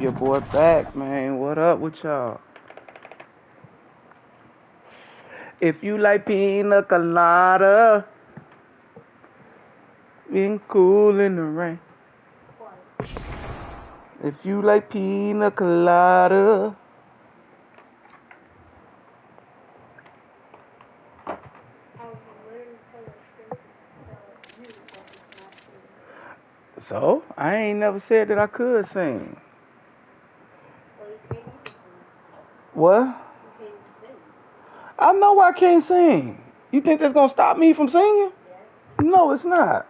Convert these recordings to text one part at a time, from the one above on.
Your boy back, man. What up with y'all? If you like pina colada, been cool in the rain. If you like pina colada, so I ain't never said that I could sing. What? I know I can't sing. You think that's gonna stop me from singing? No, it's not.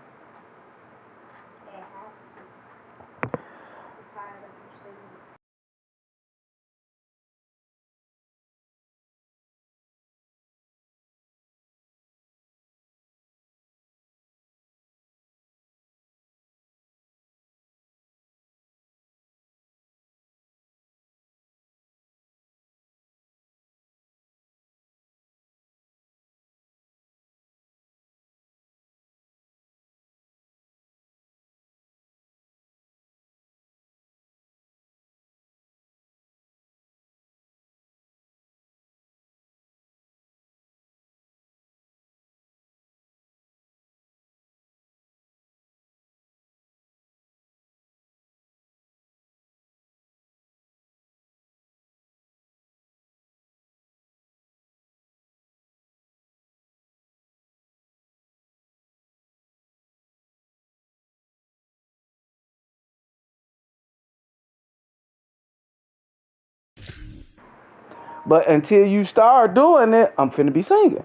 But until you start doing it, I'm finna be singing.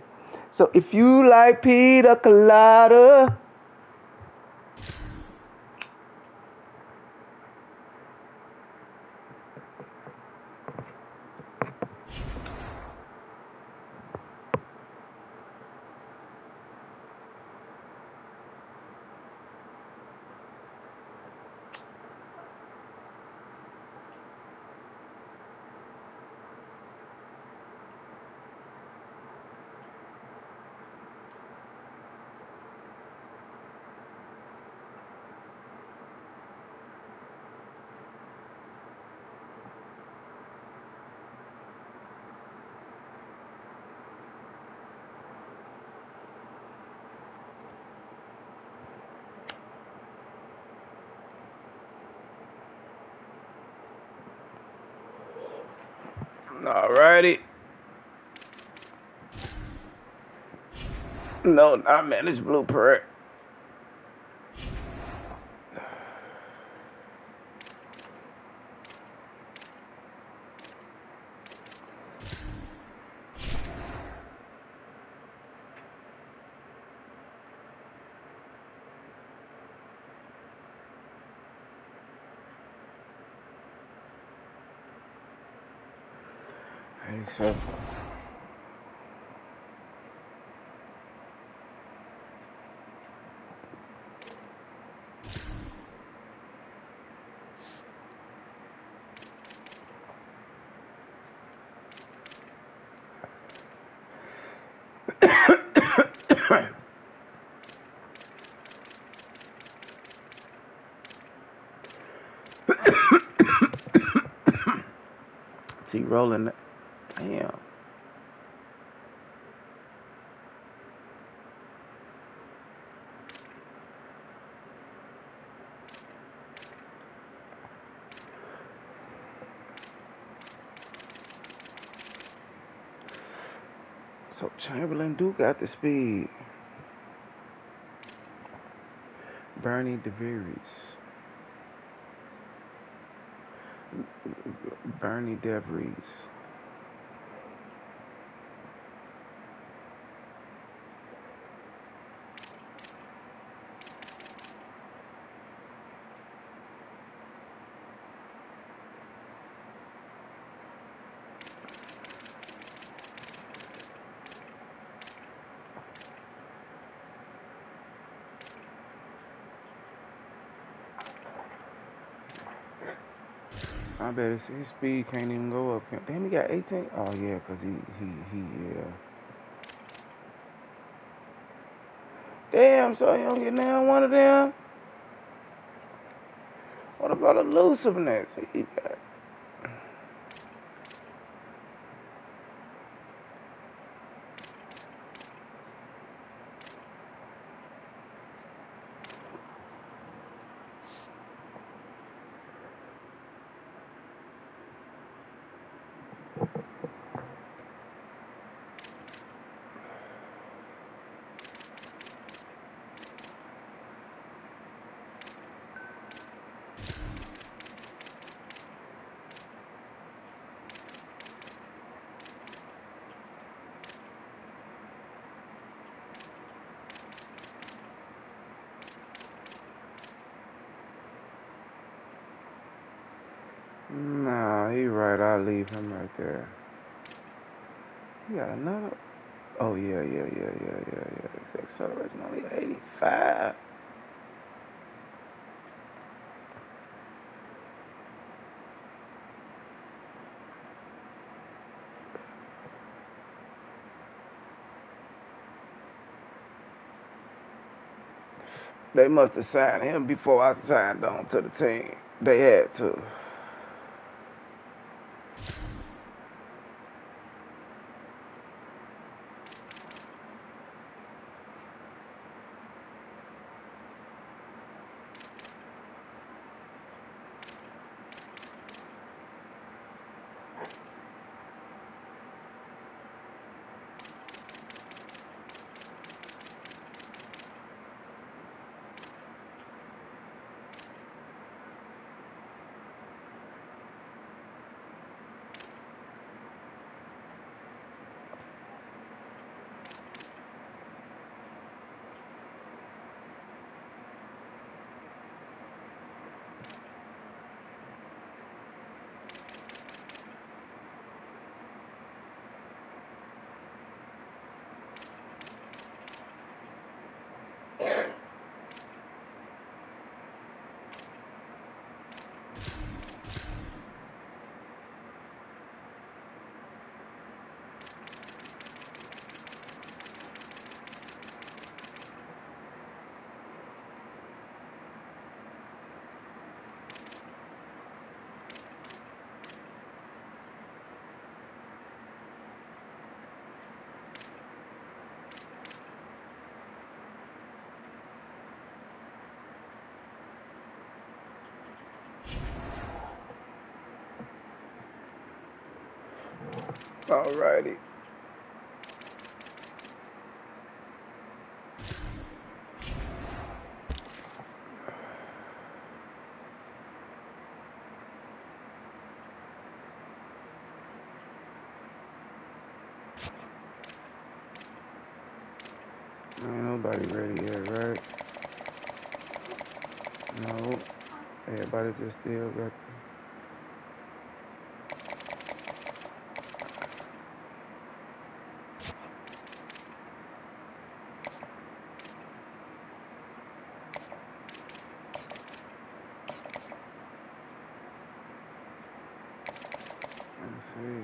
So if you like pina colada, alrighty. No, I manage blueprint. Except see rolling. Damn. So Chamberlain do got the speed. Bernie DeVries. Bernie DeVries. I bet his speed can't even go up. Damn, he got 18. Oh yeah, cause yeah. Damn, so you don't get down one of them. What about elusiveness? He got. Nah, he right. I'll leave him right there. He got another. Oh, yeah. His acceleration only 85. They must have signed him before I signed on to the team. They had to. Alrighty. Ain't nobody ready yet, right? No. Everybody just still got. Let's see.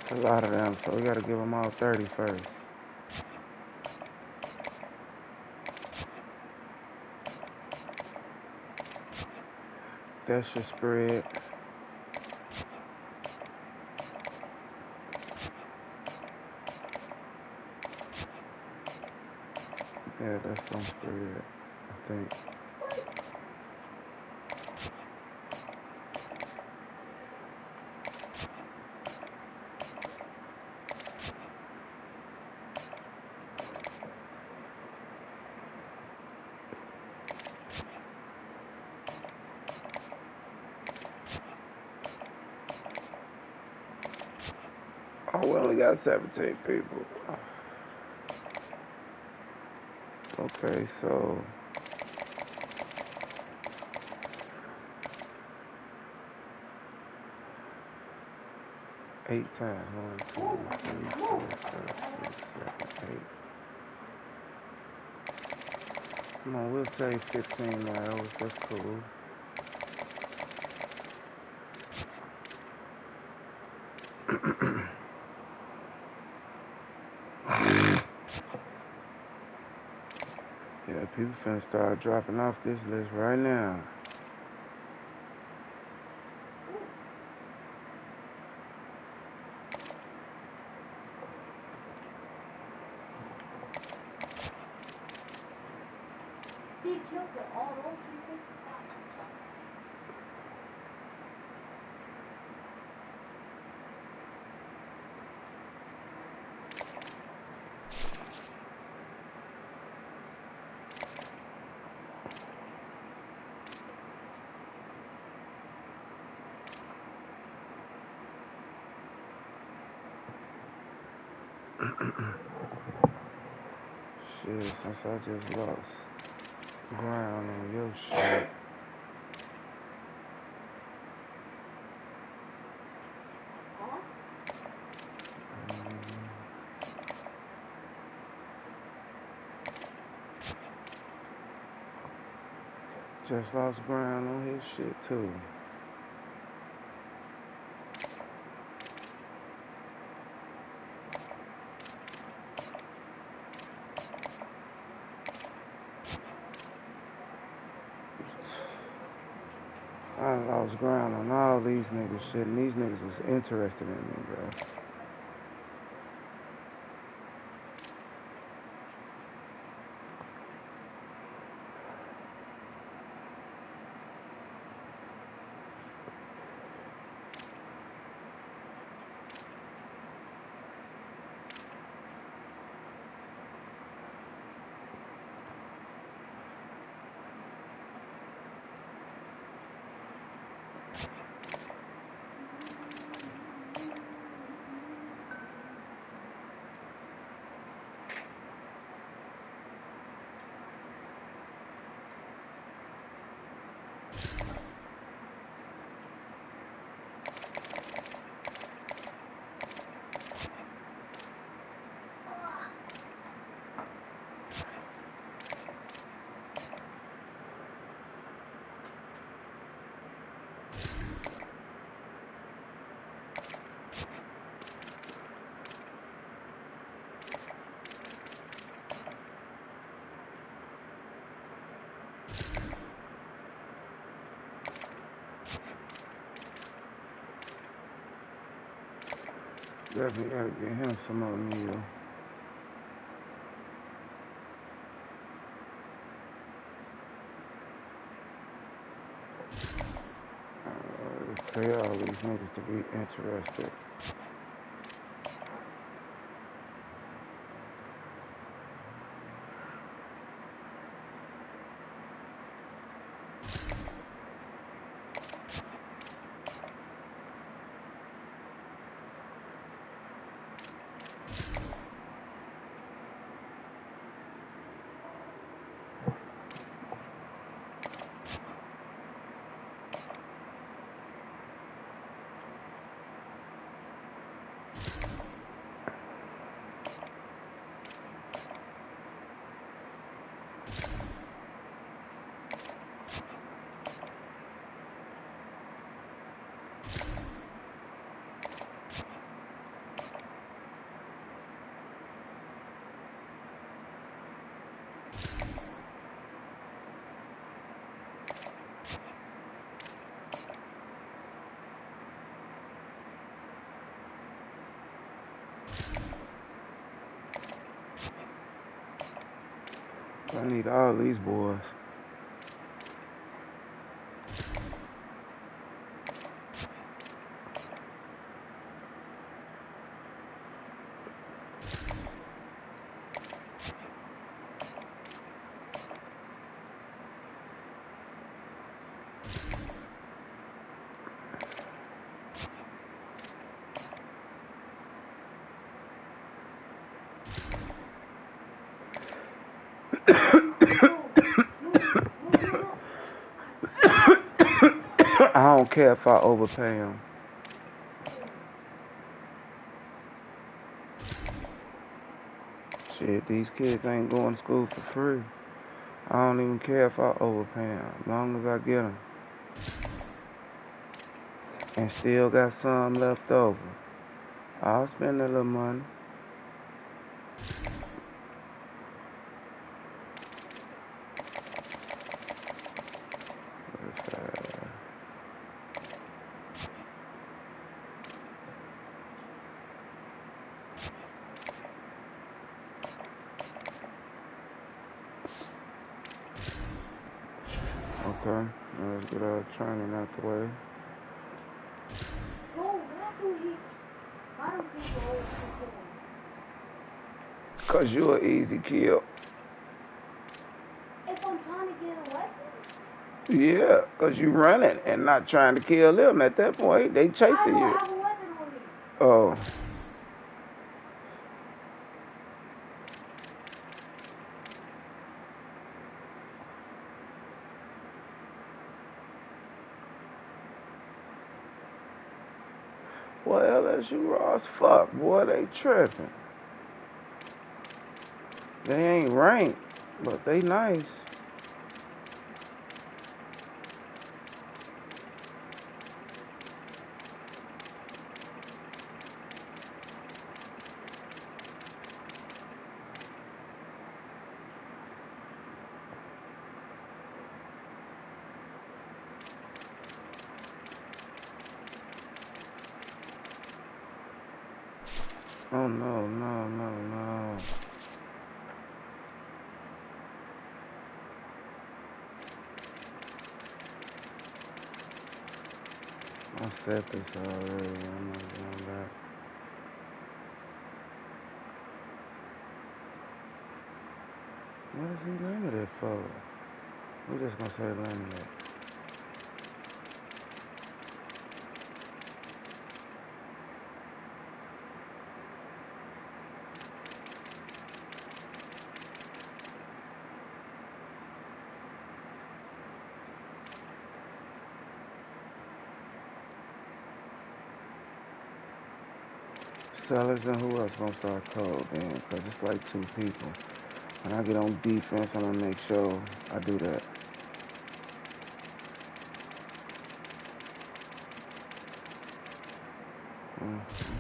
It's a lot of them, so we gotta give them all 30 first. That's your spread. Yeah, that's some spread, I think. Oh, we only got 17 people. Okay, so 8 times. 1, 2, 3, 4, 5, 6, 7, 8. Come on, we'll say 15 miles. That's cool. Yeah, people finna start dropping off this list right now. He killed all those people. Shit, since I just lost ground on your shit. Just lost ground on his shit too. I lost ground on all these niggas shit, and these niggas was interested in me, bro. Definitely gotta get him some more meal. Pay all these niggas to be interested. I need all these boys. I don't care if I overpay them. Shit, these kids ain't going to school for free. I don't even care if I overpay them, as long as I get them. And still got some left over. I'll spend a little money. Okay, let's get our training out the way. Bro, why do people always keep Cause you an easy kill. if I'm trying to get away Yeah, cause you running and not trying to kill them at that point. They I chasing don't you. have a weapon on me. Oh. Well, LSU raw as fuck, boy. They tripping. They ain't ranked, but they nice. Oh no, no, no, no. I said this already. I'm not going back. What is he limited for? We just gonna say limited. Sellers and who else gonna start cold then? Cause it's like two people. When I get on defense, I'm gonna make sure I do that. Okay.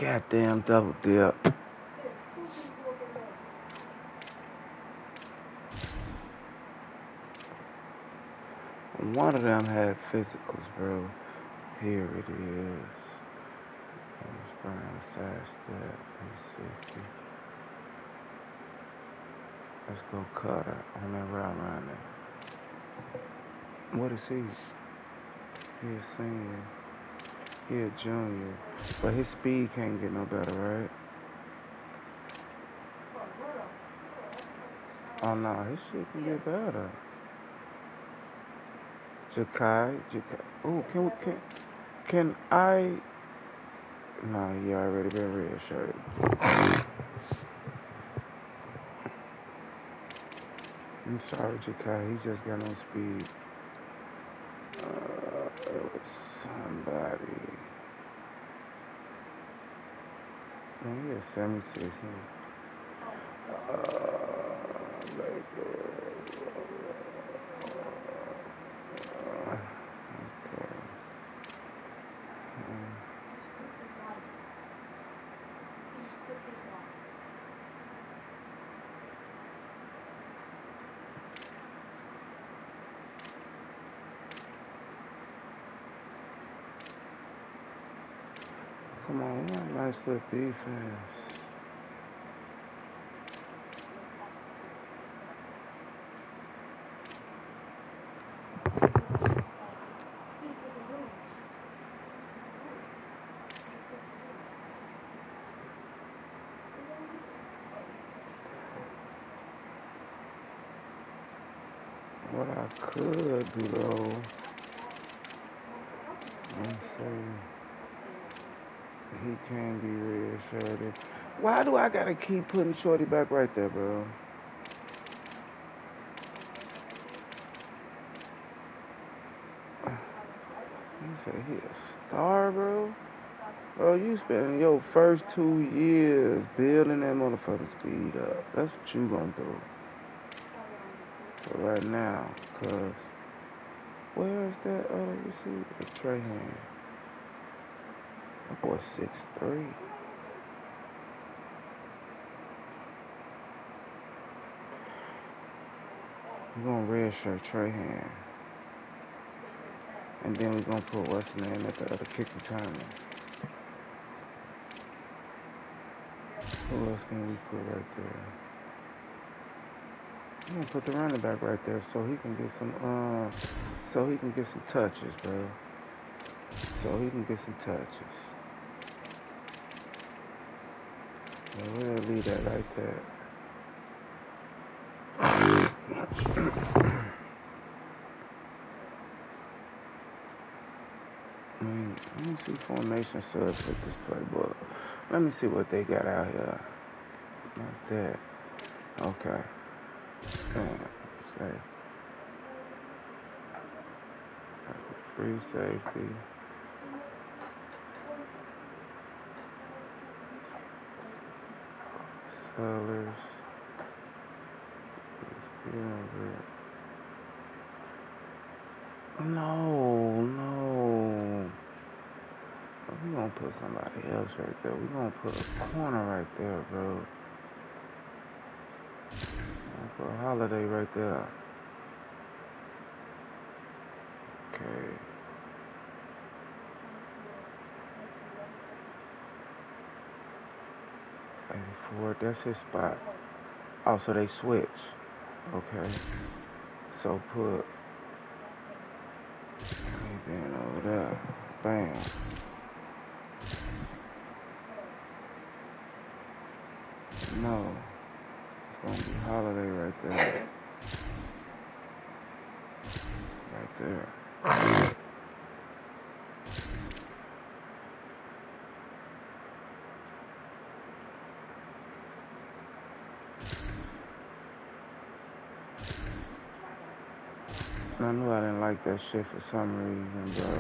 Goddamn double dip. One of them had physicals, bro. Here it is. Brown side step, 360. Let's go Cutter on that route running. What is he? He a senior. He a junior. But his speed can't get no better, right? Oh no, his shit can get better. Ncaa. Oh, can I? No, he already been reassured. I'm sorry, Ncaa. He just got no speed. It was somebody. Man, he is 76. Come on, we want a nice little defense. What I could do though, let's see, he can be reassured. Why do I gotta keep putting Shorty back right there, bro? say he a star, bro. Bro, you spending your first 2 years building that motherfucking speed up. That's what you gonna do. But right now, cause where is that other receiver? Trey Hand. That boy 6'3". We're gonna redshirt Trey Hand. And then we're gonna put what's the name at the other kick returner. Who else can we put right there? We're gonna put the running back right there so he can get some touches, bro. So he can get some touches. Yeah, we'll leave that like that. Let me see formation subs with this playbook. Let me see what they got out here. Like that. Okay. Say. Free safety. Sellers. No. We're gonna put somebody else right there. We're gonna put a corner right there, bro. We're gonna put a Holiday right there. Okay. 84, that's his spot. Oh, so they switch. Okay. So put anything over there. Bam. No. It's gonna be Holiday right there. Right there. I knew I didn't like that shit for some reason, bro.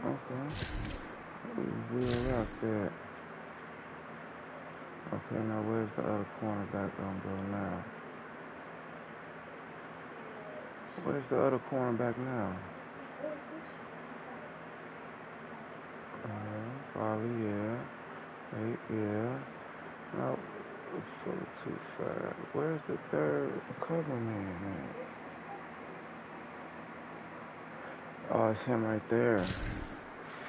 Okay. We'll rock that. Okay, now where's the other cornerback gonna go now? Where's the other cornerback now? Probably, yeah. 8, yeah. No, it's 4-2-5. Where's the third cover man? Oh, it's him right there.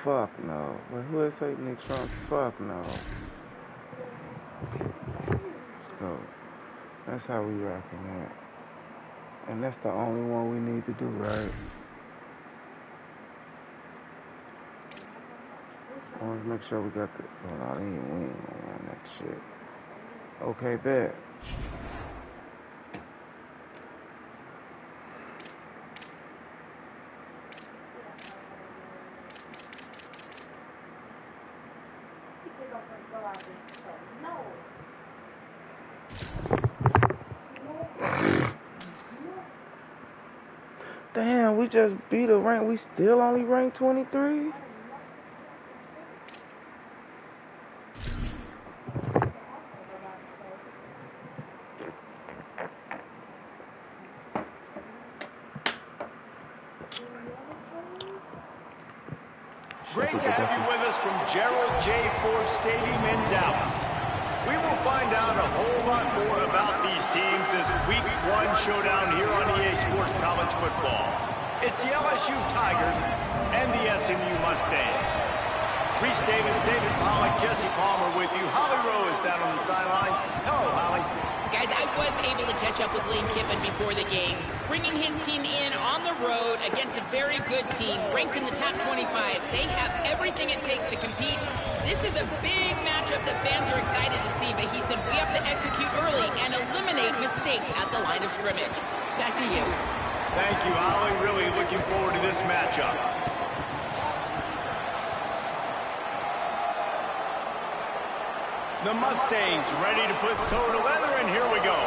Fuck no. But who is Satan Nick Trump? Fuck no. Let's go. That's how we rocking that. And that's the only one we need to do, right? I want to make sure we got the... Oh, no, we ain't on that shit. Okay, bet. Damn, we just beat a rank. We still only ranked 23? Great to have you with us from Gerald J. Ford Stadium in Dallas. We will find out a whole lot more about these teams as Week 1 showdown here on EA Sports College Football. It's the LSU Tigers and the SMU Mustangs. Reese Davis, David Pollack, Jesse Palmer with you. Holly Rowe is down on the sideline. Hello, Holly. Guys, I was able to catch up with Lane Kiffin before the game, bringing his team in on the road against a very good team, ranked in the top 25. They have everything it takes to compete. This is a big matchup that fans are excited to see, but he said we have to execute early and eliminate mistakes at the line of scrimmage. Back to you. Thank you, Holly. Really looking forward to this matchup. The Mustangs ready to put toe to leather, and here we go.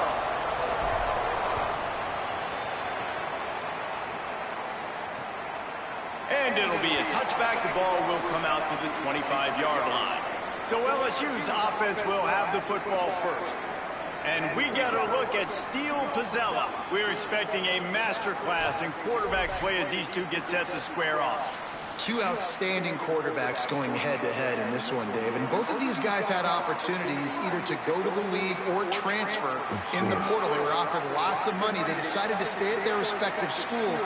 And it'll be a touchback. The ball will come out to the 25-yard line. So LSU's offense will have the football first. And we get a look at Steele Pizzella. We're expecting a masterclass in quarterback play as these two get set to square off. Two outstanding quarterbacks going head-to-head in this one, Dave. And both of these guys had opportunities either to go to the league or transfer in the portal. They were offered lots of money. They decided to stay at their respective schools,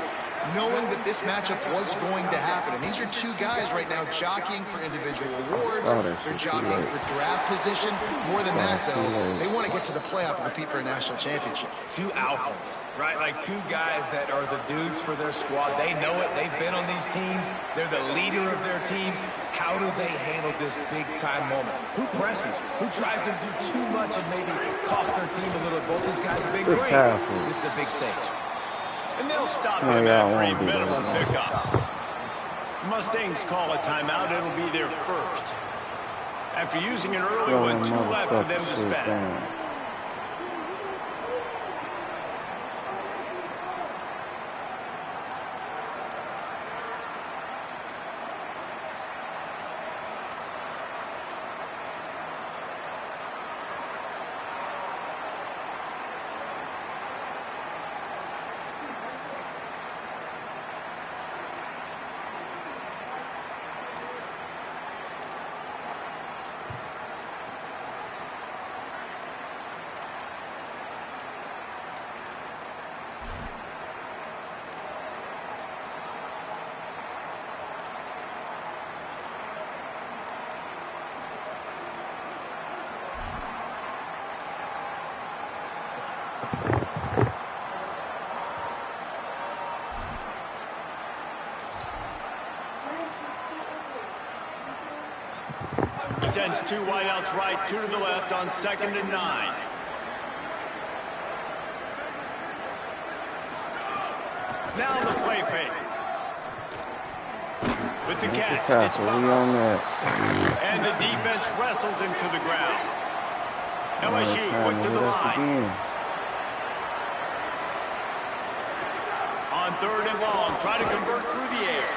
knowing that this matchup was going to happen. And these are two guys right now jockeying for individual awards. They're jockeying for draft position. More than that, though, they want to get to the playoff and compete for a national championship. Two alphas, right? Like two guys that are the dudes for their squad. They know it. They've been on these teams. They're the leader of their teams. How do they handle this big-time moment? Who presses? Who tries to do too much and maybe cost their team a little? Both these guys have been great. This is a big stage. And they'll stop him after a minimum pickup. Mustangs call a timeout. It'll be their first. After using an early one, 2 left for them to spend. He sends 2 wideouts right, 2 to the left on 2nd and 9. Now the play fake. With the catch, it's Butler. And the defense wrestles him to the ground. LSU quick to the line. On 3rd and long, try to convert through the air.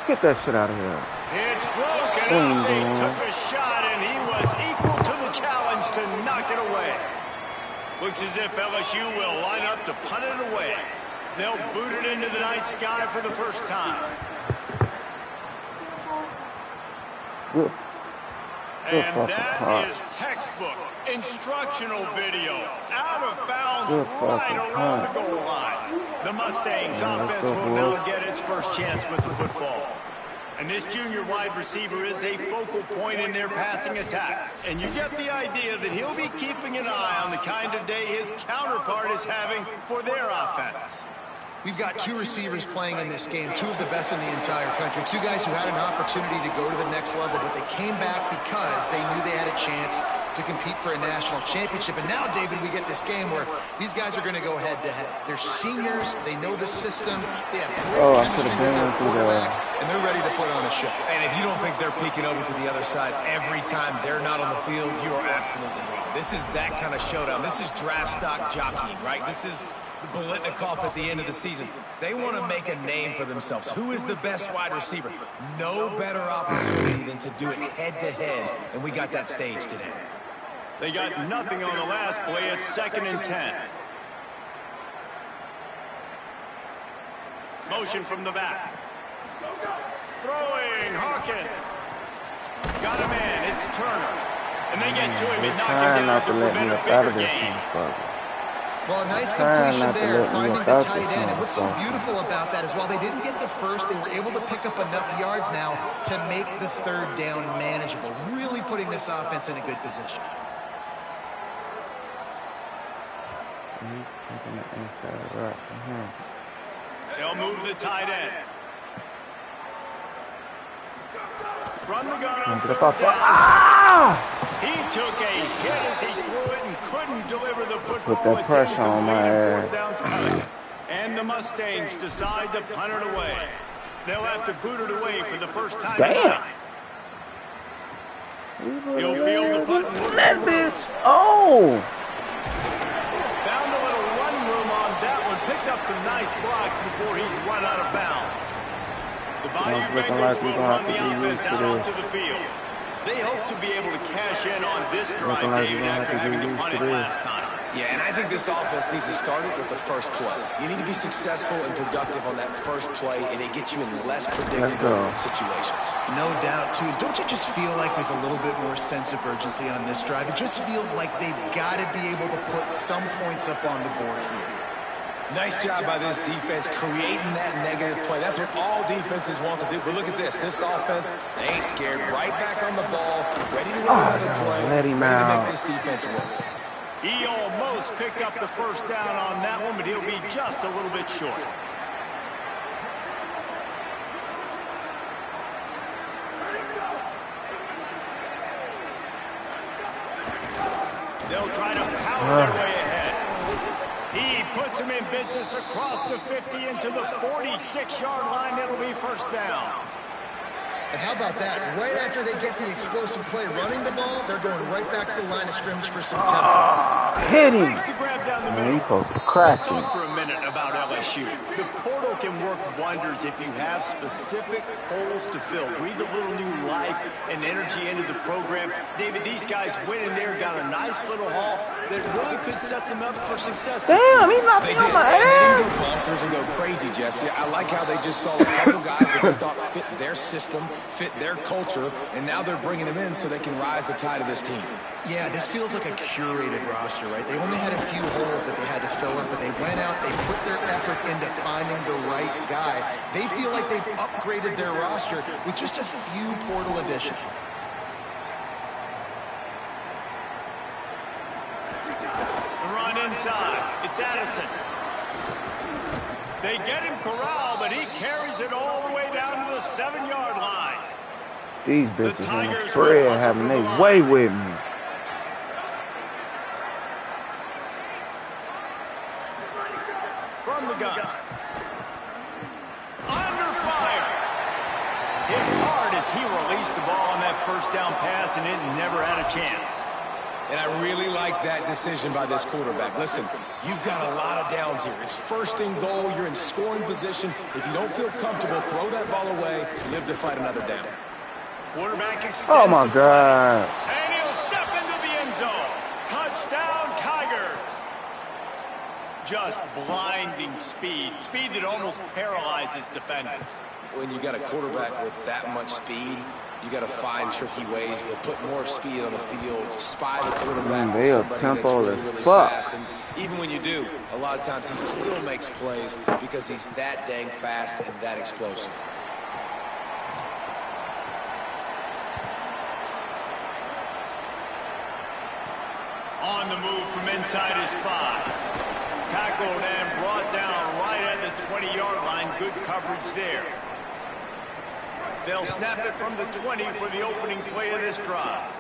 Get that shit out of here. It's broken up. They took a shot, and he was equal to the challenge to knock it away. Looks as if LSU will line up to punt it away. They'll boot it into the night sky for the first time. And that is textbook instructional video. Out of bounds right around the goal line. The Mustangs offense will now get its first chance with the football. And this junior wide receiver is a focal point in their passing attack. And you get the idea that he'll be keeping an eye on the kind of day his counterpart is having for their offense. We've got 2 receivers playing in this game, 2 of the best in the entire country, 2 guys who had an opportunity to go to the next level, but they came back because they knew they had a chance to compete for a national championship. And now, David, we get this game where these guys are going to go head-to-head. They're seniors. They know the system. They have great chemistry with their quarterbacks, and they're ready to put on a show. And if you don't think they're peeking over to the other side every time they're not on the field, you are absolutely wrong. This is that kind of showdown. This is draft stock jockeying, right? This is the Bolitnikoff at the end of the season. They want to make a name for themselves. Who is the best wide receiver? No better opportunity than to do it head-to-head, and we got that stage today. They got nothing on the last play. It's 2nd and 10. Motion from the back. Throwing, Hawkins. Got him in. It's Turner. And they get to him and knock him down to prevent a bigger gain. Well, a nice completion there, finding the tight end. And what's so beautiful about that is while they didn't get the first, they were able to pick up enough yards now to make the 3rd down manageable, really putting this offense in a good position. They'll move the tight end. From the gun on 3rd down. He took a hit as he threw it and couldn't deliver the football. Put that pressure on my ass. And the Mustangs decide to punt it away. They'll have to boot it away for the first time. Damn. He'll field Oh! Found a little running room on that one. Picked up some nice blocks before he's run out of bounds. The Bayou Bengals will run the offense out onto the field. They hope to be able to cash in on this drive, David, after having to punt it last time. Yeah, and I think this offense needs to start it with the first play. You need to be successful and productive on that first play, and it gets you in less predictable situations. No doubt, too. Don't you just feel like there's a little bit more sense of urgency on this drive? It just feels like they've got to be able to put some points up on the board here. Nice job by this defense creating that negative play. That's what all defenses want to do. But look at this. This offense, they ain't scared. Right back on the ball, ready to run another play, let him ready to out. make this defense work. He almost picked up the first down on that one, but he'll be just a little bit short. They'll try to power their way ahead. He puts him in business across the 50 into the 46-yard line. It'll be first down. And how about that? Right after they get the explosive play running the ball, they're going right back to the line of scrimmage for some tempo. Hit him! Makes the grab down the Man, he middle. supposed to crack Let's him. talk for a minute about LSU. The portal can work wonders if you have specific holes to fill. Breathe a little new life and energy into the program. David, these guys went in there, got a nice little haul that really could set them up for success. Damn, he knocked They me did. on my They didn't ass. go bonkers and go crazy, Jesse. I like how they just saw a couple guys that they thought fit their system, fit their culture, and now they're bringing them in so they can rise the tide of this team. Yeah, this feels like a curated roster, right? They only had a few holes that they had to fill up, but they went out, they put their effort into finding the right guy. They feel like they've upgraded their roster with just a few portal additions. The run inside. It's Addison. They get him corralled, but he carries it all the way down to the 7-yard line. These bitches on the spread having their way with me. From the gun. Under fire. Hit hard as he released the ball on that first down pass, and it never had a chance. And I really like that decision by this quarterback. Listen, you've got a lot of downs here. It's first and goal. You're in scoring position. If you don't feel comfortable, throw that ball away. Live to fight another down. Quarterback extends Oh my the play, God. and he'll step into the end zone. Touchdown, Tigers. Just blinding speed. Speed that almost paralyzes defenders. When you got a quarterback with that much speed, you got to find tricky ways to put more speed on the field, spy the quarterback with They are somebody that's tempo really, as really fuck. fast. And even when you do, a lot of times he still makes plays because he's that dang fast and that explosive. On the move from inside his 5. Tackled and brought down right at the 20-yard line. Good coverage there. They'll snap it from the 20 for the opening play of this drive.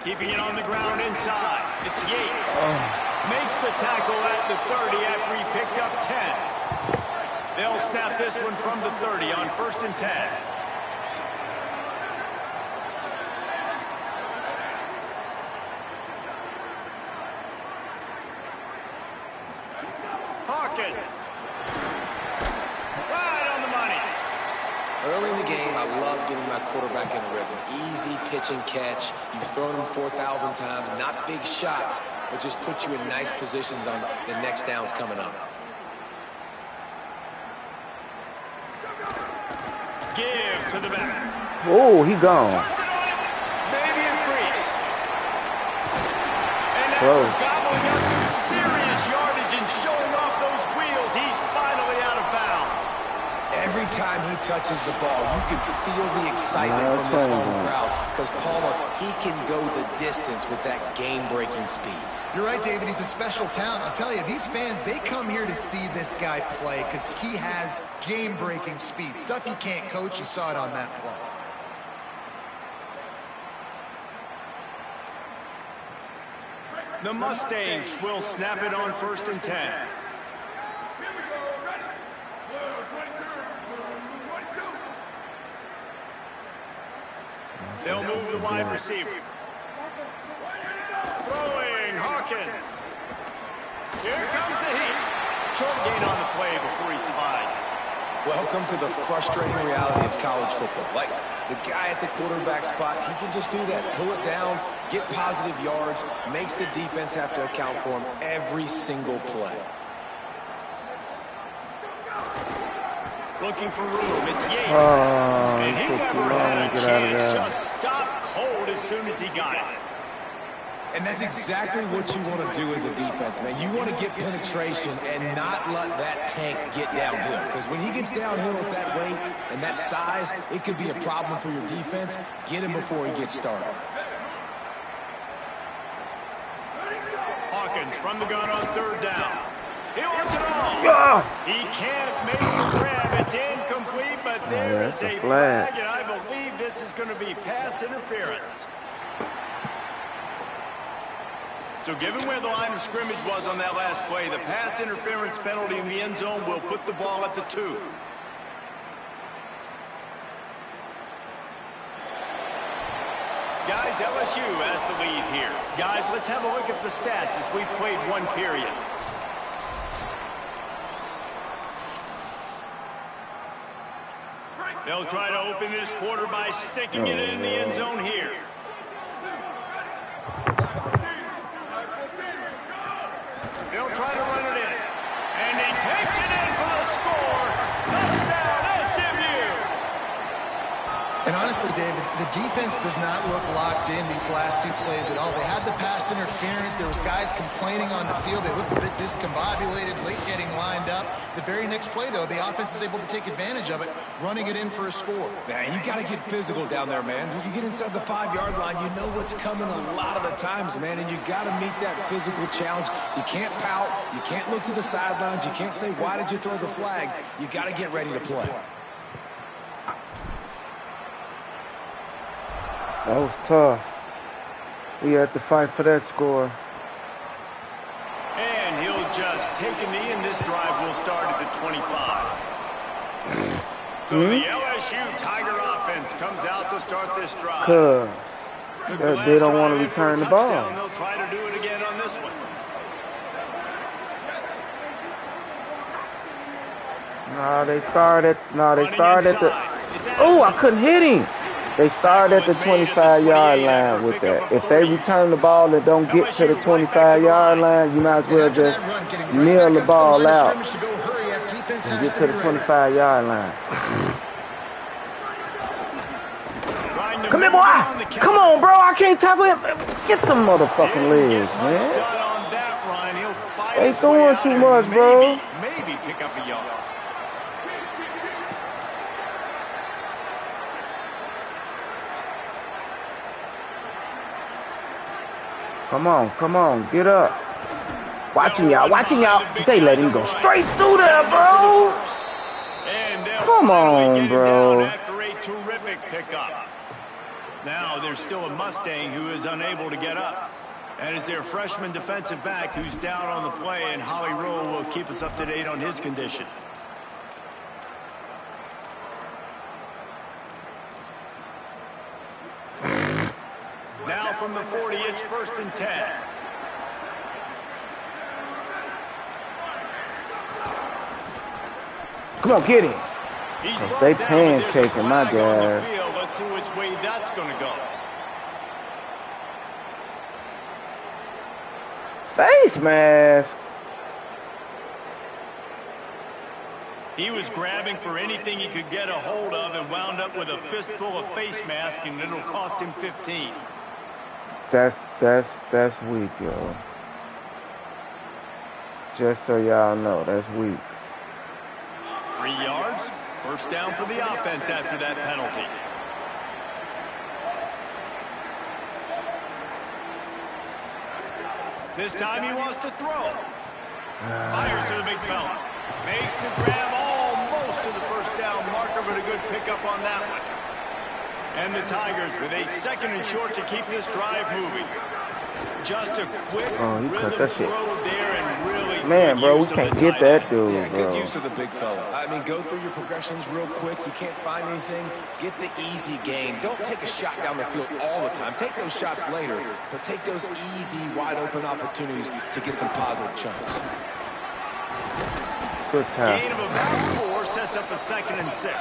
Keeping it on the ground inside. It's Yates. Makes the tackle at the 30 after he picked up 10. They'll snap this one from the 30 on 1st and 10. Hawkins. Right on the money. Early in the game, I love getting my quarterback in a rhythm. Easy pitch and catch. You've thrown him 4,000 times. Not big shots, but just put you in nice positions on the next downs coming up. Give to the back. Oh, he gone. Turns it on him. Maybe a crease. And Close. after gobbling up some serious yardage and showing off those wheels, he's finally out of bounds. Every time he touches the ball, you can feel the excitement from this home crowd because Palmer, he can go the distance with that game-breaking speed. You're right, David. He's a special talent. I'll tell you, these fans, they come here to see this guy play because he has game-breaking speed. Stuff you can't coach. You saw it on that play. The Mustangs will snap it on 1st and 10. They'll move the wide receiver. Throwing Hawkins. Here comes the heat. Short gain on the play before he slides. Welcome to the frustrating reality of college football. Like, the guy at the quarterback spot, he can just do that. Pull it down, get positive yards, makes the defense have to account for him every single play. Looking for room, it's Yates. And he never had a chance, just stopped cold as soon as he got it. And that's exactly what you want to do as a defense, man. You want to get penetration and not let that tank get downhill. Because when he gets downhill at that weight and that size, it could be a problem for your defense. Get him before he gets started. Hawkins from the gun on 3rd down. He wants it all. He can't make the grab. It's incomplete, but there is a flag, and I believe this is going to be pass interference. So given where the line of scrimmage was on that last play, the pass interference penalty in the end zone will put the ball at the 2. Guys, LSU has the lead here. Guys, let's have a look at the stats as we've played 1 period. They'll try to open this quarter by sticking it in the end zone here. They'll try to run it in. And he takes it in for the score. Touchdown, SMU. And honestly, David, the defense does not look locked in these last 2 plays at all. They had the pass interference. There was guys complaining on the field. They looked a bit discombobulated, late getting lined up. The very next play, though, the offense is able to take advantage of it, running it in for a score. Man, you got to get physical down there, man. When you get inside the 5-yard line, you know what's coming a lot of the times, man, and you got to meet that physical challenge. You can't pout. You can't look to the sidelines. You can't say, why did you throw the flag? You got to get ready to play. That was tough. We had to fight for that score. And he'll just take a knee, and this drive will start at the 25. So the LSU Tiger offense comes out to start this drive. Because they don't want to return the ball. They'll try to do it again on this one. No, they started at the... Oh, I couldn't hit him. They start at the 25-yard line with that. If they return the ball and don't get to the 25-yard line, you might as well just kneel the ball out and get to the 25-yard line. Come here, boy. Come on, bro. I can't tackle him. Get the motherfucking legs, man. They throwing too much, bro. Maybe pick up a yard. Come on, get up. Watching y'all. They let him go straight through there, bro. Come on, bro. After a terrific pickup. Now there's still a Mustang who is unable to get up. And it's their freshman defensive back who's down on the play, and Holly Rowe will keep us up to date on his condition. Now from the 40, it's 1st and 10. Come on, get him. They pancaking my guy. Let's see which way that's going to go. Face mask. He was grabbing for anything he could get a hold of and wound up with a fistful of face mask, and it'll cost him 15. That's weak, yo. Just so y'all know, that's weak. 3 yards, 1st down for the offense after that penalty. This time he wants to throw. Fires to the big fella. Makes the grab almost to the 1st down marker, but a good pickup on that one. And the Tigers with a 2nd and short to keep this drive moving. Just a quick rhythm throw there and really Man, bro, we can't get that dude, yeah, bro. good use of the big fella. I mean, go through your progressions real quick. You can't find anything. Get the easy gain. Don't take a shot down the field all the time. Take those shots later, but take those easy, wide-open opportunities to get some positive chunks. Good time. Gain of about 4 sets up a 2nd and 6.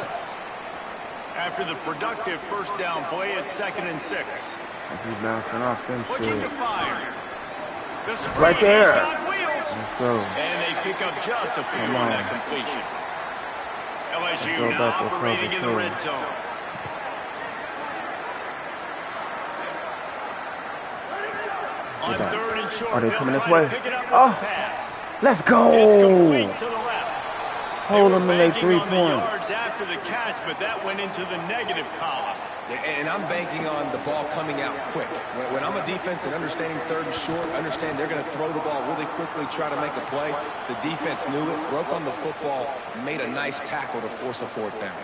After the productive first down play, it's 2nd and 6. He's bouncing off them Looking to shit. fire. The screen, Right there. he's got wheels. Let's go. And they pick up just a few Come on on. that completion. LSU Go now back to operating in the cover red zone. On 3rd and short, Are they they'll coming this try way? to pick it up with Oh. the pass. Let's It's go. complete to the left. Hold They them were in their banking 3 on the points. yards after the catch, but that went into the negative column. And I'm banking on the ball coming out quick. When I'm a defense and understanding 3rd and short, understand they're going to throw the ball really quickly, try to make a play. The defense knew it, broke on the football, made a nice tackle to force a 4th down.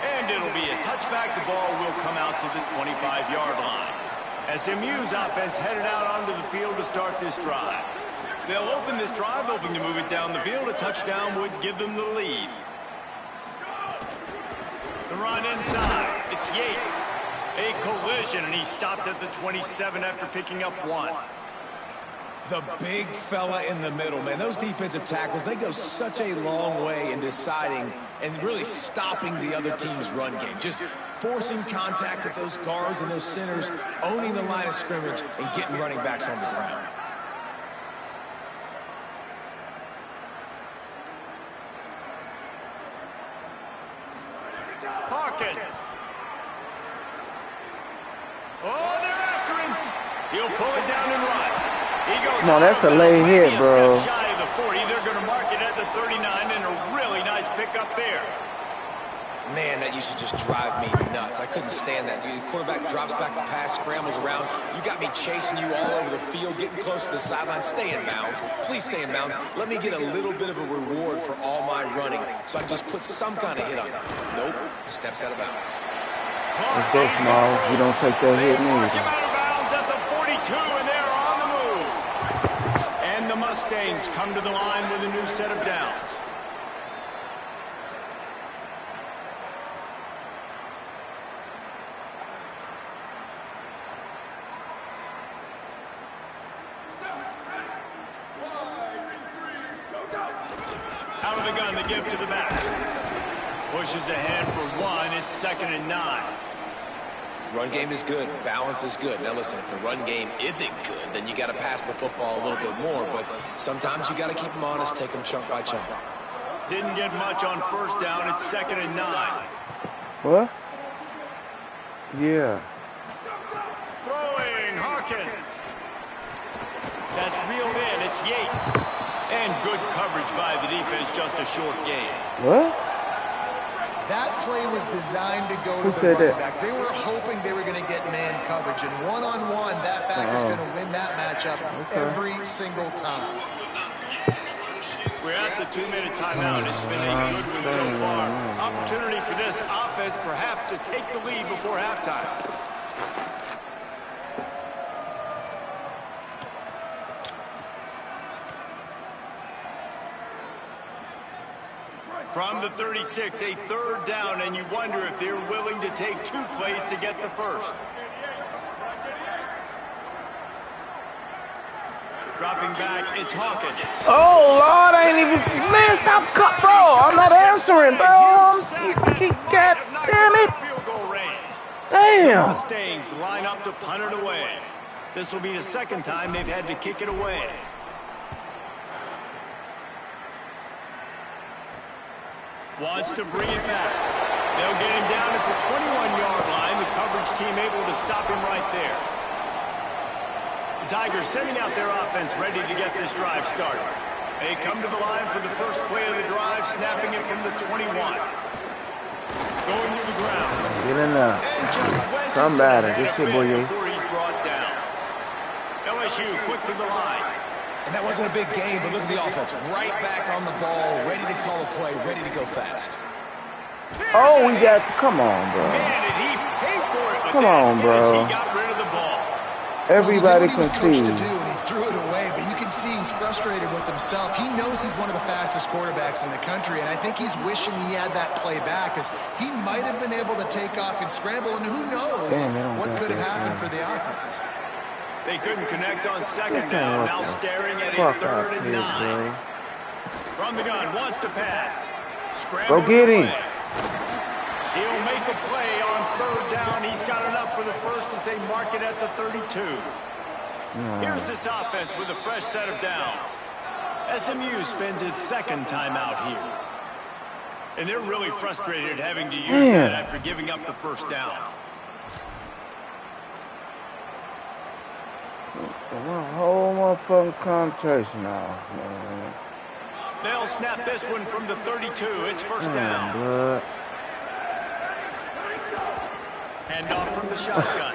And it'll be a touchback. The ball will come out to the 25-yard line. SMU's offense headed out onto the field to start this drive. They'll open this drive, hoping to move it down the field. A touchdown would give them the lead. The run inside. It's Yates. A collision, and he stopped at the 27 after picking up 1. The big fella in the middle, man. Those defensive tackles, they go such a long way in deciding and really stopping the other team's run game. Just forcing contact with those guards and those centers, owning the line of scrimmage, and getting running backs on the ground. Hawkins. Oh, they're after him. He'll pull it down and run. He goes Come on, that's a out, late maybe hit, a bro. step shy of the 40. They're going to mark it at the 39, and a really nice pickup there. Man, that used to just drive me nuts. I couldn't stand that. The quarterback drops back the pass, scrambles around. You got me chasing you all over the field, getting close to the sideline. Stay in bounds. Please stay in bounds. Let me get a little bit of a reward for all my running so I can just put some kind of hit on you. Nope. Steps out of bounds. Let's go, Smalls. You don't take that hit Mark him neither. out of bounds at the 42, and they're on the move. And the Mustangs come to the line with a new set of downs. Out of the gun, the give to the back. Pushes ahead for 1. It's 2nd and 9. Run game is good. Balance is good. Now listen, if the run game isn't good, then you got to pass the football a little bit more. But sometimes you got to keep them honest, take them chunk by chunk. Didn't get much on 1st down. It's 2nd and 9. What? Yeah. Throwing, Hawkins. That's reeled in. It's Yates. And good coverage by the defense, just a short gain. What? That play was designed to go to Who the said running that? back. They were hoping they were going to get man coverage, and one-on-one, that back is going to win that matchup every single time. We're at the 2-minute timeout. It's been a good one so far. Opportunity for this offense perhaps to take the lead before halftime. From the 36, a 3rd down, and you wonder if they're willing to take 2 plays to get the first. Dropping back, it's Hawkins. Oh, Lord, I ain't even... Man, stop, bro. I'm not answering, bro. God damn it. Field goal range. Damn. Mustangs line up to punt it away. This will be the 2nd time they've had to kick it away. Wants to bring it back. They'll get him down at the 21-yard line. The coverage team able to stop him right there. The Tigers sending out their offense ready to get this drive started. They come to the line for the first play of the drive, snapping it from the 21. Going to the ground. Get in there. And just wedges Somebody. it Good shit, up boy. before he's brought down. LSU quick to the line. And that wasn't a big game, but look at the offense. Right back on the ball, ready to call a play, ready to go fast. Oh, we got. Come on, bro. Man, did he pay for it? Come on, bro. He got rid of the ball. Everybody he did what he was can coached see. to do, and he threw it away. But you can see he's frustrated with himself. He knows he's one of the fastest quarterbacks in the country, and I think he's wishing he had that play back, because he might have been able to take off and scramble, and who knows what could have happened for the offense. They couldn't connect on second down. Now staring at a 3rd and 9. From the gun, wants to pass. Scramble. Go get him. He'll make a play on 3rd down. He's got enough for the first as they mark it at the 32. Here's this offense with a fresh set of downs. SMU spends his 2nd timeout here. And they're really frustrated having to use that after giving up the 1st down. Whole motherfucking concentration now, man. They'll snap this one from the 32. It's 1st down. Blood. Hand off from the shotgun.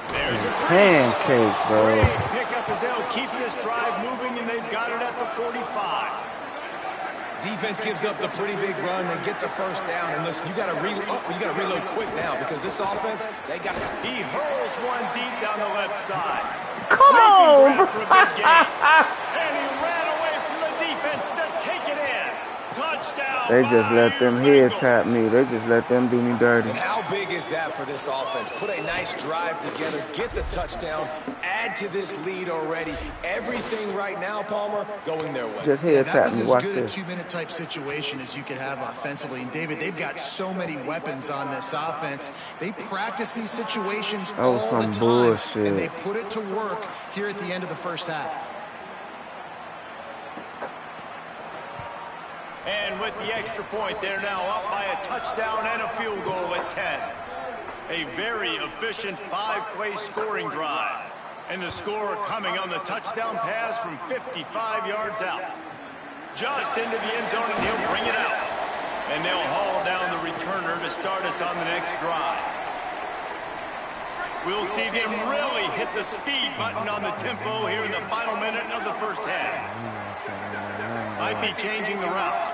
There's a pancake, bro. Great pickup as they'll keep this drive moving, and they've got it at the 45. Defense gives up the pretty big run. They get the 1st down, and listen, you got to reload quick now, because this offense, they got. He hurls one deep down the left side. Come on, bro. And he ran away from the defense to take it in. Touchdown. They just let them head tap me. They just let them do me dirty. And how big is that for this offense? Put a nice drive together, get the touchdown, add to this lead already. Everything right now, Palmer, going their way. Just head tap me. Watch That was as good a this. 2-minute type situation as you could have offensively. And David, they've got so many weapons on this offense. They practice these situations all the time. Bullshit. And they put it to work here at the end of the 1st half. And with the extra point, they're now up by a touchdown and a field goal at 10. A very efficient 5-play scoring drive. And the score coming on the touchdown pass from 55 yards out. Just into the end zone, and he'll bring it out. And they'll haul down the returner to start us on the next drive. We'll see them really hit the speed button on the tempo here in the final minute of the 1st half. Might be changing the route.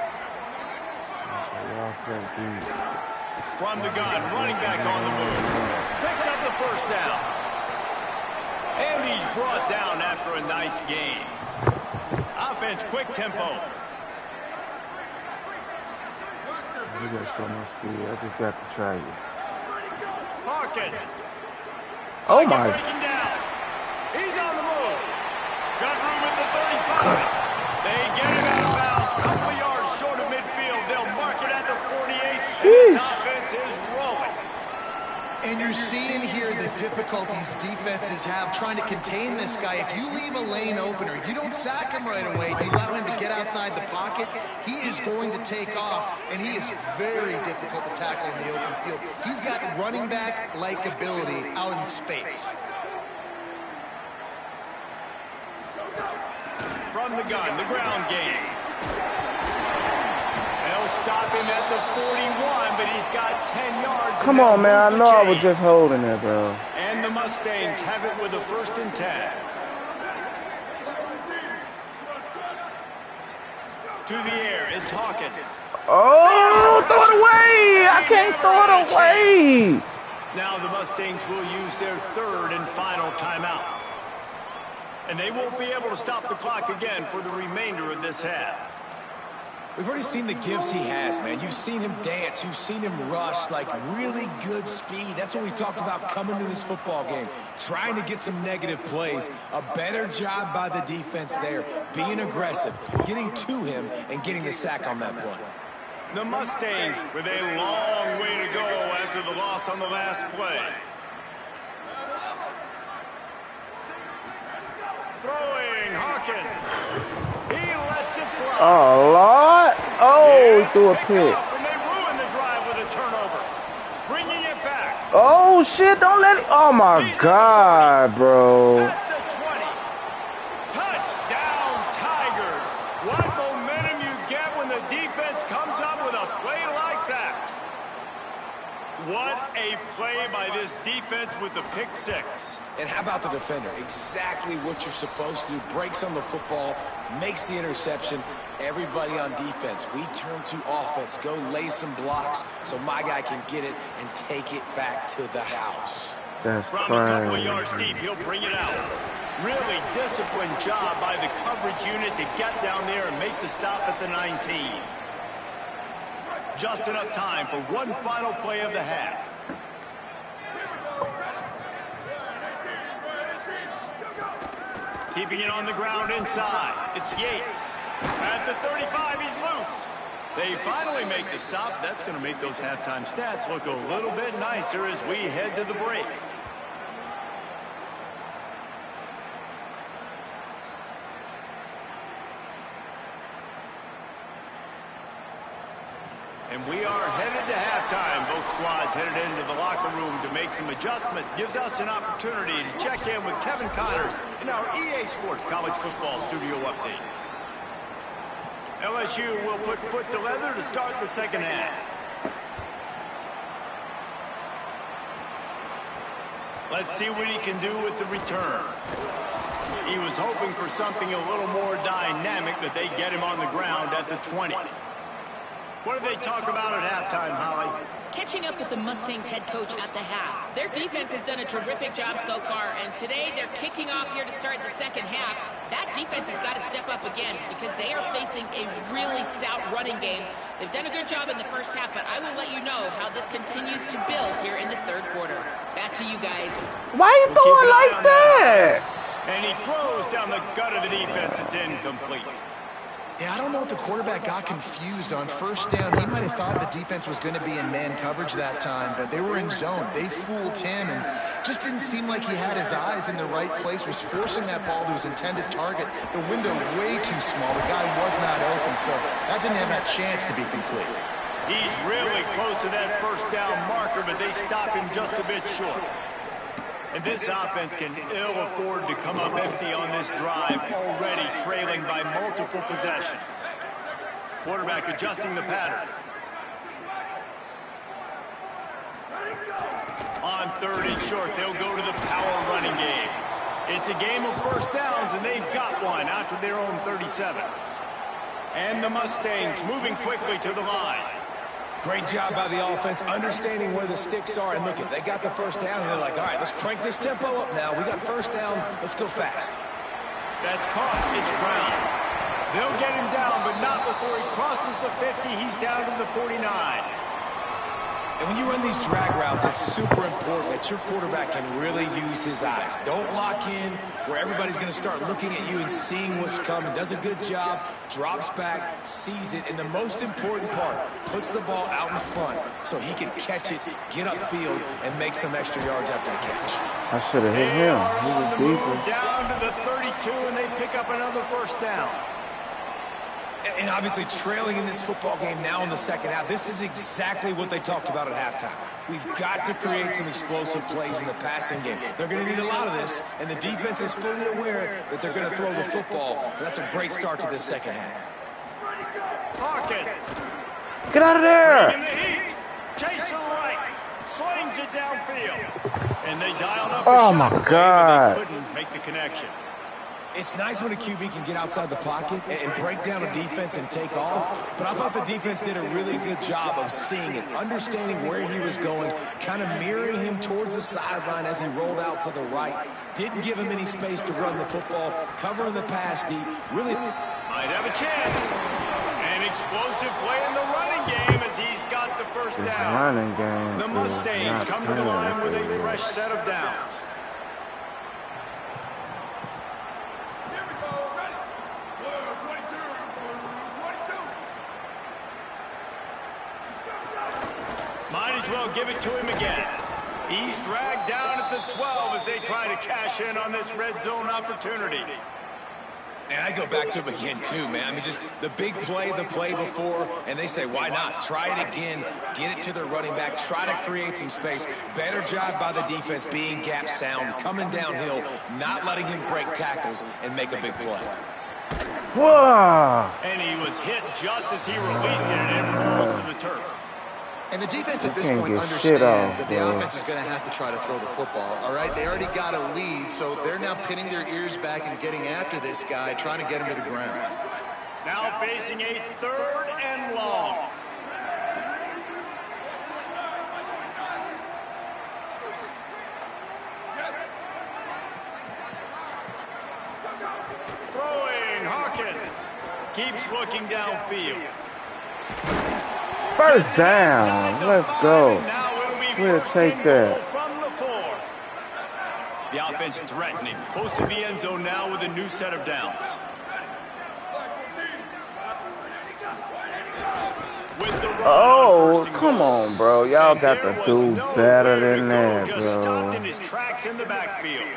From the gun, running back on the move. Picks up the 1st down. And he's brought down after a nice gain. Offense, quick tempo. You got so much speed. I just got to try you. Hawkins. Oh my. Breaking down. He's on the move. Got room at the 35. They get him out of bounds. Couple of yards short of midfield. They'll mark it at the 48. And this offense is rolling. And you're seeing here the difficulties defenses have trying to contain this guy. If you leave a lane open or you don't sack him right away, you allow him to get outside the pocket, he is going to take off, and he is very difficult to tackle in the open field. He's got running back-like ability out in space. From the gun, the ground game. They'll stop him at the 41, but he's got 10 yards. Come on, man. I know I was just holding it, bro. And the Mustangs have it with a 1st and 10. To the air, it's Hawkins. Oh, throw it away. I can't throw it away. Now the Mustangs will use their 3rd and final timeout. And they won't be able to stop the clock again for the remainder of this half. We've already seen the gifts he has, man. You've seen him dance. You've seen him rush, like really good speed. That's what we talked about coming to this football game. Trying to get some negative plays. A better job by the defense there. Being aggressive, getting to him, and getting the sack on that play. The Mustangs with a long way to go after the loss on the last play. Throwing Hawkins. He lets it fly. Oh, Lord. Oh, he threw a pick. And they ruin the drive with a turnover. Bringing it back. Oh, shit. Don't let it. Oh, my God, bro. At the 20. Touchdown, Tigers. What momentum you get when the defense comes up with a play like that. What a play by this defense with the pick six. And how about the defender? Exactly what you're supposed to do. Breaks on the football, makes the interception. Everybody on defense, we turn to offense. Go lay some blocks so my guy can get it and take it back to the house. That's From a couple of yards deep, he'll bring it out. Really disciplined job by the coverage unit to get down there and make the stop at the 19. Just enough time for one final play of the half. Keeping it on the ground inside. It's Yates. At the 35, he's loose. They finally make the stop. That's going to make those halftime stats look a little bit nicer as we head to the break. And we are headed to halftime. Both squads headed into the locker room to make some adjustments. Gives us an opportunity to check in with Kevin Connors in our EA Sports College Football Studio Update. LSU will put foot to leather to start the second half. Let's see what he can do with the return. He was hoping for something a little more dynamic, but they get him on the ground at the 20. What do they talk about at halftime, Holly? Catching up with the Mustangs head coach at the half. Their defense has done a terrific job so far, and today they're kicking off here to start the second half. That defense has got to step up again because they are facing a really stout running game. They've done a good job in the first half, but I will let you know how this continues to build here in the third quarter. Back to you guys. Why you throwing like that? And he throws down the gut of the defense. It's incomplete. Yeah, I don't know if the quarterback got confused on first down. He might have thought the defense was going to be in man coverage that time, but they were in zone. They fooled him and just didn't seem like he had his eyes in the right place, was forcing that ball to his intended target. The window way too small. The guy was not open, so that didn't have that chance to be complete. He's really close to that first down marker, but they stop him just a bit short. And this offense can ill afford to come up empty on this drive, already trailing by multiple possessions. Quarterback adjusting the pattern. On third and short, they'll go to the power running game. It's a game of first downs, and they've got one out to their own 37. And the Mustangs moving quickly to the line. Great job by the offense, understanding where the sticks are. And look, they got the first down, and they're like, all right, let's crank this tempo up now. We got first down. Let's go fast. That's caught. It's Brown. They'll get him down, but not before he crosses the 50. He's down to the 49. And when you run these drag routes, it's super important that your quarterback can really use his eyes. Don't lock in where everybody's going to start looking at you and seeing what's coming. Does a good job, drops back, sees it, and the most important part, puts the ball out in front so he can catch it, get upfield, and make some extra yards after the catch. I should have hit him. He was deeper. Down to the 32, and they pick up another first down. And obviously trailing in this football game now in the second half, this is exactly what they talked about at halftime. We've got to create some explosive plays in the passing game. They're going to need a lot of this, and the defense is fully aware that they're going to throw the football. And that's a great start to this second half. Hawkins. Get out of there! In the heat. Chase to the right. Slings it downfield. And they dialed up Oh, a my shot God. play, but they couldn't make the connection. It's nice when a QB can get outside the pocket and break down a defense and take off, but I thought the defense did a really good job of seeing it, understanding where he was going, kind of mirroring him towards the sideline as he rolled out to the right. Didn't give him any space to run the football, covering the pass deep. Really might have a chance. An explosive play in the running game as he's got the first down. Running game. The Mustangs come to the line with a fresh set of downs. Might as well give it to him again. He's dragged down at the 12 as they try to cash in on this red zone opportunity. And I go back to him again, too, man. I mean, just the big play, the play before, and they say, why not? Try it again, get it to the running back, try to create some space. Better job by the defense being gap sound, coming downhill, not letting him break tackles and make a big play. Whoa! And he was hit just as he released it, and it falls to the turf. And the defense at this can't point get shit understands off, that the bro. offense is going to have to try to throw the football, all right? They already got a lead, so they're now pinning their ears back and getting after this guy, trying to get him to the ground. Now facing a 3rd and long. Throwing, Hawkins. Keeps looking downfield. First down. Let's go. We'll take that. From the 4. The offense threatening. Close to the end zone now with a new set of downs. Oh, come on, bro. Y'all got to do better than that, just stopped bro. in his tracks in the backfield.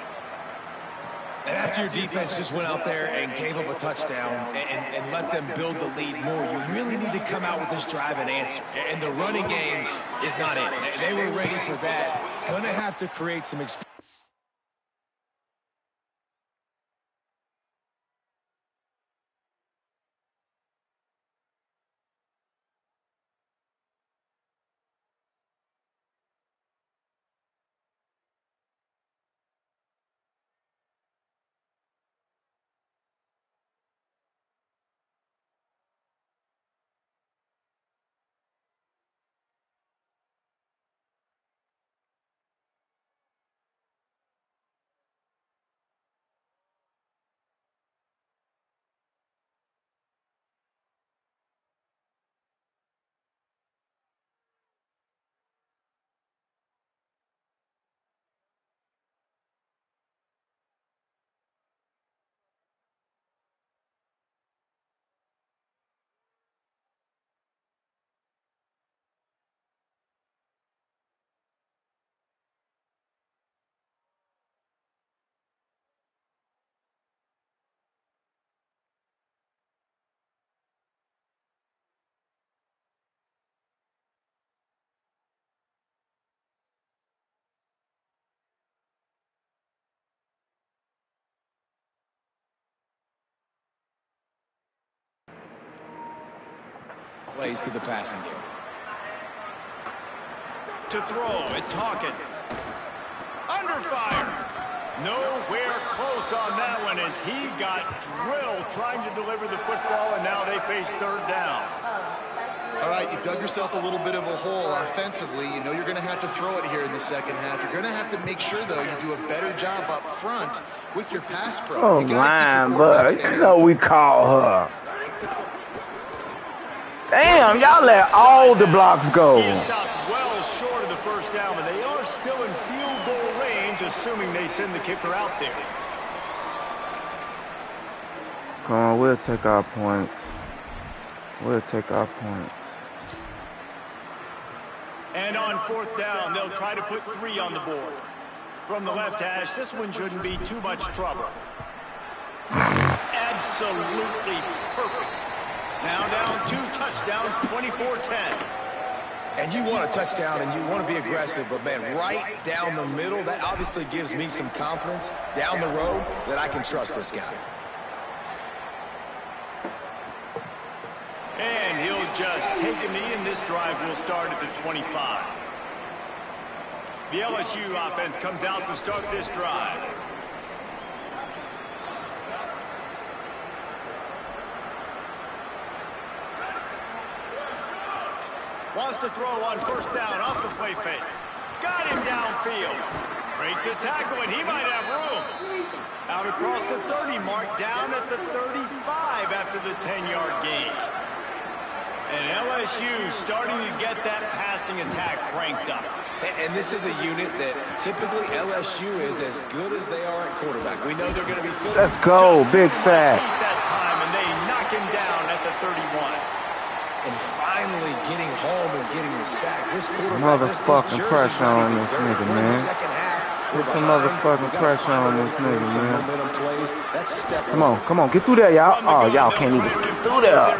And after your defense just went out there and gave up a touchdown and let them build the lead more, you really need to come out with this drive and answer. And the running game is not it. They were ready for that. Gonna have to create some experience. Plays to the passing game. To throw, it's Hawkins. Under fire. Nowhere close on that one as he got drilled trying to deliver the football, and now they face 3rd down. All right, you've dug yourself a little bit of a hole offensively. You know you're going to have to throw it here in the second half. You're going to have to make sure, though, you do a better job up front with your pass pro. Oh, line, but you know we call her. Damn, y'all let all the blocks go. He stopped well short of the first down, but they are still in field goal range, assuming they send the kicker out there. Come on, we'll take our points. We'll take our points. And on 4th down, they'll try to put 3 on the board. From the left hash, this one shouldn't be too much trouble. Absolutely perfect. Now down 2 touchdowns, 24-10. And you want a touchdown and you want to be aggressive, but man, right down the middle, that obviously gives me some confidence down the road that I can trust this guy. And he'll just take a knee, and this drive will start at the 25. The LSU offense comes out to start this drive. Wants to throw on 1st down off the play fake. Got him downfield. Breaks a tackle, and he might have room. Out across the 30 mark, down at the 35 after the 10-yard gain. And LSU starting to get that passing attack cranked up. And this is a unit that typically LSU is as good as they are at quarterback. We know they're going to be filled. Let's go, big sack. That time, and they knock him down at the 31. And finally getting home and getting the sack. This quarterback, Motherfucking pressure on this nigga, man. Put some motherfucking pressure on this nigga, man. Come on, get through there, y'all. Oh, y'all can't even get through there.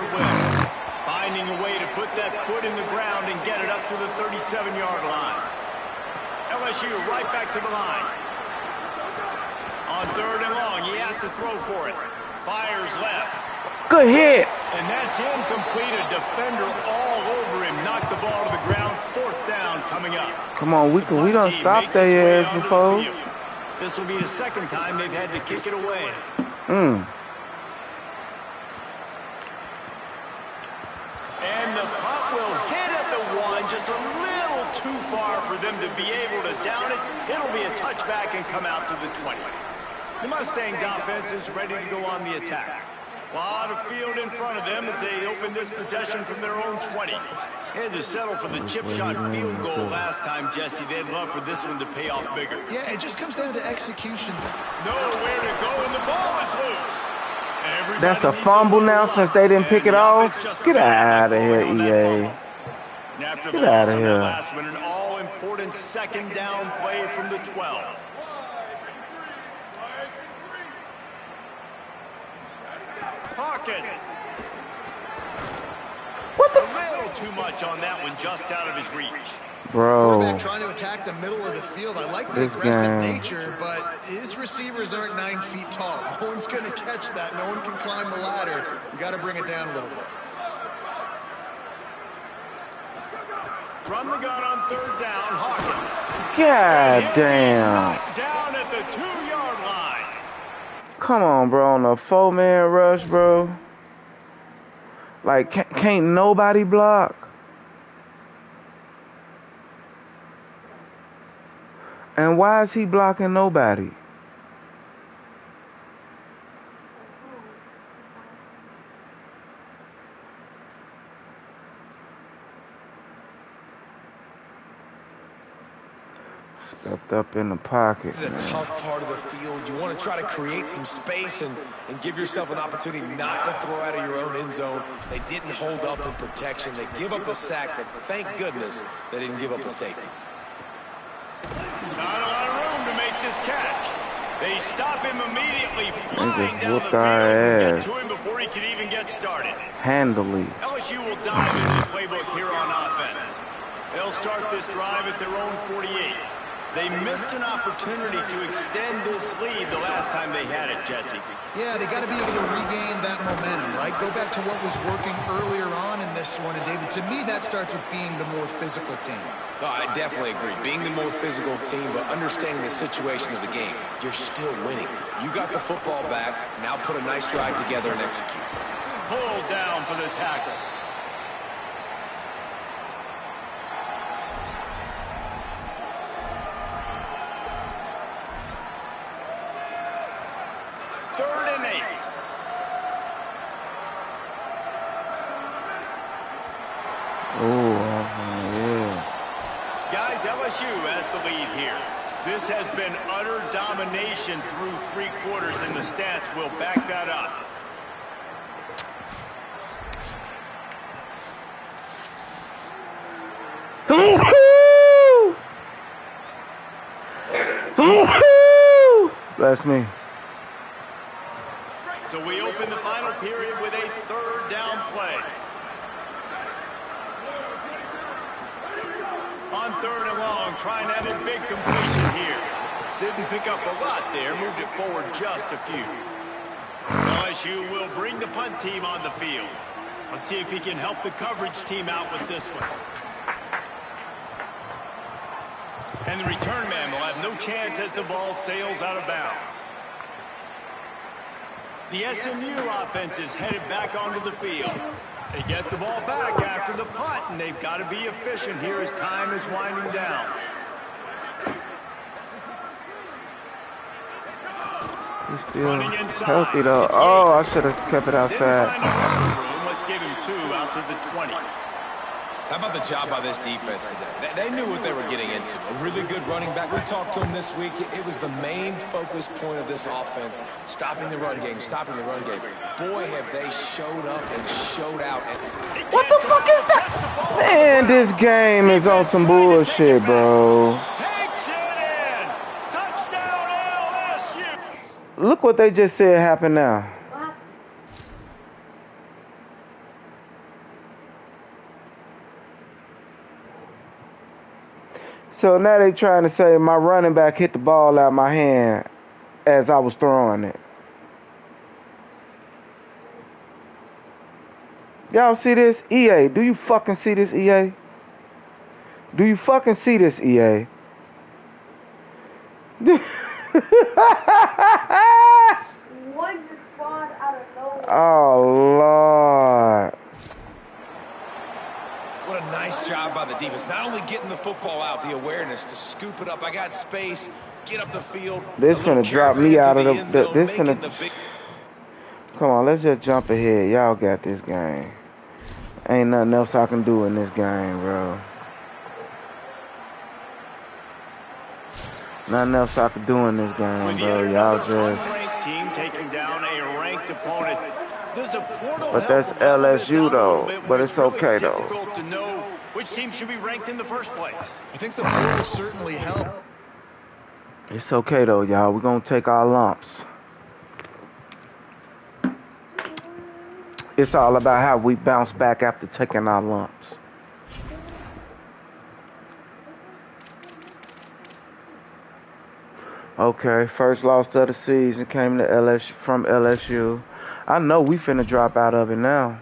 Finding a way to put that foot in the ground and get it up to the 37-yard line. LSU right back to the line. On 3rd and long, he has to throw for it. Fires left. Good hit. And that's incomplete. A defender all over him. Knocked the ball to the ground. coming up. Come on, we done stopped their ass before. This will be the second time they've had to kick it away. And the punt will hit at the 1, just a little too far for them to be able to down it. It'll be a touchback and come out to the 20. The Mustangs offense is ready to go on the attack. A lot of field in front of them as they open this possession from their own 20. They had to settle for the chip shot field goal last time, Jesse. They'd love for this one to pay off bigger. Yeah, it just comes down to execution. Nowhere to go, and the ball is loose. That's a fumble now since they didn't pick it off. Get out of here, EA. Get out of here. Last one, an all-important second down play from the 12. Hawkins. What the? A little too much on that one, just out of his reach. Bro. Quarterback trying to attack the middle of the field. I like the aggressive nature, but his receivers aren't 9 feet tall. No one's going to catch that. No one can climb the ladder. You got to bring it down a little bit. From the gun on third down, Hawkins. God damn. Down at the 2-yard line. Come on, bro. On a 4-man rush, bro. Like, can't nobody block. And why is he blocking nobody? Stepped up in the pocket. This is a tough part of the field. You want to try to create some space and give yourself an opportunity not to throw out of your own end zone. They didn't hold up in protection. They give up the sack, but thank goodness they didn't give up a safety. Not a lot of room to make this catch. They stop him immediately, flying down the field and get to him before he can even get started. Handily. LSU will dive into the playbook here on offense. They'll start this drive at their own 48. They missed an opportunity to extend this lead the last time they had it, Jesse. Yeah, they got to be able to regain that momentum, right? Go back to what was working earlier on in this one. And, David, to me, that starts with being the more physical team. No, I definitely agree. Being the more physical team, but understanding the situation of the game. You're still winning. You got the football back. Now put a nice drive together and execute. Pulled down for the tackle. LSU has the lead here. This has been utter domination through 3 quarters, and the stats will back that up. Bless me. So we open the final period with a 3rd down play. On 3rd and long, trying to have a big completion here. Didn't pick up a lot there, moved it forward just a few. LSU will bring the punt team on the field. Let's see if he can help the coverage team out with this one. And the return man will have no chance as the ball sails out of bounds. The SMU offense is headed back onto the field. They get the ball back after the punt, and they've got to be efficient here as time is winding down. He's still healthy, though. Oh, I should have kept it outside. Let's give him 2 out to the 20. How about the job by this defense today? They knew what they were getting into. A really good running back. We talked to him this week. It was the main focus point of this offense, stopping the run game, stopping the run game. Boy, have they showed up and showed out. What the fuck is that? Man, this game is on some bullshit, bro. Takes it in. Touchdown LSU. Look what they just said happened now. So now they trying to say my running back hit the ball out of my hand as I was throwing it. Y'all see this? EA, do you fucking see this, EA? Do you fucking see this, EA? One just spawned out of nowhere. Oh, Lord. What a nice job by the defense. Not only getting the football out, the awareness to scoop it up. I got space, get up the field. This finna drop me out of end zone, this finna... Come on, let's just jump ahead. Y'all got this game. Ain't nothing else I can do in this game, bro. Nothing else I can do in this game, bro. Y'all just... unranked team taking down a ranked opponent. There's a portal but that's LSU, though. But it's okay, though. Difficult to know which team should be ranked in the first place. I think the portal certainly helped. It's okay, though, y'all. We're going to take our lumps. It's all about how we bounce back after taking our lumps. Okay, first loss of the season came to from LSU. I know we finna drop out of it now.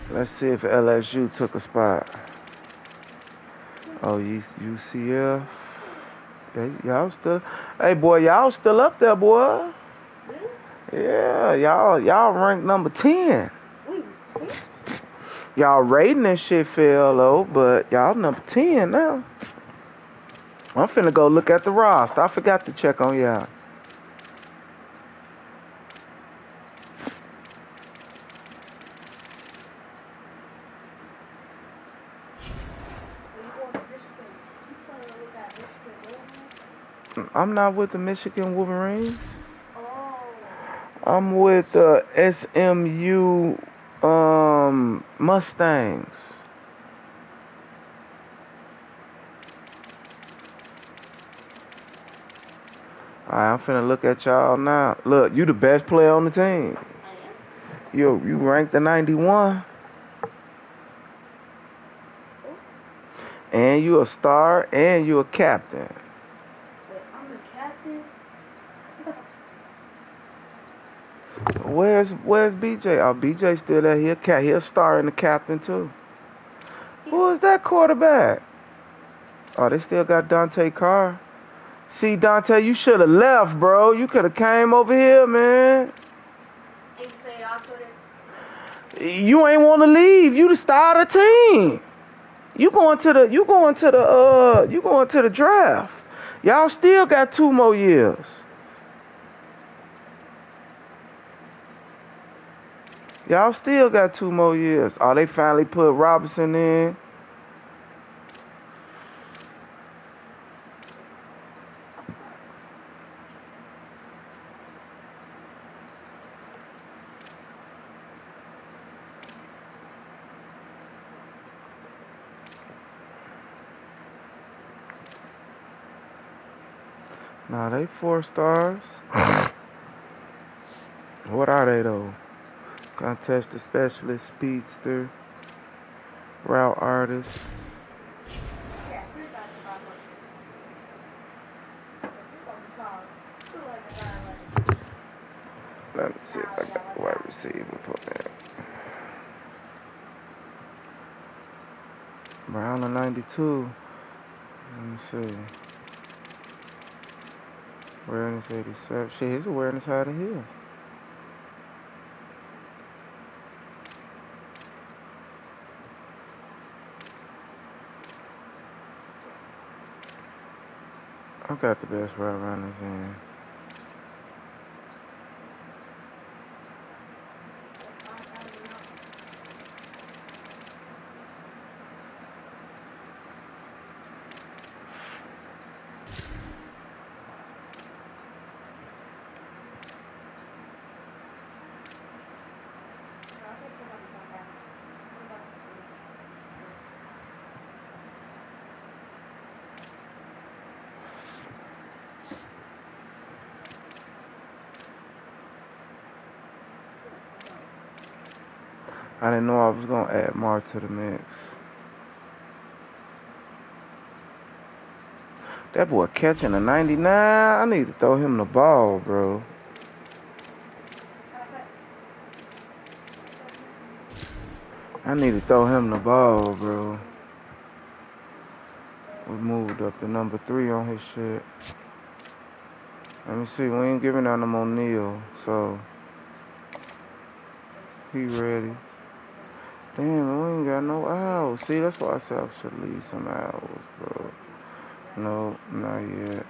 Let's see if LSU took a spot. Oh, UCF. Y'all still... Hey, boy, y'all still up there, boy. Yeah, y'all ranked number 10. Y'all rating and shit fell low, but y'all number 10 now. I'm finna go look at the roster. I forgot to check on y'all. I'm not with the Michigan Wolverines. I'm with the SMU Mustangs. Alright, I'm finna look at y'all now. Look, you the best player on the team. You ranked the 91. And you a star and you a captain. Where's BJ? Oh, BJ still there. He'll star in the captain too. Who is that quarterback? Oh, they still got Dante Carr. See, Dante, you should have left, bro. You could have came over here, man. You ain't want to leave. You the star of the team. You going to the draft. Y'all still got 2 more years. Y'all still got 2 more years. Oh, they finally put Robinson in. Nah, they 4 stars. What are they, though? Contested specialist, speedster, route artist. Let me see if I got the wide receiver put that. Brown of 92. Let me see. Awareness 87. Shit, his awareness higher than his. I got the best route runners in. I didn't know I was gonna add more to the mix. That boy catching a 99. I need to throw him the ball, bro. I need to throw him the ball, bro. We moved up to number 3 on his shit. Let me see. We ain't giving out no more Neil, so he ready. Damn, we ain't got no owls. See, that's why I said I should leave some owls, bro. No, not yet.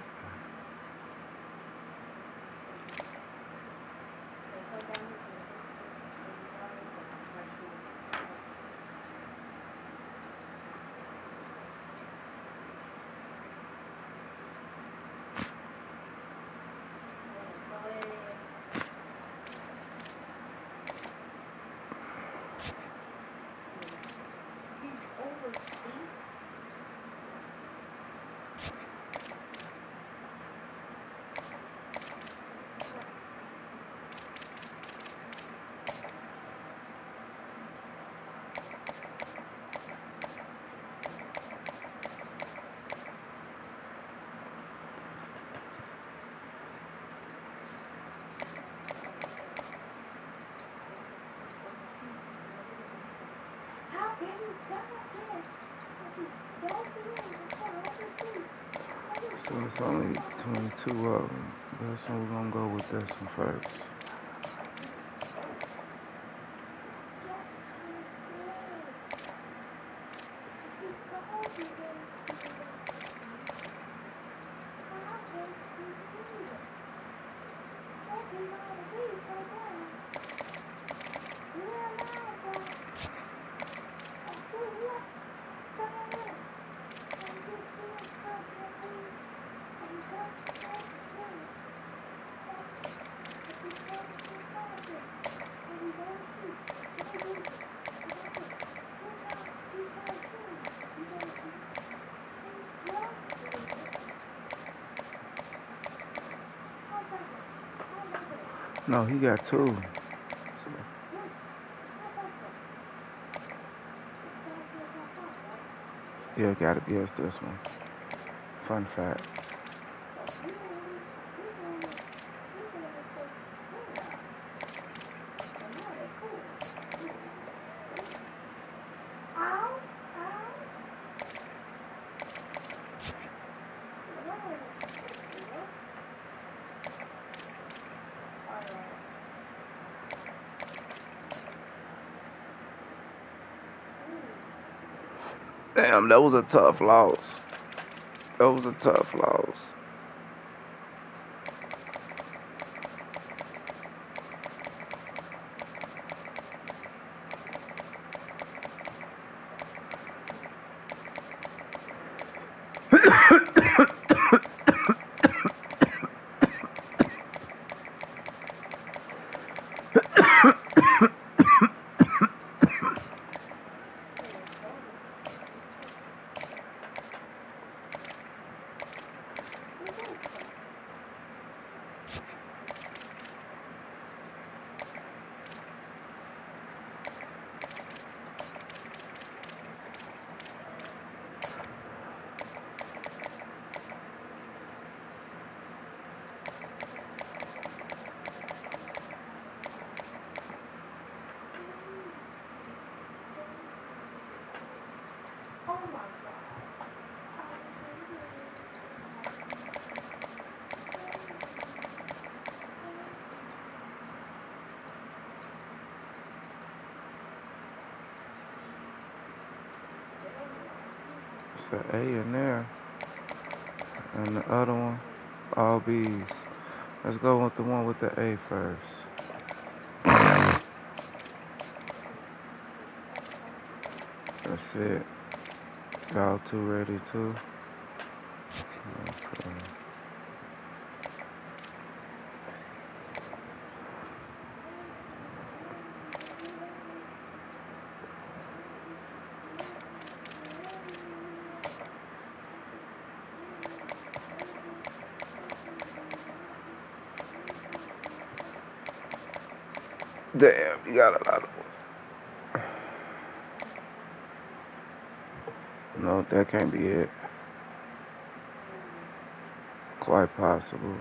So it's only 22 of them. That's when we're gonna go with this one first. No, he got 2. Yeah, gotta guess this one. Fun fact. Damn, that was a tough loss. That was a tough loss. It's an A in there. And the other one, all B's. Let's go with the one with the A first. That's it. Y'all 2 ready too? Okay. Damn, you got a lot of them. No, that can't be it. Quite possible.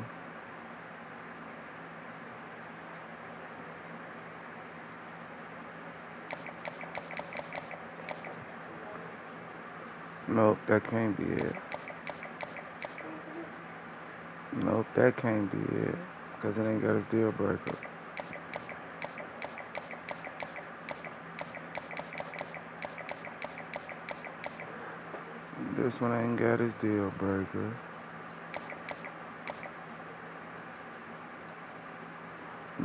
Nope, that can't be it. Nope, that can't be it. Because it ain't got his deal breaker. This one ain't got his deal breaker.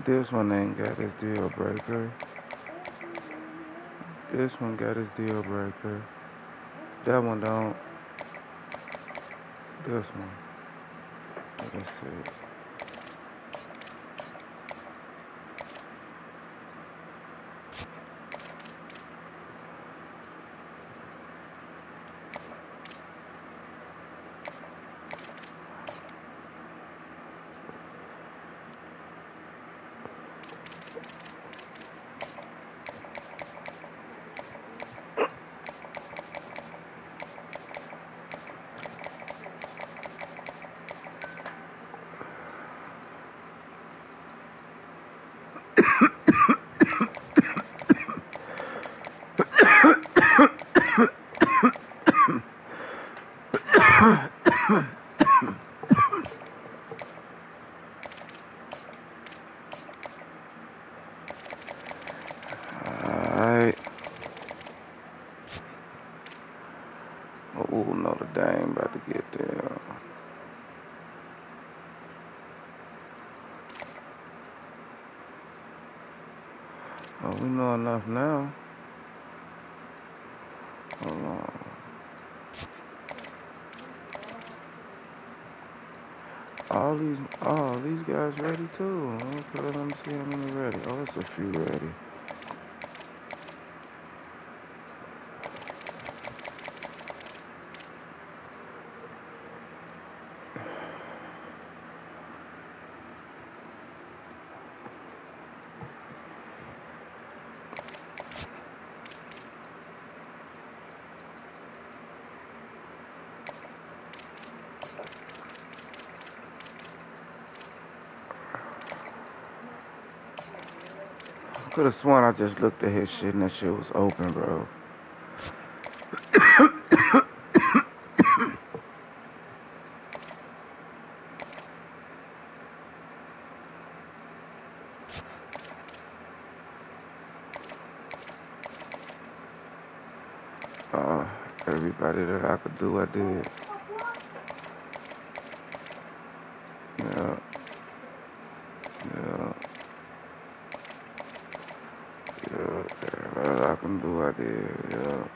This one ain't got his deal breaker. This one got his deal breaker. That one don't. This one. Let's see. Alright. Oh, Notre Dame about to get there. Oh, we know enough now. Hold on. All these guys ready too. Okay, let me see how many ready. Oh, it's a few ready. Could have sworn I just looked at his shit and that shit was open, bro. Everybody that I could do, I did. Yeah. Yeah. Yeah. Everybody that I can do, I did. Yeah.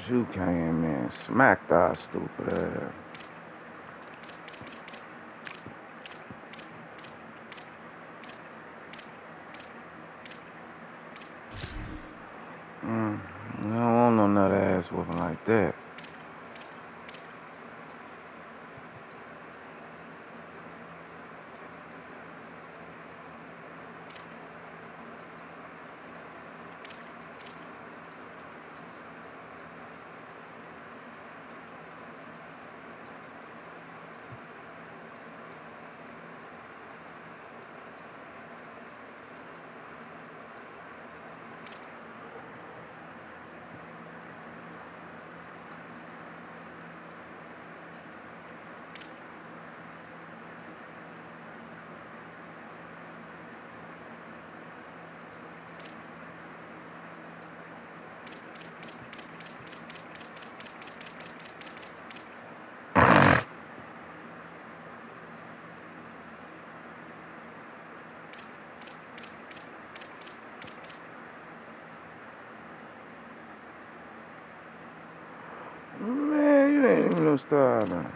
You came in, smacked our stupid ass. I don't want no nut ass whooping like that. Man, you ain't even no starter.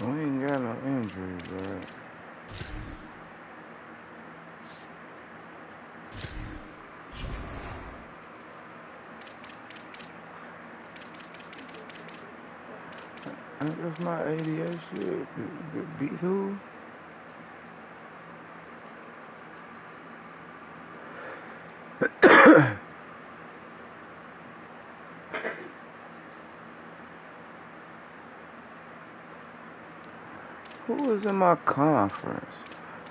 We ain't got no injuries, right? That's my ADA shit. Beat who? Who is in my conference?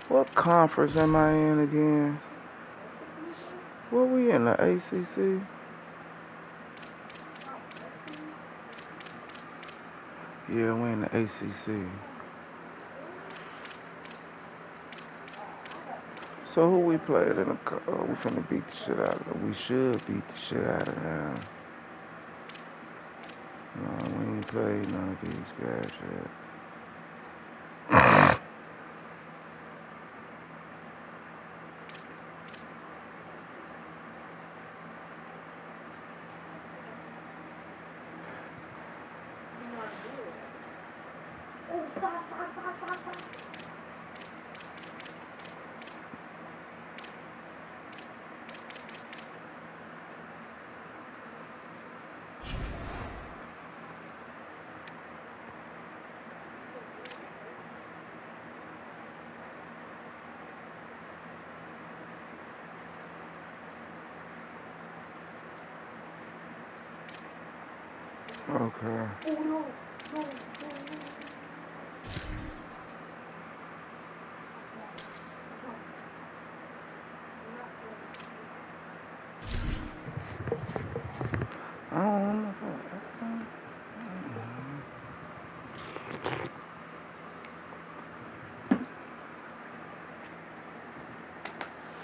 What conference am I in again? What we in, the ACC? Yeah, we in the ACC. So who we played in the we finna beat the shit out of them. We should beat the shit out of them. No, we ain't played none of these guys yet. Oh, stop. Okay. Oh, no. I don't know.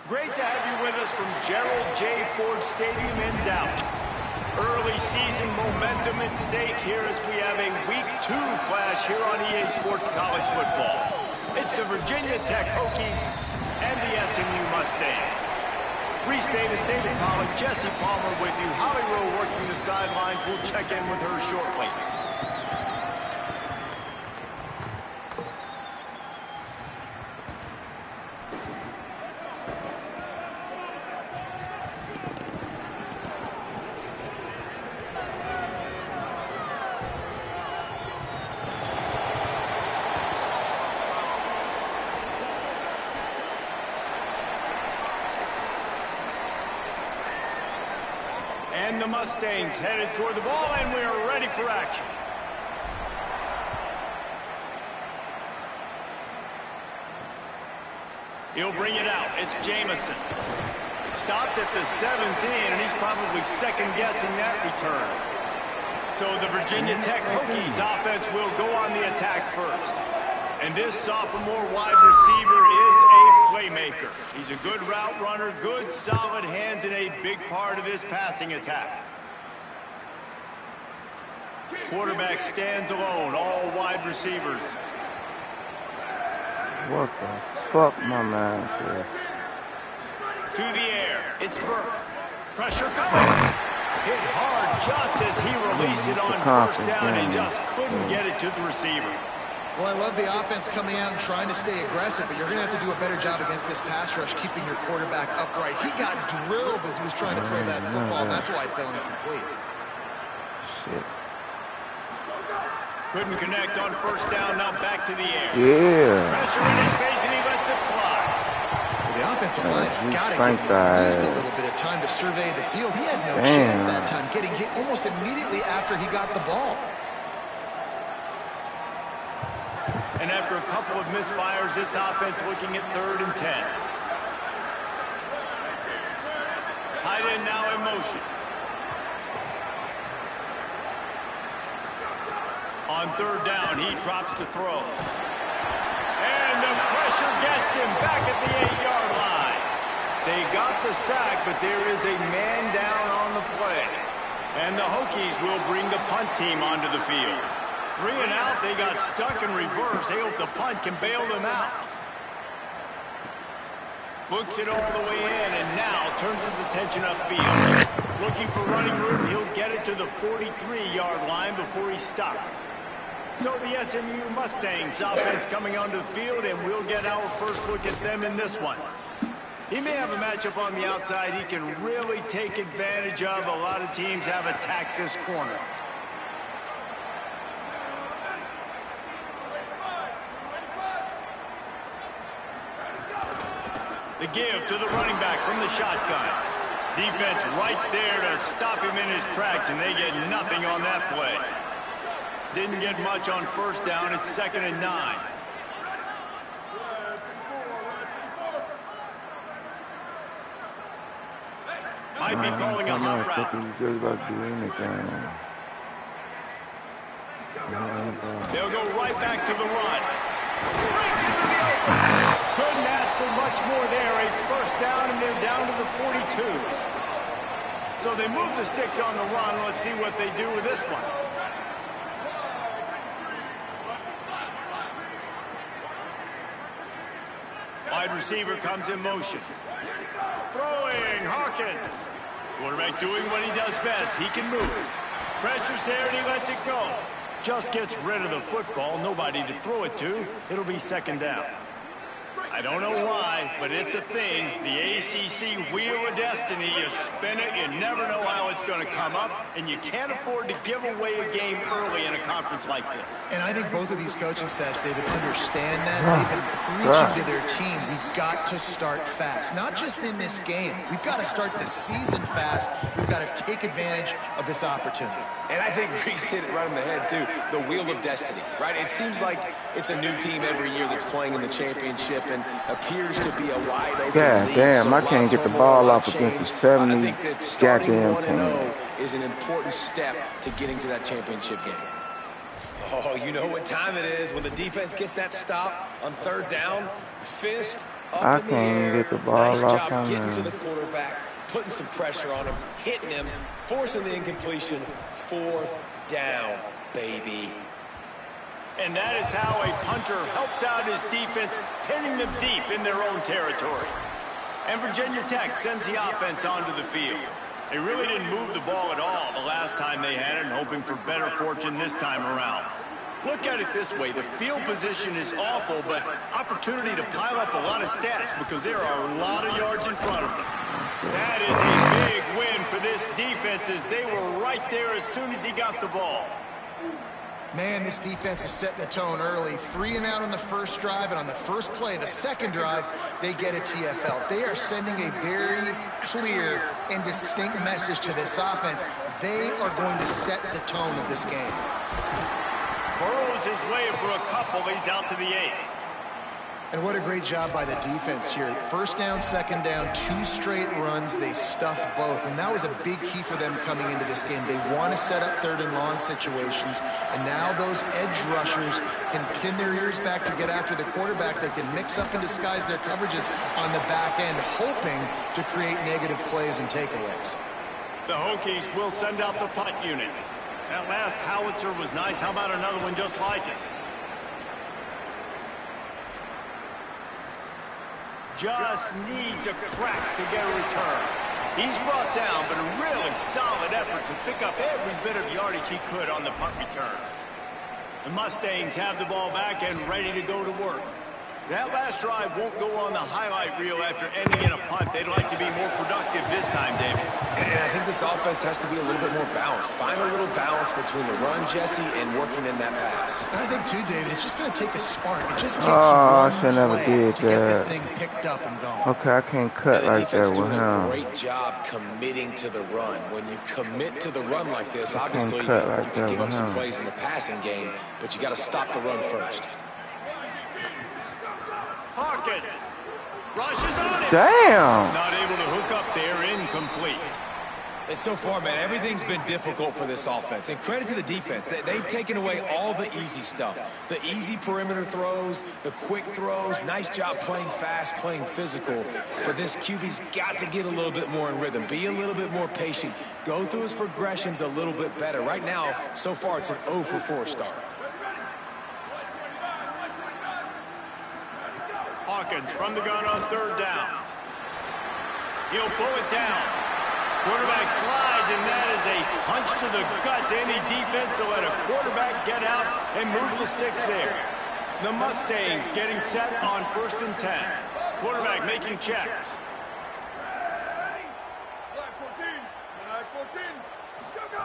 Great to have you with us from Gerald J. Ford Stadium in Dallas. Early season momentum at stake here as we have a Week 2 clash here on EA Sports College Football. It's the Virginia Tech Hokies and the SMU Mustangs. Reese Davis, David Pollack, Jesse Palmer with you. Holly Rowe working the sidelines. We'll check in with her shortly. And the Mustangs headed toward the ball, and we are ready for action. He'll bring it out. It's Jamison. Stopped at the 17, and he's probably second-guessing that return. So the Virginia Tech Hokies offense will go on the attack first. And this sophomore wide receiver is a playmaker. He's a good route runner, good solid hands, and a big part of this passing attack. Quarterback stands alone, all wide receivers. What the fuck, my man said? To the air, it's Burke. Pressure coming. Hit hard just as he released it on first down and just couldn't get it to the receiver. Well, I love the offense coming out and trying to stay aggressive, but you're going to have to do a better job against this pass rush, keeping your quarterback upright. He got drilled as he was trying to throw that football, and that's why it fell incomplete. Shit. Couldn't connect on first down, now back to the air. Yeah. Pressure in his face, and he lets it fly. Well, the offensive line has got to give him at least a little bit of time to survey the field. He had no chance that time, getting hit almost immediately after he got the ball. And after a couple of misfires, this offense looking at 3rd and 10. Tight end now in motion. On 3rd down, he drops to throw. And the pressure gets him back at the 8-yard line. They got the sack, but there is a man down on the play. And the Hokies will bring the punt team onto the field. 3 and out, they got stuck in reverse. They hope the punt can bail them out. Books it all the way in, and now turns his attention upfield. Looking for running room, he'll get it to the 43-yard line before he's stopped. So the SMU Mustangs offense coming onto the field, and we'll get our first look at them in this one. He may have a matchup on the outside he can really take advantage of. A lot of teams have attacked this corner. The give to the running back from the shotgun. Defense right there to stop him in his tracks, and they get nothing on that play. Didn't get much on first down. It's 2nd and 9. Might be calling a hot route. They'll go right back to the run. Breaks into the open. Couldn't ask for much more there. A first down, and they're down to the 42. So they move the sticks on the run. Let's see what they do with this one. Wide receiver comes in motion. Throwing, Hawkins. Quarterback doing what he does best. He can move. Pressure's there, and he lets it go. Just gets rid of the football. Nobody to throw it to. It'll be 2nd down. I don't know why, but it's a thing. The ACC Wheel of Destiny. You spin it, you never know how it's going to come up, and you can't afford to give away a game early in a conference like this. And I think both of these coaching staffs, David, understand that. They've been preaching to their team, we've got to start fast. Not just in this game. We've got to start the season fast. We've got to take advantage of this opportunity. And I think Reese hit it right on the head, too. The Wheel of Destiny, right? It seems like it's a new team every year that's playing in the championship and appears to be a wide open league. Damn, I can't get the ball off against the 70 I think that starting goddamn 1-0 team. is an important step to getting to that championship game. Oh, you know what time it is when the defense gets that stop on 3rd down. Fist up in the air. Get the ball nice off job getting him. to the quarterback, putting some pressure on him, hitting him, forcing the incompletion. 4th down, baby. And that is how a punter helps out his defense, pinning them deep in their own territory. And Virginia Tech sends the offense onto the field. They really didn't move the ball at all the last time they had it, and hoping for better fortune this time around. Look at it this way. The field position is awful, but opportunity to pile up a lot of stats because there are a lot of yards in front of them. That is a big win for this defense as they were right there as soon as he got the ball. Man, this defense is setting the tone early. 3 and out on the first drive, and on the first play, the second drive, they get a TFL. They are sending a very clear and distinct message to this offense. They are going to set the tone of this game. Burrows his way for a couple. He's out to the 8. And what a great job by the defense here. 1st down, 2nd down, 2 straight runs. They stuffed both, and that was a big key for them coming into this game. They want to set up 3rd and long situations, and now those edge rushers can pin their ears back to get after the quarterback. They can mix up and disguise their coverages on the back end, hoping to create negative plays and takeaways. The Hokies will send out the punt unit. That last howitzer was nice. How about another one just like it? Just needs a crack to get a return. He's brought down, but a really solid effort to pick up every bit of yardage he could on the punt return. The Mustangs have the ball back and ready to go to work. That last drive won't go on the highlight reel after ending in a punt. They'd like to be more productive this time, David. And I think this offense has to be a little bit more balanced. Find a little balance between the run, Jesse, and working in that pass. And I think, too, David, it's just going to take a spark. It just takes one play to get this thing picked up and going. Okay, I can't cut like that with him. The defense doing a great job committing to the run. When you commit to the run like this, obviously you can give up some plays in the passing game, but you got to stop the run first. Hawkins rushes on it. Damn. Not able to hook up there, incomplete. And so far, man, everything's been difficult for this offense. And credit to the defense. They've taken away all the easy stuff. The easy perimeter throws, the quick throws. Nice job playing fast, playing physical. But this QB's got to get a little bit more in rhythm. Be a little bit more patient. Go through his progressions a little bit better. Right now, so far, it's an 0 for 4 start. Hawkins from the gun on 3rd down. He'll pull it down. Quarterback slides, and that is a punch to the gut to any defense to let a quarterback get out and move the sticks there. The Mustangs getting set on 1st and 10. Quarterback making checks.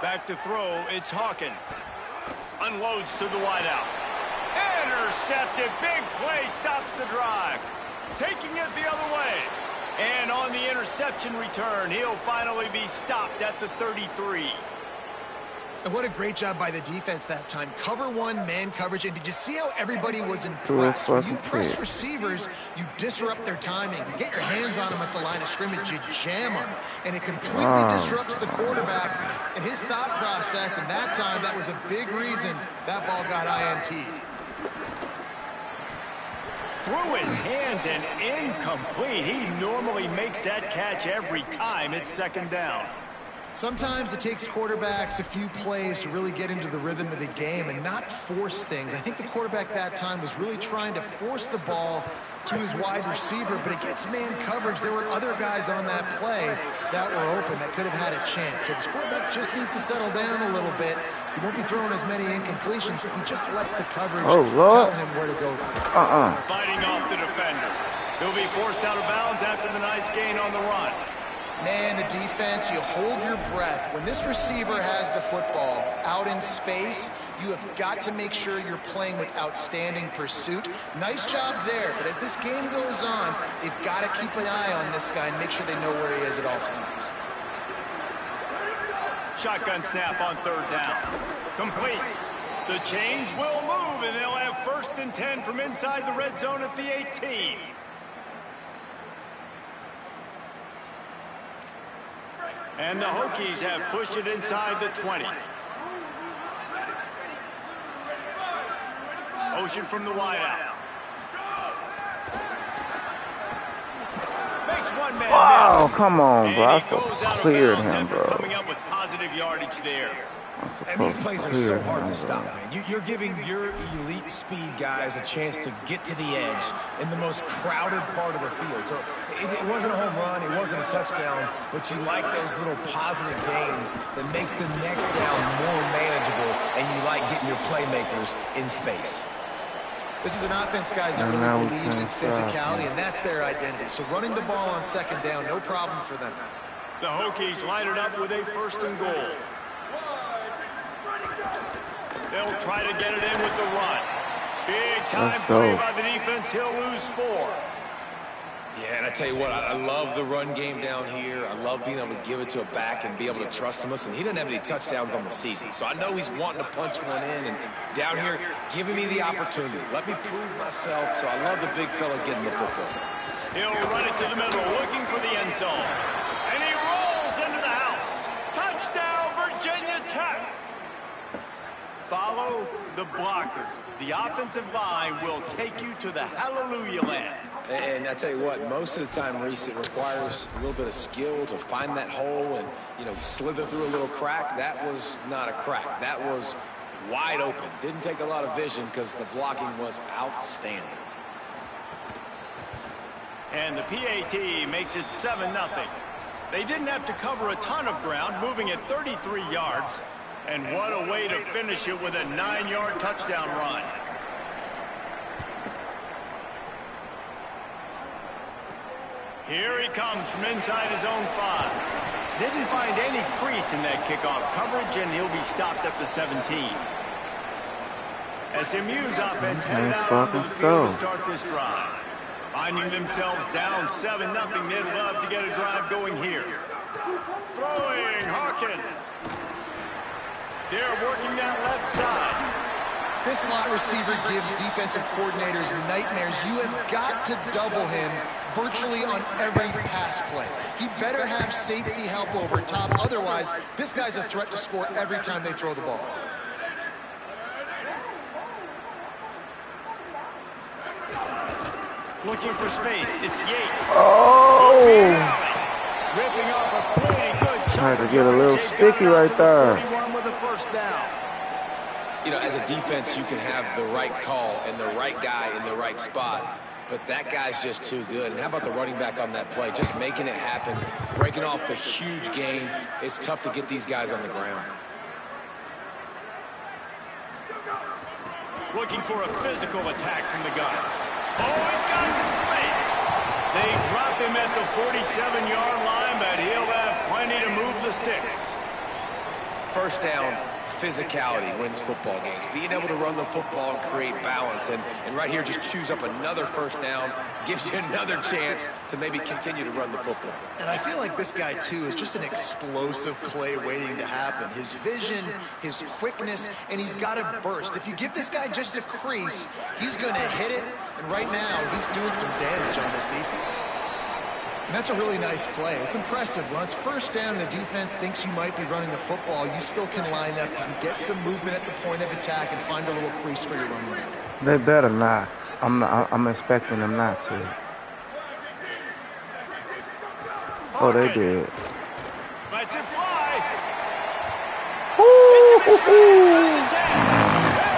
Back to throw, it's Hawkins. Unloads to the wideout. Intercepted, big play, stops the drive. Taking it the other way. And on the interception return, he'll finally be stopped at the 33. And what a great job by the defense that time. Cover one, man coverage. And did you see how everybody was impressed? When you press receivers, you disrupt their timing. You get your hands on them at the line of scrimmage. You jam them. And it completely disrupts the quarterback and his thought process. And that time, that was a big reason that ball got INT'd. Through his hands and incomplete. He normally makes that catch every time it's 2nd down. Sometimes it takes quarterbacks a few plays to really get into the rhythm of the game and not force things. I think the quarterback that time was really trying to force the ball to his wide receiver, but against man coverage, there were other guys on that play that were open that could have had a chance. So this quarterback just needs to settle down a little bit. He won't be throwing as many incompletions if he just lets the coverage tell him where to go. Fighting off the defender. He'll be forced out of bounds after the nice gain on the run. Man, the defense, you hold your breath. When this receiver has the football out in space, you have got to make sure you're playing with outstanding pursuit. Nice job there, but as this game goes on, they've got to keep an eye on this guy and make sure they know where he is at all times. Shotgun snap on 3rd down. Complete. The change will move, and they'll have 1st and 10 from inside the red zone at the 18. And the Hokies have pushed it inside the 20. Motion from the wideout. Makes one man Wow, miss. come on, bro. And he goes out of Cleared bounds him, after bro. coming up with positive yardage there. And these plays are so hard to stop, man. You're giving your elite speed guys a chance to get to the edge in the most crowded part of the field. So it wasn't a home run, it wasn't a touchdown, but you like those little positive gains that makes the next down more manageable, and you like getting your playmakers in space. This is an offense, guys, that really believes in physicality, and that's their identity. So running the ball on 2nd down, no problem for them. The Hokies line it up with a 1st and goal. They'll try to get it in with the run. Big time play by the defense. He'll lose 4. Yeah, and I tell you what, I love the run game down here. I love being able to give it to a back and be able to trust him. Listen, he doesn't have any touchdowns on the season, so I know he's wanting to punch one in. And down here, giving me the opportunity. Let me prove myself, so I love the big fella getting the football. He'll run it to the middle, looking for the end zone. And he rolls into the house. Touchdown, Virginia Tech. Follow the blockers. The offensive line will take you to the hallelujah land. And I tell you what, most of the time, Reese, it requires a little bit of skill to find that hole and, slither through a little crack. That was not a crack. That was wide open. Didn't take a lot of vision because the blocking was outstanding. And the PAT makes it 7-0. They didn't have to cover a ton of ground, moving at 33 yards. And what a way to finish it with a 9-yard touchdown run. Here he comes from inside his own 5. Didn't find any crease in that kickoff coverage, and he'll be stopped at the 17. SMU's offense headed out onto the field to start this drive. Finding themselves down 7-0, they'd love to get a drive going here. Throwing Hawkins. They're working that left side. This slot receiver gives defensive coordinators nightmares. You have got to double him virtually on every pass play. He better have safety help over top. Otherwise, this guy's a threat to score every time they throw the ball. Looking for space. It's Yates. Oh! Ripping off a pretty good chunk. Tried to get a little sticky right there. With a 1st down. As a defense, you can have the right call and the right guy in the right spot. but that guy's just too good. And how about the running back on that play? Just making it happen, breaking off the huge gain. It's tough to get these guys on the ground. Looking for a physical attack from the gun. Oh, he's got some space. They drop him at the 47-yard line, but he'll have plenty to move the sticks. First down, physicality wins football games. Being able to run the football and create balance. And right here, just choose up another first down, gives you another chance to maybe continue to run the football. And I feel like this guy, too, is just an explosive play waiting to happen. His vision, his quickness, and he's got a burst. If you give this guy just a crease, he's going to hit it. And right now, he's doing some damage on this defense. And that's a really nice play. It's impressive. When it's first down and the defense thinks you might be running the football, you still can line up. You can get some movement at the point of attack and find a little crease for your running back. They better not. I'm expecting them not to. Oh, they did. Let's it fly. It's in the stride inside the 10.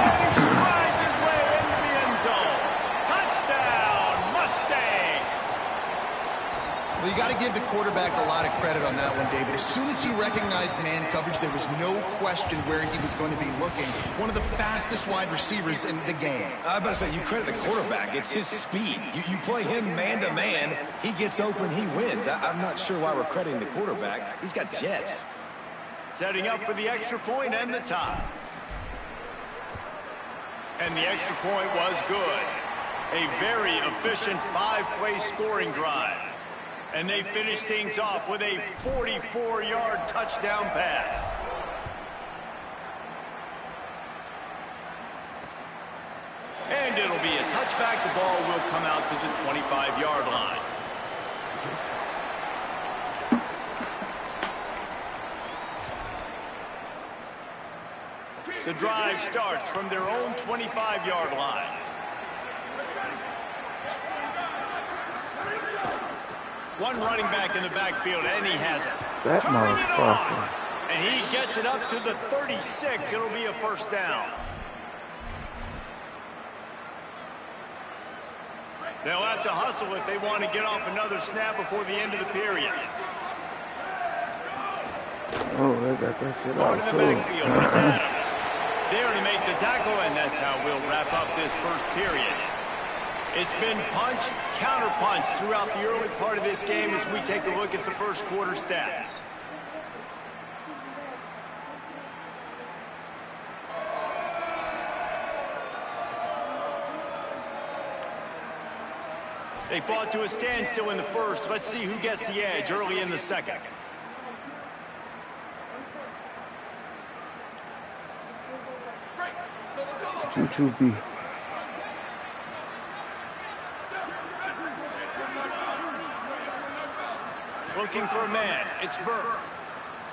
And he strides his way into the end zone. Touchdown, Mustangs. Well, you got to give the quarterback a lot of credit on that one, David. As soon as he recognized man coverage, there was no question where he was going to be looking. One of the fastest wide receivers in the game. I was about to say, you credit the quarterback. It's his speed. You play him man-to-man, he gets open, he wins. I'm not sure why we're crediting the quarterback. He's got jets. Setting up for the extra point and the tie. And the extra point was good. A very efficient 5-play scoring drive. And they finish things off with a 44-yard touchdown pass. And it'll be a touchback. The ball will come out to the 25-yard line. The drive starts from their own 25-yard line. One running back in the backfield, and he has it. That Turning it on. motherfucker. And he gets it up to the 36. It'll be a first down. They'll have to hustle if they want to get off another snap before the end of the period. Oh, they got that shit Going out to the too. backfield, it's Adams. There to make the tackle, and that's how we'll wrap up this first period. It's been punch, counter punch throughout the early part of this game as we take a look at the first quarter stats. They fought to a standstill in the first. Let's see who gets the edge early in the second. Choo-choo B. Looking for a man. It's Burke.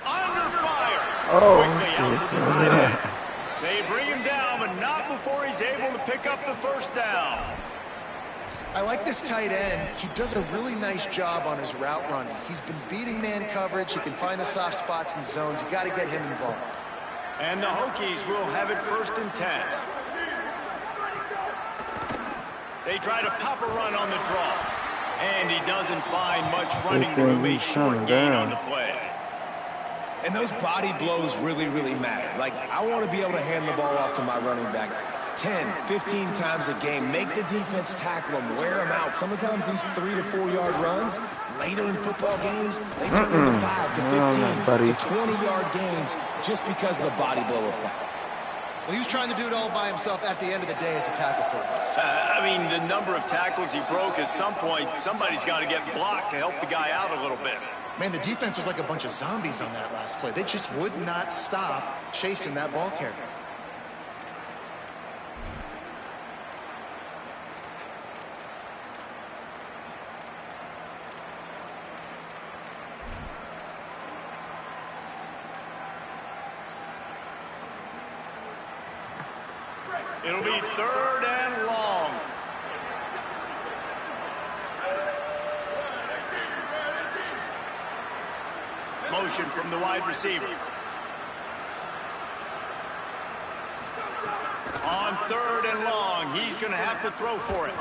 Under fire. Oh, Quickly out to the tight end. They bring him down, but not before he's able to pick up the first down. I like this tight end. He does a really nice job on his route running. He's been beating man coverage. He can find the soft spots and zones. You got to get him involved. And the Hokies will have it 1st and 10. They try to pop a run on the draw. And he doesn't find much running room. A short gain on the play. And those body blows really, really matter. Like, I want to be able to hand the ball off to my running back 10, 15 times a game. Make the defense tackle them, wear them out. Sometimes these 3 to 4 yard runs, later in football games, they turn into 5 to 15 to 20-yard gains just because of the body blow effect. Well, he was trying to do it all by himself. At the end of the day, it's a tackle for us. I mean, the number of tackles he broke, at some point, somebody's got to get blocked to help the guy out a little bit. Man, the defense was like a bunch of zombies on that last play. They just would not stop chasing that ball carrier. It'll be 3rd and long. Motion from the wide receiver. On 3rd and long, he's going to have to throw for it.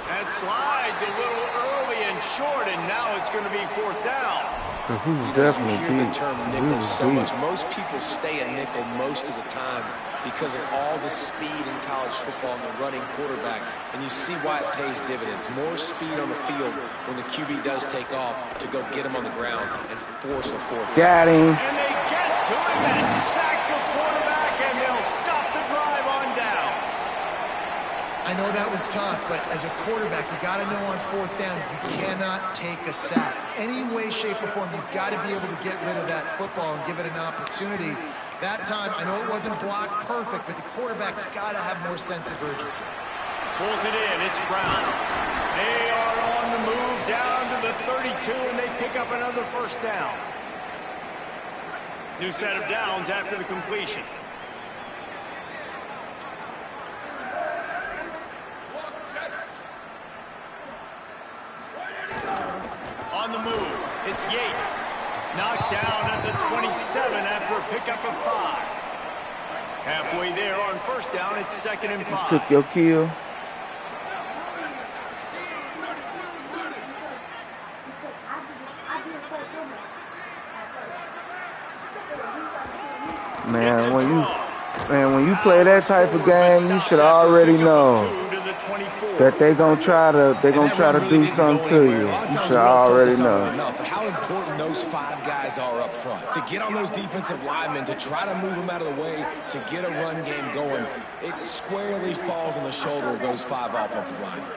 That slides a little early and short, and now it's going to be 4th down. Because he was definitely You hear the deep. term He nickel was so much. deep. Most people stay a nickel most of the time because of all the speed in college football and the running quarterback. And you see why it pays dividends. More speed on the field when the QB does take off to go get him on the ground and force a 4th down. Got him. And they get to him and sack the quarterback, and they'll stop the drive on downs. I know that was tough, but as a quarterback, you got to know on 4th down, you cannot take a sack. Any way, shape, or form, you've got to be able to get rid of that football and give it an opportunity. That time, I know it wasn't blocked perfect, but the quarterback's got to have more sense of urgency. Pulls it in. It's Brown. They are on the move down to the 32, and they pick up another 1st down. New set of downs after the completion. On the move, it's Yates. Knocked down at the 27 after a pickup of 5. Halfway there on 1st down, it's 2nd and 5. Took your kill. Man, when you play that type of game, you should already know that they're gonna try to do something to you. You should already know. How important those 5 guys are up front. To get on those defensive linemen, to try to move them out of the way, to get a run game going, it squarely falls on the shoulder of those 5 offensive linemen.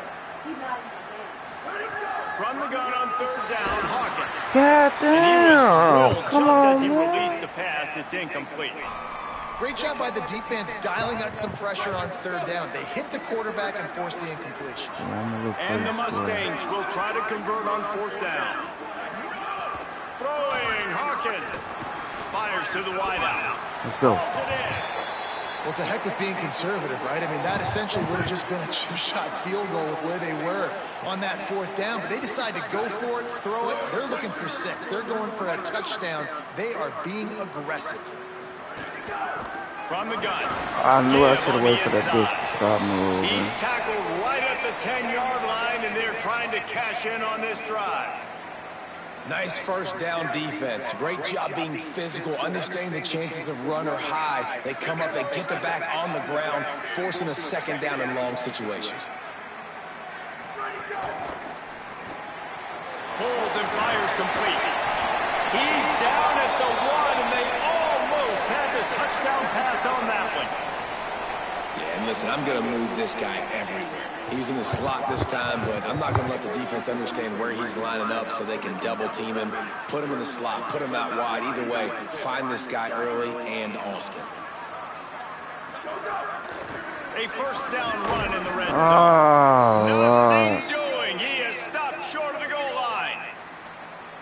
From the gun on 3rd down, Hawkins. God damn! Come Just as on, he man. released the pass, it's incomplete. Great job by the defense dialing out some pressure on 3rd down. They hit the quarterback and forced the incompletion. And the Mustangs will try to convert on 4th down. Throwing, Hawkins. Fires to the wideout. Let's go. Pulls it in. Well, to heck with being conservative, right? I mean, that essentially would have just been a 2-shot field goal with where they were on that 4th down. But they decide to go for it, throw it. They're looking for 6. They're going for a touchdown. They are being aggressive. From the gun. I knew I should have waited for that bitch to stop moving. He's tackled right at the 10-yard line, and they're trying to cash in on this drive. Nice 1st down defense. Great job being physical, understanding the chances of run are high. They come up, they get the back on the ground, forcing a 2nd down and long situation. Pulls and fires complete. He's down at the 1, and they almost had the touchdown pass on that one. Yeah, and listen, I'm going to move this guy everywhere. He was in the slot this time, but I'm not going to let the defense understand where he's lining up so they can double team him, put him in the slot, put him out wide. Either way, find this guy early and often. A 1st down run in the red zone. Oh, Nothing Lord. doing. He is stopped short of the goal line.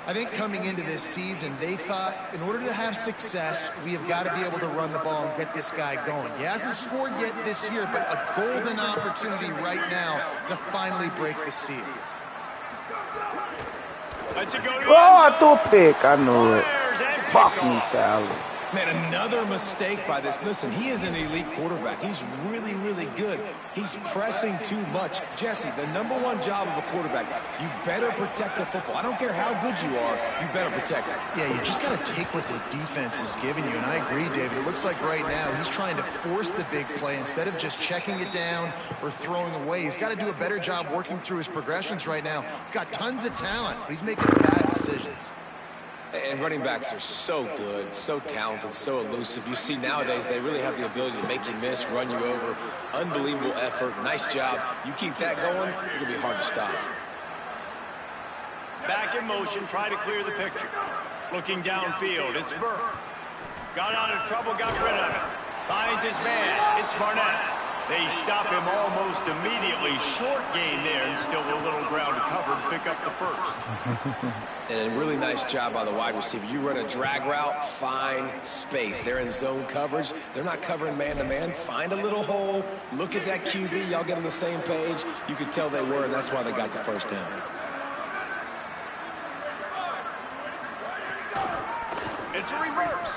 I think coming into this season, they thought in order to have success, we have got to be able to run the ball and get this guy going. He hasn't scored yet this year, but a golden opportunity right now to finally break the seal. Let's go to the Oh, end I threw a zone. pick. I knew it. Fires and Fuck picked me, off. Sally. Man, another mistake by this. Listen, he is an elite quarterback. He's really, really good. He's pressing too much. Jesse, the #1 job of a quarterback, you better protect the football. I don't care how good you are, you better protect it. Yeah, you just got to take what the defense is giving you. And I agree, David. It looks like right now he's trying to force the big play instead of just checking it down or throwing away. He's got to do a better job working through his progressions right now. He's got tons of talent, but he's making bad decisions. And running backs are so good, so talented, so elusive. You see nowadays they really have the ability to make you miss, run you over. Unbelievable effort. Nice job. You keep that going, it'll be hard to stop. Back in motion, try to clear the picture. Looking downfield, it's Burke. Got out of trouble, got rid of it. Finds his man, it's Barnett. They stop him almost immediately. Short gain there, and still a little ground to cover to pick up the 1st. And a really nice job by the wide receiver. You run a drag route, find space. They're in zone coverage. They're not covering man-to-man. Find a little hole. Look at that QB. Y'all get on the same page. You could tell they were, and that's why they got the 1st down. It's a reverse.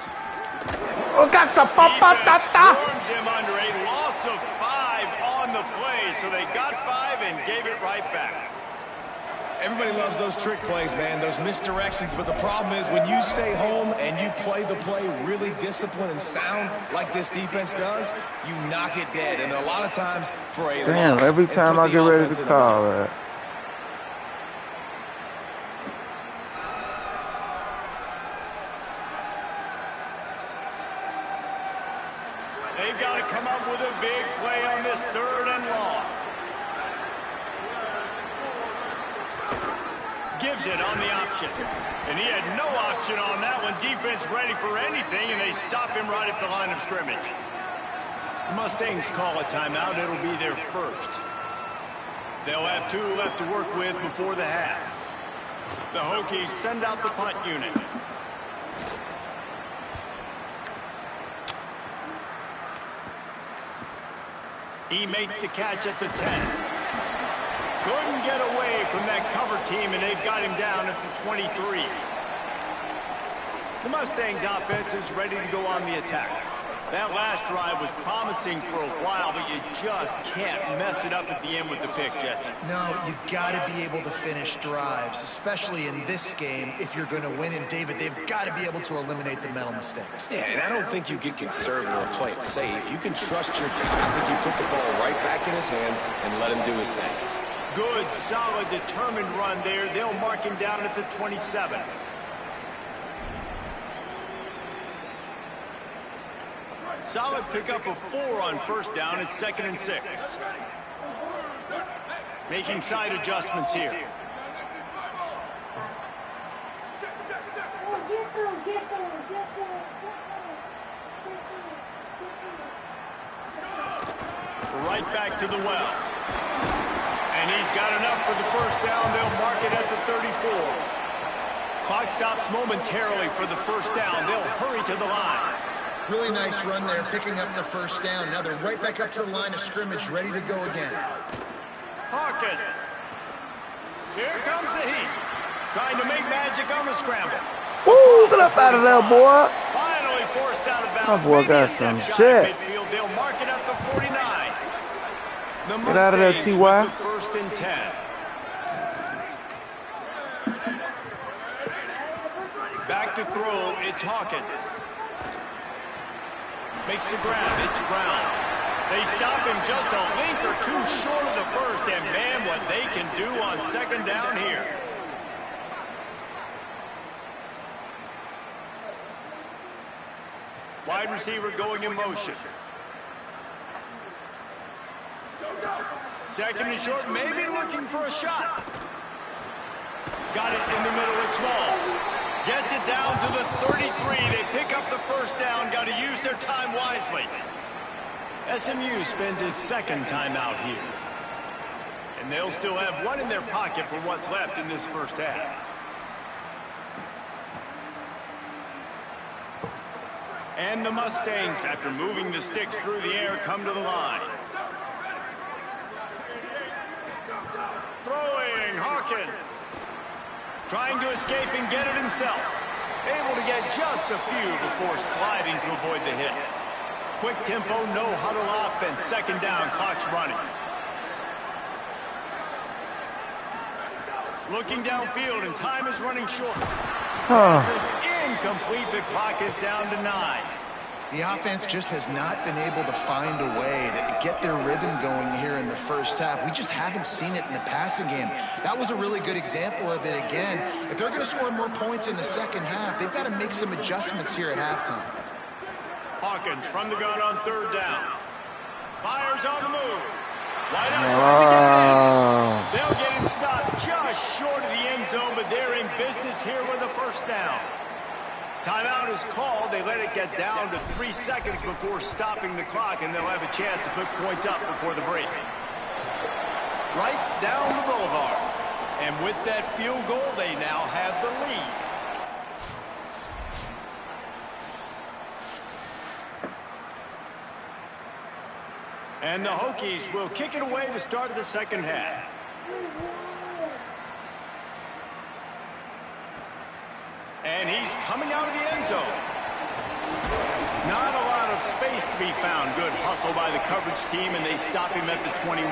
Oh, got some Defense swarms him under a loss of 5 on the play. play, so they got 5 and gave it right back. Everybody loves those trick plays, man, those misdirections, but the problem is when you stay home and you play the play really disciplined and sound like this defense does, you knock it dead. And a lot of times for a damn, loss, every time I get ready to call that. They've got to come up with a big play on this 3rd and long. Gives it on the option. And he had no option on that one. Defense ready for anything, and they stop him right at the line of scrimmage. The Mustangs call a timeout. It'll be their first. They'll have 2 left to work with before the half. The Hokies send out the punt unit. He makes the catch at the 10. Couldn't get away from that cover team, and they've got him down at the 23. The Mustangs offense is ready to go on the attack. That last drive was promising for a while, but you just can't mess it up at the end with the pick, Jesse. No, you got to be able to finish drives, especially in this game if you're going to win. And, David, they've got to be able to eliminate the mental mistakes. Yeah, and I don't think you get conservative or play it safe. You can trust your guy. I think you put the ball right back in his hands and let him do his thing. Good, solid, determined run there. They'll mark him down at the 27. Solid pickup of 4 on 1st down. It's 2nd and 6. Making side adjustments here. Right back to the well. And he's got enough for the 1st down. They'll mark it at the 34. Clock stops momentarily for the 1st down. They'll hurry to the line. Really nice run there, picking up the 1st down. Now they're right back up to the line of scrimmage, ready to go again. Hawkins. Here comes the heat. Trying to make magic on the scramble. Woo, get up out of there, boy. Finally forced out of bounds. My boy got some shit. They'll mark it at the 49. The Get out of there, Mustangs T.Y. with the 1st and 10. Back to throw, it's Hawkins. Makes the grab, it's Brown. They stop him just a length or 2 short of the 1st, and man, what they can do on 2nd down here. Wide receiver going in motion. 2nd and short, maybe looking for a shot. Got it in the middle, it's Smalls. Gets it down to the 33. They pick up the 1st down. Got to use their time wisely. SMU spends its 2nd timeout here. And they'll still have 1 in their pocket for what's left in this 1st half. And the Mustangs, after moving the sticks through the air, come to the line. Throwing, Hawkins. Trying to escape and get it himself. Able to get just a few before sliding to avoid the hits. Quick tempo, no huddle offense. 2nd down, clock's running. Looking downfield, and time is running short. This is incomplete. The clock is down to 9. The offense just has not been able to find a way to get their rhythm going here in the 1st half. We just haven't seen it in the passing game. That was a really good example of it again. If they're going to score more points in the 2nd half, they've got to make some adjustments here at halftime. Hawkins from the gun on 3rd down. Fires on the move. Wide out trying to get it in. They'll get him stopped just short of the end zone, but they're in business here with a 1st down. Timeout is called. They let it get down to 3 seconds before stopping the clock, and they'll have a chance to put points up before the break. Right down the boulevard. And with that field goal, they now have the lead. And the Hokies will kick it away to start the 2nd half. And he's coming out of the end zone. Not a lot of space to be found. Good hustle by the coverage team, and they stop him at the 21.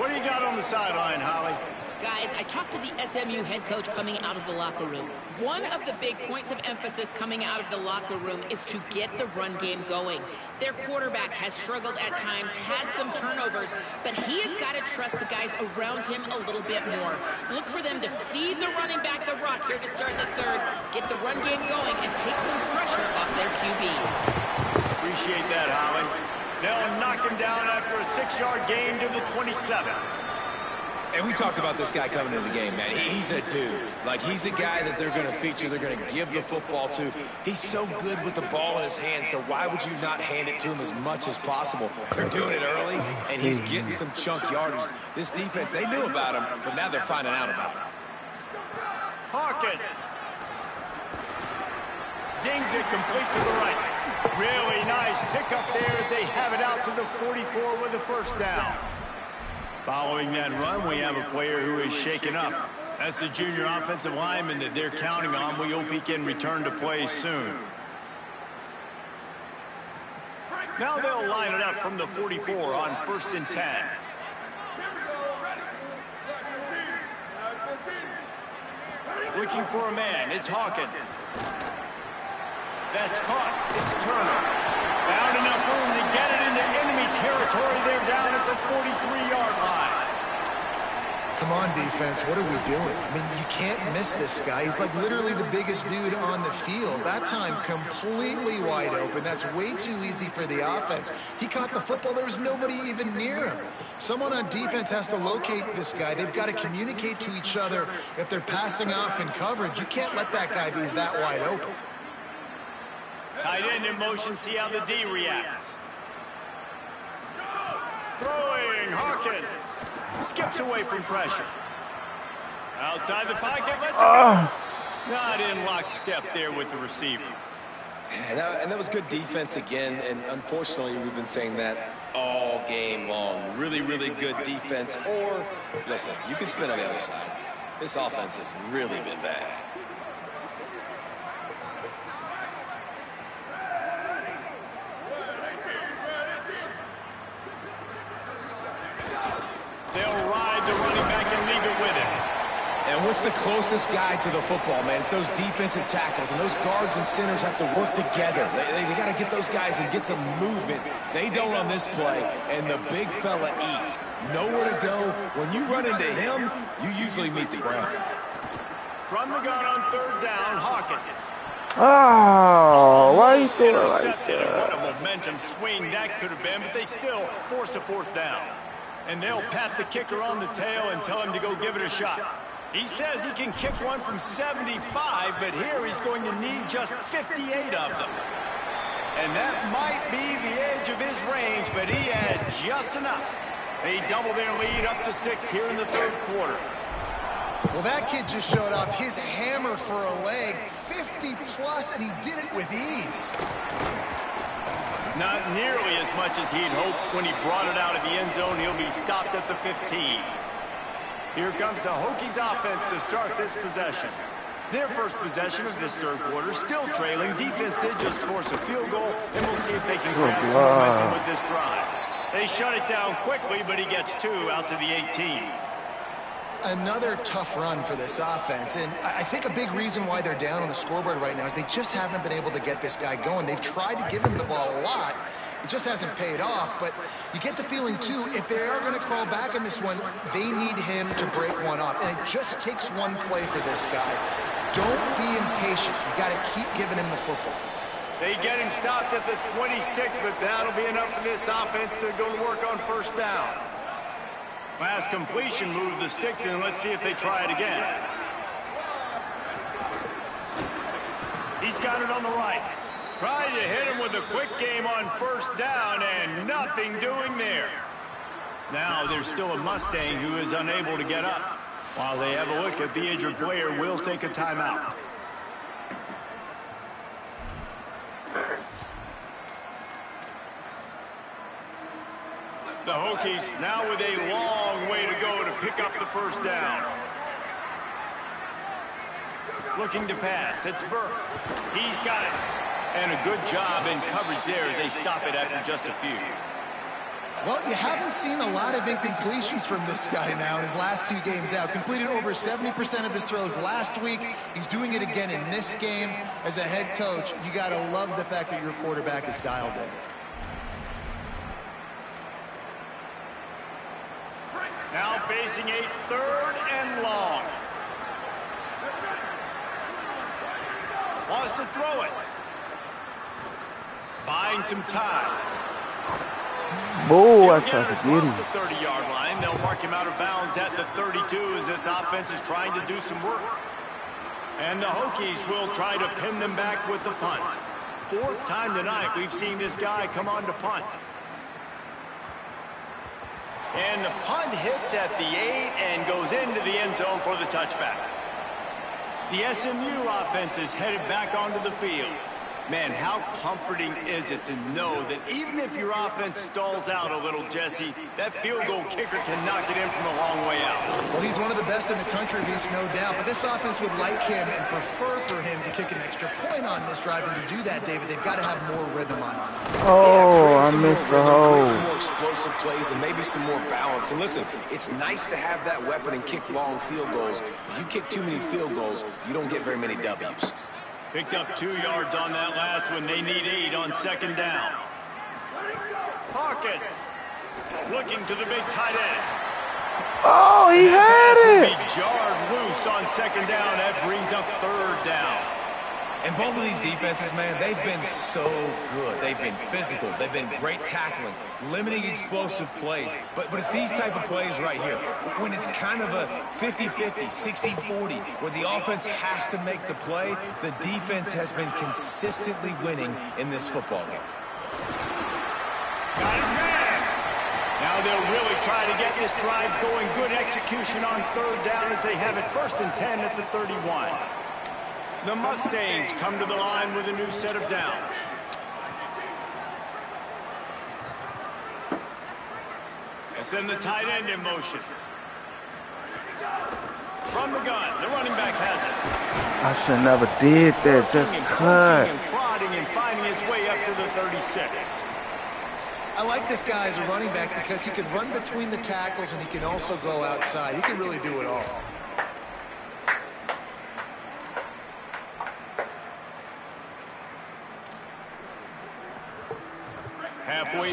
What do you got on the sideline, Holly? Guys, I talked to the SMU head coach coming out of the locker room. One of the big points of emphasis coming out of the locker room is to get the run game going. Their quarterback has struggled at times, had some turnovers, but he has got to trust the guys around him a little bit more. Look for them to feed the running back the rock here to start the third, get the run game going, and take some pressure off their QB. Appreciate that, Holly. They'll knock him down after a 6-yard gain to the 27. And we talked about this guy coming into the game, man. He's a dude. Like, he's a guy that they're going to feature, they're going to give the football to. He's so good with the ball in his hands, so why would you not hand it to him as much as possible? They're doing it early, and he's getting some chunk yardage. This defense, they knew about him, but now they're finding out about him. Hawkins. Zings it complete to the right. Really nice pickup there as they have it out to the 44 with a first down. Following that run, we have a player who is shaken up. That's the junior offensive lineman that they're counting on. We hope he can return to play soon. Now they'll line it up from the 44 on 1st and 10. Looking for a man. It's Hawkins. That's caught. It's Turner. Found enough room to get it into enemy territory. They're down at the 43-yard line. Come on, defense. What are we doing? I mean, you can't miss this guy. He's like literally the biggest dude on the field. That time, completely wide open. That's way too easy for the offense. He caught the football. There was nobody even near him. Someone on defense has to locate this guy. They've got to communicate to each other if they're passing off in coverage. You can't let that guy be that wide open. Tight end in motion, see how the D reacts. Throwing, Hawkins. Skips away from pressure. Outside the pocket, lets it go. Not in lockstep there with the receiver. And that was good defense again, and unfortunately, we've been saying that all game long. Really, really good defense, or, listen, you can spin on the other side. This offense has really been bad. They'll ride the running back and leave it with him. And what's the closest guy to the football, man? It's those defensive tackles, and those guards and centers have to work together. They got to get those guys and get some movement. They don't on this play, and the big fella eats. Nowhere to go. When you run into him, you usually meet the ground. From the gun on 3rd down, Hawkins. Oh, why are you still like What a that? momentum swing that could have been, but they still force a 4th down. And they'll pat the kicker on the tail and tell him to go give it a shot. He says he can kick one from 75, but here he's going to need just 58 of them. And that might be the edge of his range, but he had just enough. They double their lead up to 6 here in the 3rd quarter. Well, that kid just showed off his hammer for a leg, 50-plus, and he did it with ease. Not nearly as much as he'd hoped when he brought it out of the end zone. He'll be stopped at the 15. Here comes the Hokies offense to start this possession. Their first possession of this 3rd quarter, still trailing. Defense did just force a field goal, and we'll see if they can grab some momentum with this drive. They shut it down quickly, but he gets 2 out to the 18. Another tough run for this offense, and I think a big reason why they're down on the scoreboard right now is they just haven't been able to get this guy going. They've tried to give him the ball a lot. It just hasn't paid off, but you get the feeling, too, if they are going to crawl back in this one, they need him to break one off, and it just takes one play for this guy. Don't be impatient. You got to keep giving him the football. They get him stopped at the 26, but that'll be enough for this offense to go to work on 1st down. Last completion moved the sticks in. Let's see if they try it again. He's got it on the right. Tried to hit him with a quick game on 1st down, and nothing doing there. Now there's still a Mustang who is unable to get up. While they have a look at the injured player, we'll take a timeout. The Hokies now with a long way to go to pick up the 1st down. Looking to pass. It's Burke. He's got it. And a good job in coverage there as they stop it after just a few. Well, you haven't seen a lot of incompletions from this guy now in his last 2 games out. Completed over 70% of his throws last week. He's doing it again in this game. As a head coach, you got to love the fact that your quarterback is dialed in. Now facing a 3rd and long. Wants to throw it. Buying some time. Boy, I tried to get him. Across the 30-yard line, they'll mark him out of bounds at the 32 as this offense is trying to do some work. And the Hokies will try to pin them back with the punt. 4th time tonight we've seen this guy come on to punt. And the punt hits at the 8 and goes into the end zone for the touchback. The SMU offense is headed back onto the field. Man, how comforting is it to know that even if your offense stalls out a little, Jesse, that field goal kicker can knock it in from a long way out. Well, he's one of the best in the country, Reese, no doubt. But this offense would like him and prefer for him to kick an extra point on this drive. And to do that, David, they've got to have more rhythm on offense. Oh, I missed the hole. Some more explosive plays and maybe some more balance. And listen, it's nice to have that weapon and kick long field goals. If you kick too many field goals, you don't get very many W's. Picked up 2 yards on that last one. They need 8 on 2nd down. Hawkins looking to the big tight end. Oh, he had it. Be jarred loose on 2nd down. That brings up 3rd down. And both of these defenses, man, they've been so good. They've been physical. They've been great tackling, limiting explosive plays. But it's these type of plays right here, when it's kind of a 50-50, 60-40, where the offense has to make the play, the defense has been consistently winning in this football game. Got his man. Now they'll really try to get this drive going. Good execution on 3rd down as they have it 1st and 10 at the 31. The Mustangs come to the line with a new set of downs. They send the tight end in motion. From the gun, the running back has it. I should never did that. Just cut. And prodding and finding his way up to the 36. I like this guy as a running back because he can run between the tackles and he can also go outside. He can really do it all.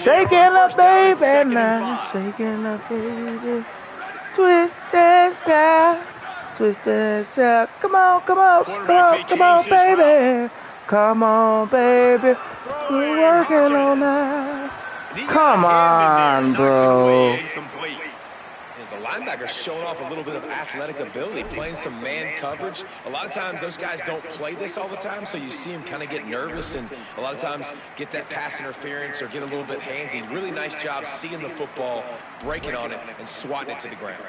Shaking up, baby, now. Shaking up, baby. Twist and shout. Twist and shout. Come on, come on, come on, come on, baby. Come on, baby. We're working on that. Come on, bro. The linebacker's showing off a little bit of athletic ability, playing some man coverage. A lot of times those guys don't play this all the time, so you see them kind of get nervous and a lot of times get that pass interference or get a little bit handsy. Really nice job seeing the football, breaking on it, and swatting it to the ground.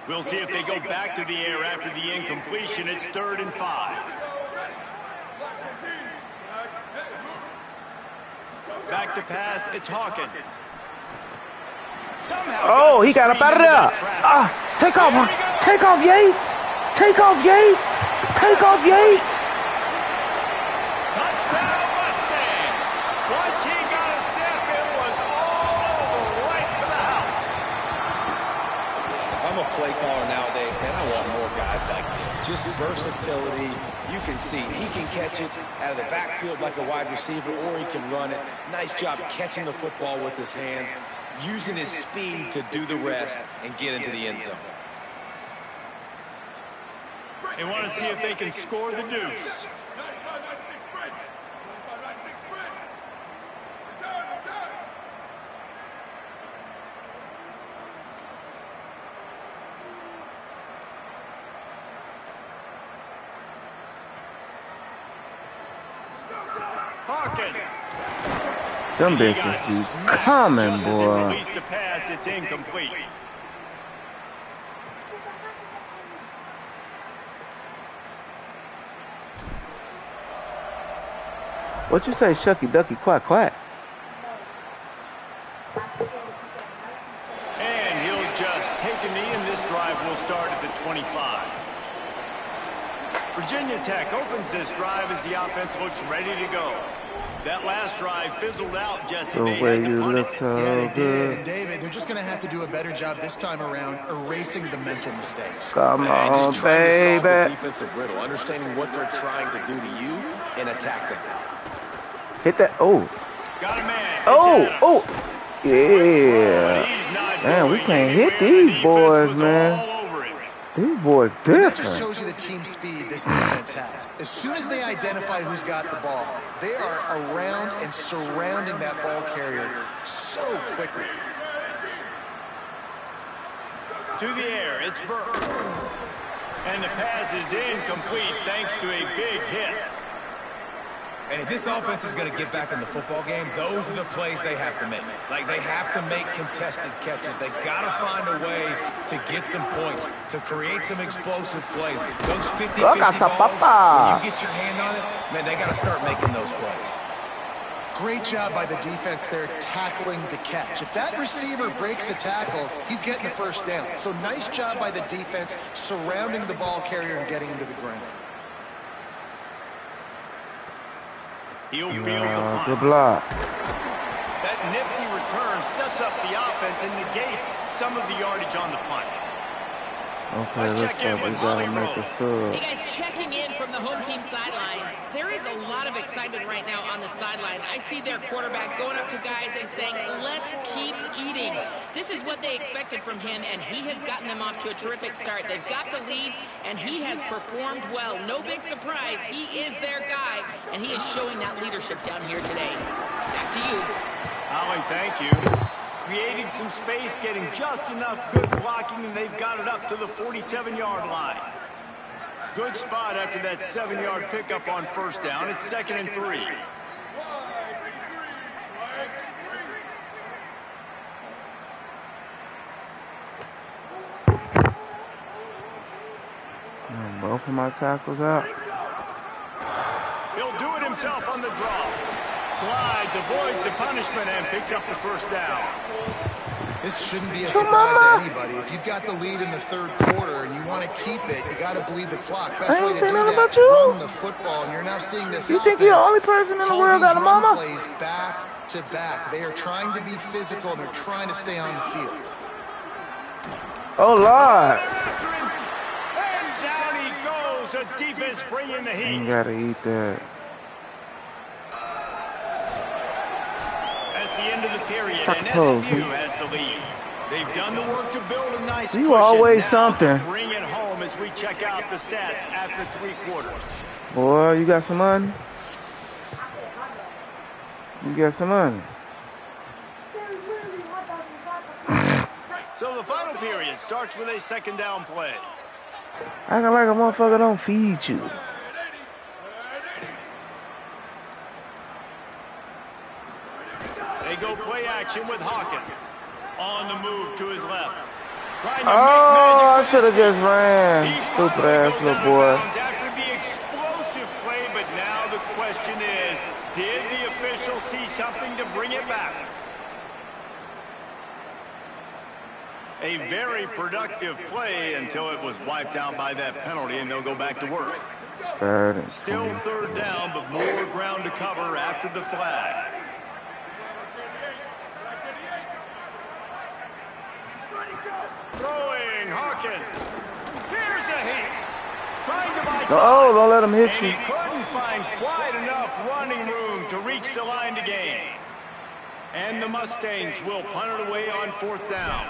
We'll see if they go back to the air after the incompletion. It's 3rd and 5. Back to pass, it's Hawkins. Oh, he got up out of there. Take off, take off Yates. Take off Yates. Take off Yates. Touchdown Mustangs. Once he got a step, it was all over, right to the house. If I'm a play caller nowadays, man, I want more guys like this. Just versatility. You can see he can catch it out of the backfield like a wide receiver, or he can run it. Nice job catching the football with his hands, using his speed to do the rest and get into the end zone. They want to see if they can score the deuce. Them bitches be coming, boy. Release the pass, it's incomplete. What you say, shucky ducky quack quack? And he'll just take a knee, and this drive will start at the 25. Tech opens this drive as the offense looks ready to go. That last drive fizzled out, Jesse. They had to punt it. Yeah, they did. And David, they're just going to have to do a better job this time around erasing the mental mistakes. Come on, just trying to solve the baby. defensive riddle, understanding what they're trying to do to you and attack them. Hit that. Oh. Got a man. Oh. Yeah. Man, we can't hit these boys, man. These boys different. That just shows you the team speed this defense has. As soon as they identify who's got the ball, they are around and surrounding that ball carrier so quickly. To the air, it's Burke. And the pass is incomplete thanks to a big hit. And if this offense is going to get back in the football game, those are the plays they have to make. Like, they have to make contested catches. They've got to find a way to get some points, to create some explosive plays. Those 50-50 balls, when you get your hand on it, man, they got to start making those plays. Great job by the defense there tackling the catch. If that receiver breaks a tackle, he's getting the first down. So nice job by the defense surrounding the ball carrier and getting him to the ground. He'll field the punt. Good block. That nifty return sets up the offense and negates some of the yardage on the punt. Okay, let's check in with Holly Rowe. Hey guys, checking in from the home team sidelines. There is a lot of excitement right now on the sideline. I see their quarterback going up to guys and saying, let's keep eating. This is what they expected from him, and he has gotten them off to a terrific start. They've got the lead, and he has performed well. No big surprise. He is their guy, and he is showing that leadership down here today. Back to you. Holly, thank you. Creating some space, getting just enough good blocking, and they've got it up to the 47-yard line. Good spot after that 7-yard pickup on first down. It's 2nd and 3. Both of my tackles out. He'll do it himself on the draw. Slides, avoids the punishment, and picks up the first down. This shouldn't be a surprise to anybody. If you've got the lead in the third quarter and you want to keep it, you got to bleed the clock. Best way to do that, run the football. And you're now seeing this You think you're the only person in the world got a mama? Plays back to back. They are trying to be physical and they're trying to stay on the field. Oh, Lord. And down he goes. The defense bringing the heat. You got to eat that. The end of the period, and SMU has the lead. They've done the work to build a nice cushion. You always now something. Bring it home as we check out the stats after 3 quarters. Boy, you got some money? You got some money? So the final period starts with a 2nd down play. Acting like a motherfucker don't feed you. They go play action with Hawkins. On the move to his left. Trying to I should have just ran. Stupid ass little boy. After the explosive play, but now the question is, did the official see something to bring it back? A very productive play until it was wiped out by that penalty, and they'll go back to work. Still 3rd down, but more ground to cover after the flag. Throwing Hawkins. Here's a hit. Trying to buy time. Oh, don't let him hit and you. He couldn't find quite enough running room to reach the line to gain. And the Mustangs will punt it away on 4th down.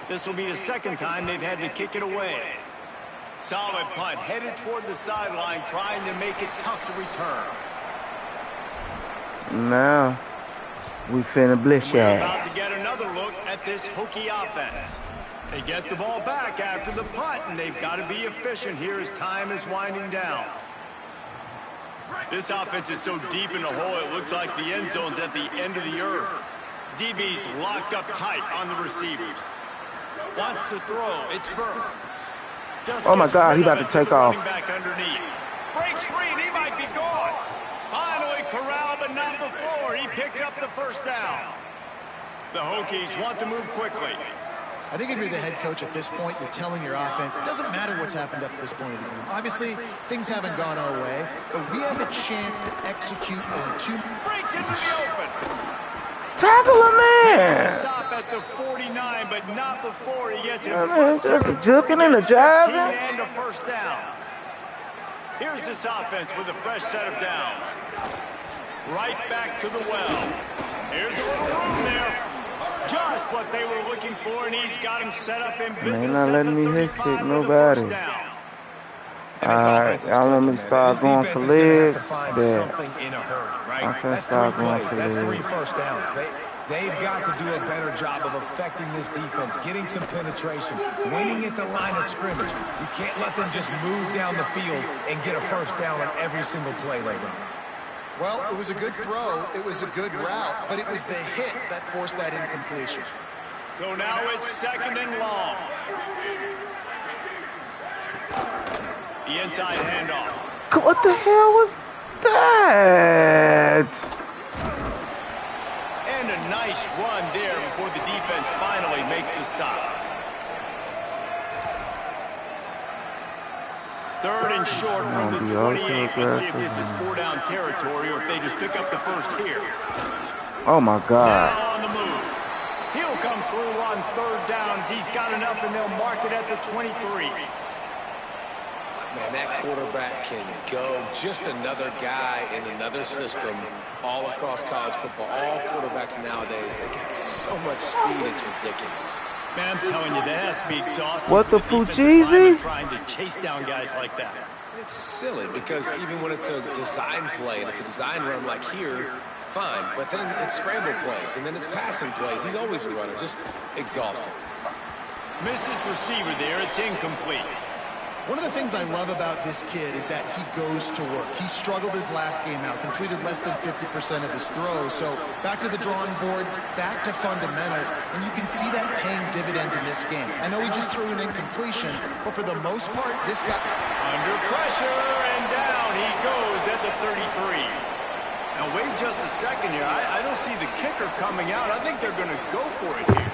This will be the 2nd time they've had to kick it away. Solid punt, headed toward the sideline, trying to make it tough to return. Now, we finna blish We're ya. about to get another look at this Hokie offense. They get the ball back after the punt, and they've got to be efficient here as time is winding down. This offense is so deep in the hole, it looks like the end zone's at the end of the earth. DB's locked up tight on the receivers. Wants to throw. It's Burke. Oh, my God, he about to take off. Back underneath. Breaks free, and he might be gone. Finally corralled, but not before. He picks up the first down. The Hokies want to move quickly. I think if you're the head coach at this point, you're telling your offense, it doesn't matter what's happened up to this point of the game. Obviously, things haven't gone our way, but we have a chance to execute on 2. Breaks into the open. Tackle him, man. Makes a stop at the 49, but not before he gets it. Just a juking and a jiving. And a first down. Here's this offense with a fresh set of downs. Right back to the well. Here's a little room there. Just what they were looking for, and he's got him set up in business. Man, not letting me hit stick nobody. Alright, y'all want me to start going for legs? Something in a hurry, right? I'm finna That's 3 start going plays. for That's 3 legs. first downs. They've got to do a better job of affecting this defense, getting some penetration, winning at the line of scrimmage. You can't let them just move down the field and get a first down on every single play they run. Well, it was a good throw, it was a good route, but it was the hit that forced that incompletion. So now it's 2nd and long. The inside handoff. What the hell was that? And a nice run there before the defense finally makes the stop. 3rd and short from the 28. Let's see if this is 4-down territory or if they just pick up the first here. Oh my God. Now on the move. He'll come through on 3rd downs. He's got enough and they'll mark it at the 23. Man, that quarterback can go. Just another guy in another system all across college football. All quarterbacks nowadays, they got so much speed, it's ridiculous. Man, I'm telling you, that has to be exhausting. What the Fugeezy? Trying to chase down guys like that. It's silly because even when it's a design play and it's a design run like here, fine. But then it's scramble plays and then it's passing plays. He's always a runner, just exhausting. Missed his receiver there. It's incomplete. One of the things I love about this kid is that he goes to work. He struggled his last game out, completed less than 50% of his throws. So back to the drawing board, back to fundamentals, and you can see that paying dividends in this game. I know he just threw an incompletion, but for the most part, this guy... Under pressure, and down he goes at the 33. Now wait just a second here. I don't see the kicker coming out. I think they're going to go for it here.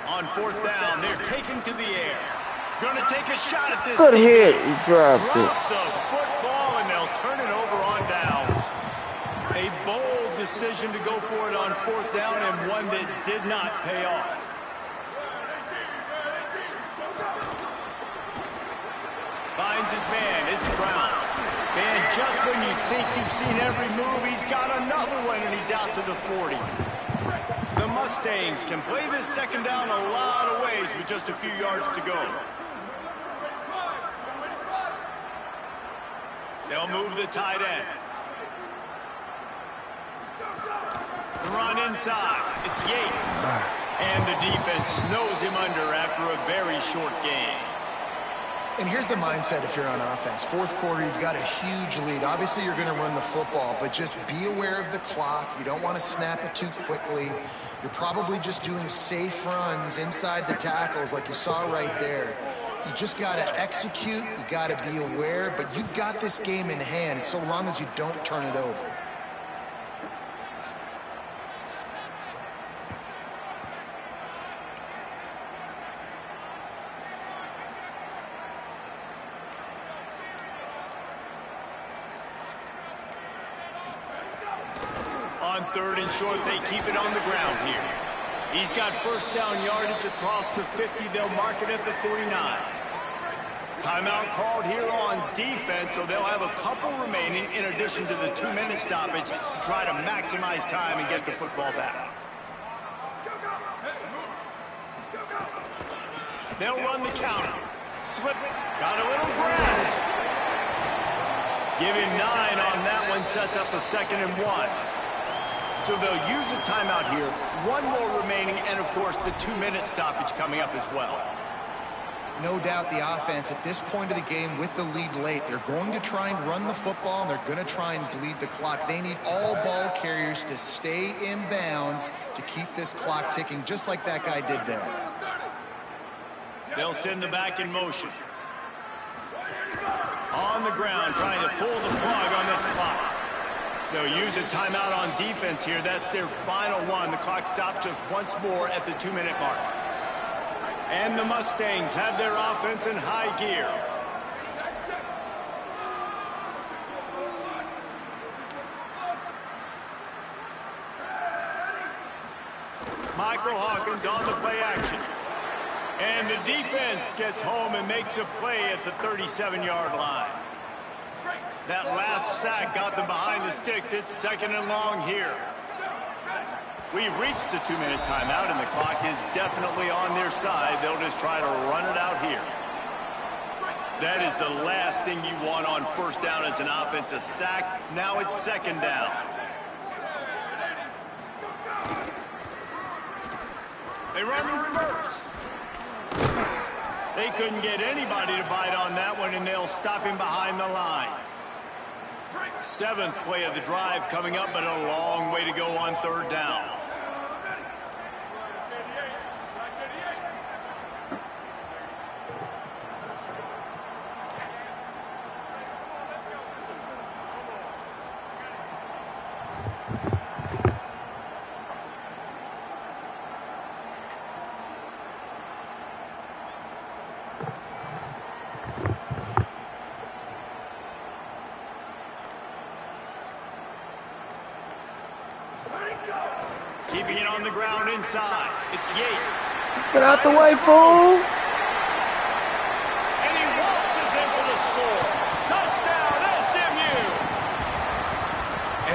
On 4th down, they're taking to the air. Gonna take a shot at this. Good hit. He dropped it. Drop the football, and they'll turn it over on downs. A bold decision to go for it on 4th down, and one that did not pay off. Finds his man. It's Brown. Man, just when you think you've seen every move, he's got another one, and he's out to the 40. The Mustangs can play this 2nd down a lot of ways with just a few yards to go. They'll move the tight end. The run inside. It's Yates. And the defense snows him under after a very short game. And here's the mindset if you're on offense. 4th quarter, you've got a huge lead. Obviously, you're going to run the football, but just be aware of the clock. You don't want to snap it too quickly. You're probably just doing safe runs inside the tackles like you saw right there. You just got to execute. You got to be aware, but you've got this game in hand so long as you don't turn it over. On 3rd and short, they keep it on the ground here. He's got 1st down yardage across the 50. They'll mark it at the 49. Timeout called here on defense, so they'll have a couple remaining in addition to the 2-minute stoppage to try to maximize time and get the football back. They'll run the counter. Slip. Got a little grass. Give him 9 on that one. Sets up a 2nd and 1. So they'll use a timeout here. 1 more remaining, and of course the 2-minute stoppage coming up as well. No doubt the offense at this point of the game with the lead late, they're going to try and run the football and they're going to try and bleed the clock. They need all ball carriers to stay in bounds to keep this clock ticking, just like that guy did there. They'll send the back in motion. On the ground, trying to pull the plug on this clock. They'll use a timeout on defense here. That's their final one. The clock stops just once more at the 2-minute mark. And the Mustangs have their offense in high gear. Michael Hawkins on the play action. And the defense gets home and makes a play at the 37-yard line. That last sack got them behind the sticks. It's 2nd and long here. We've reached the 2-minute timeout, and the clock is definitely on their side. They'll just try to run it out here. That is the last thing you want on 1st down as an offensive sack. Now it's 2nd down. They run the reverse. They couldn't get anybody to bite on that one, and they'll stop him behind the line. 7th play of the drive coming up, but a long way to go on 3rd down. Keeping it on the ground inside. It's Yates. Get out the way, fool! And he waltzes in for the score. Touchdown, SMU!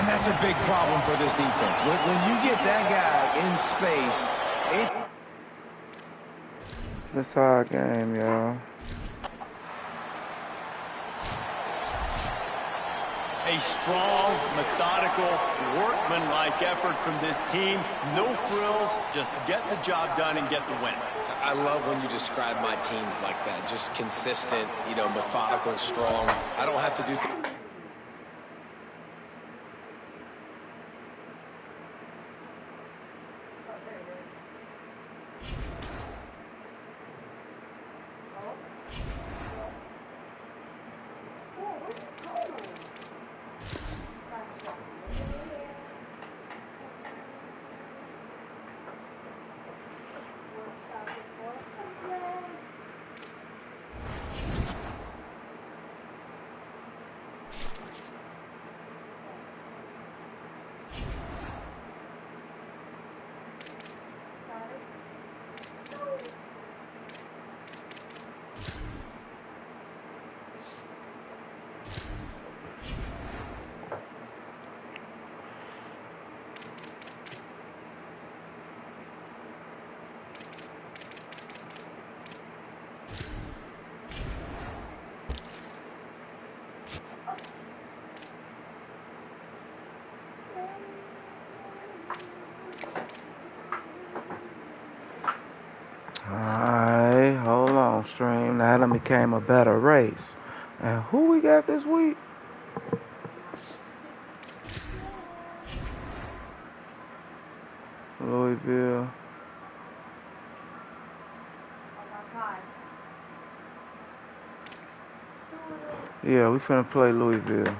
And that's a big problem for this defense. When you get that guy in space, it's... That's our game, y'all. A strong, methodical, workmanlike effort from this team. No frills, just get the job done and get the win. I love when you describe my teams like that. Just consistent, you know, methodical, strong. I don't have to do... Alright, hold on, stream. Now that became a better race. And who we got this week? Louisville. Yeah, we finna play Louisville.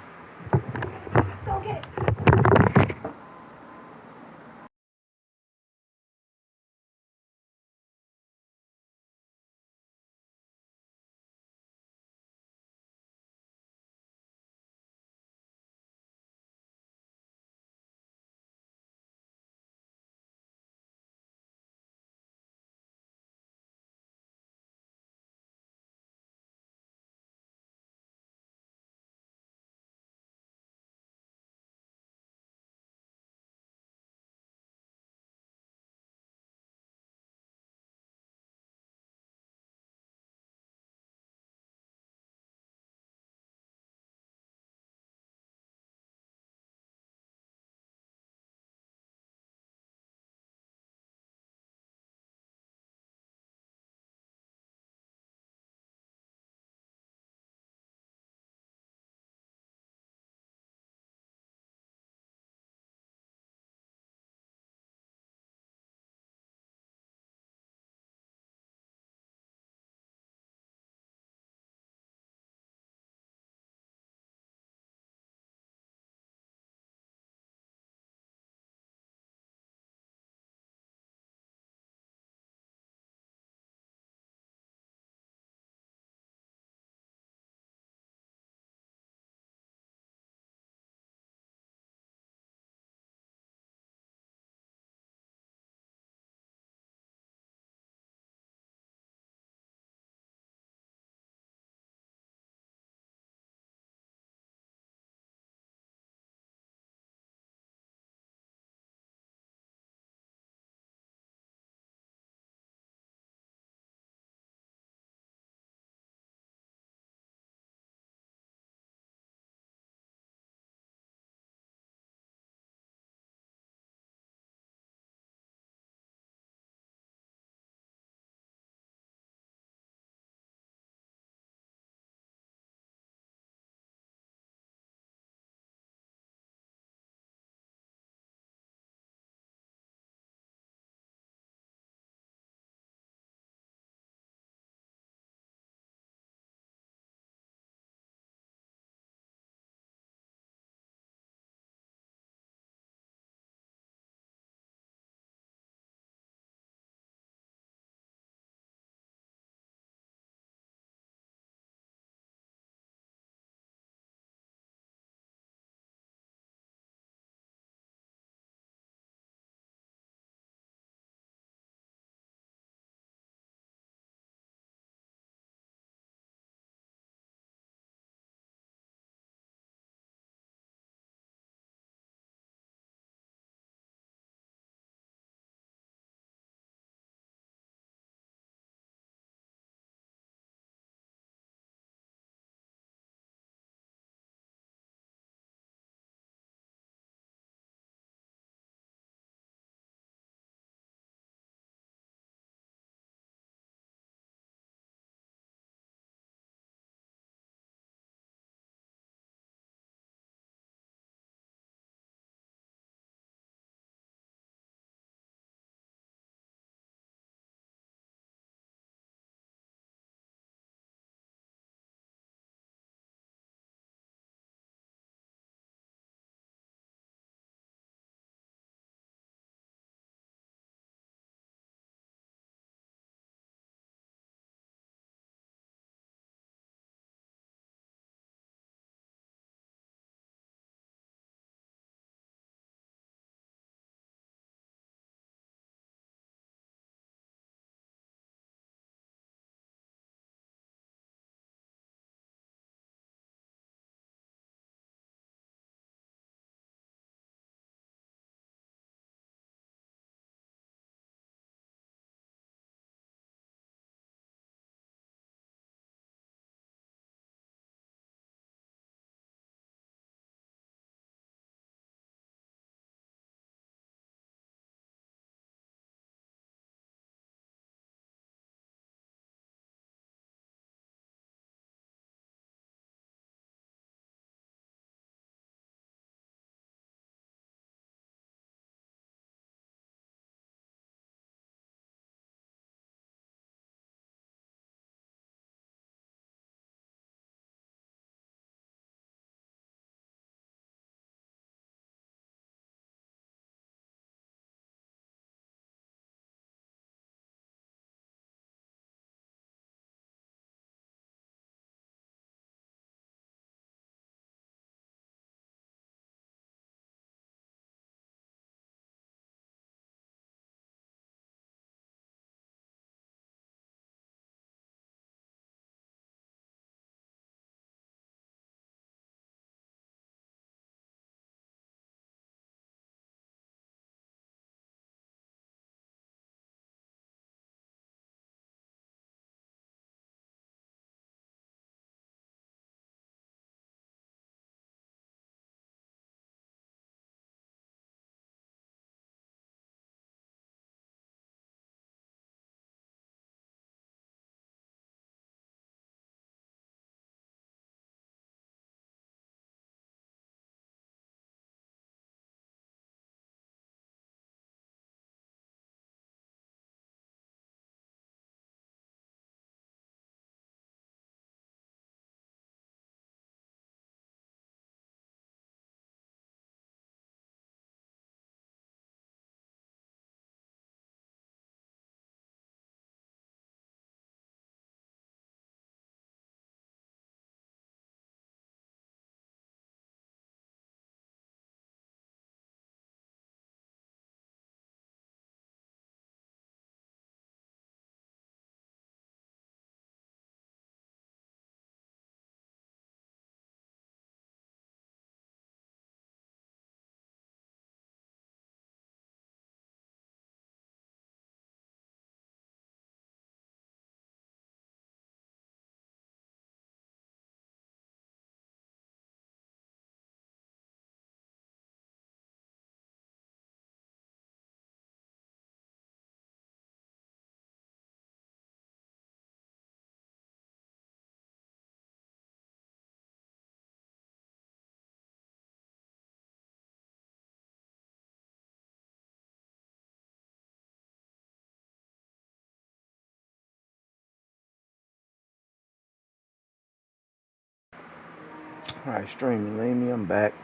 Alright, streaming, leave me, I'm back.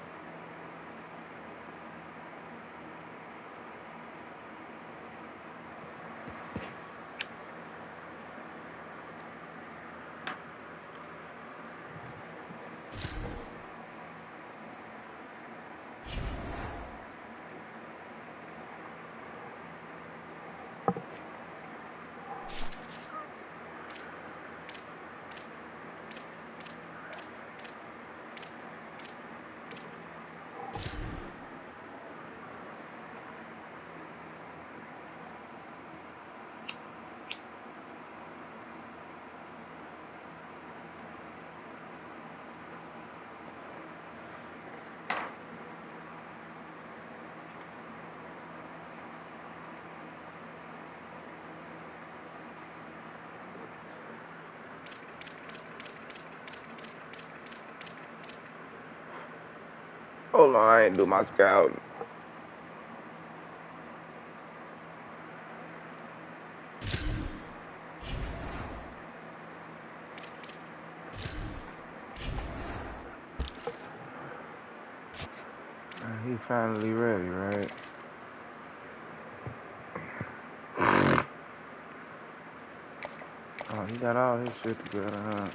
Hold on, I ain't do my scouting. He finally ready, right? Oh, he got all his shit together, huh?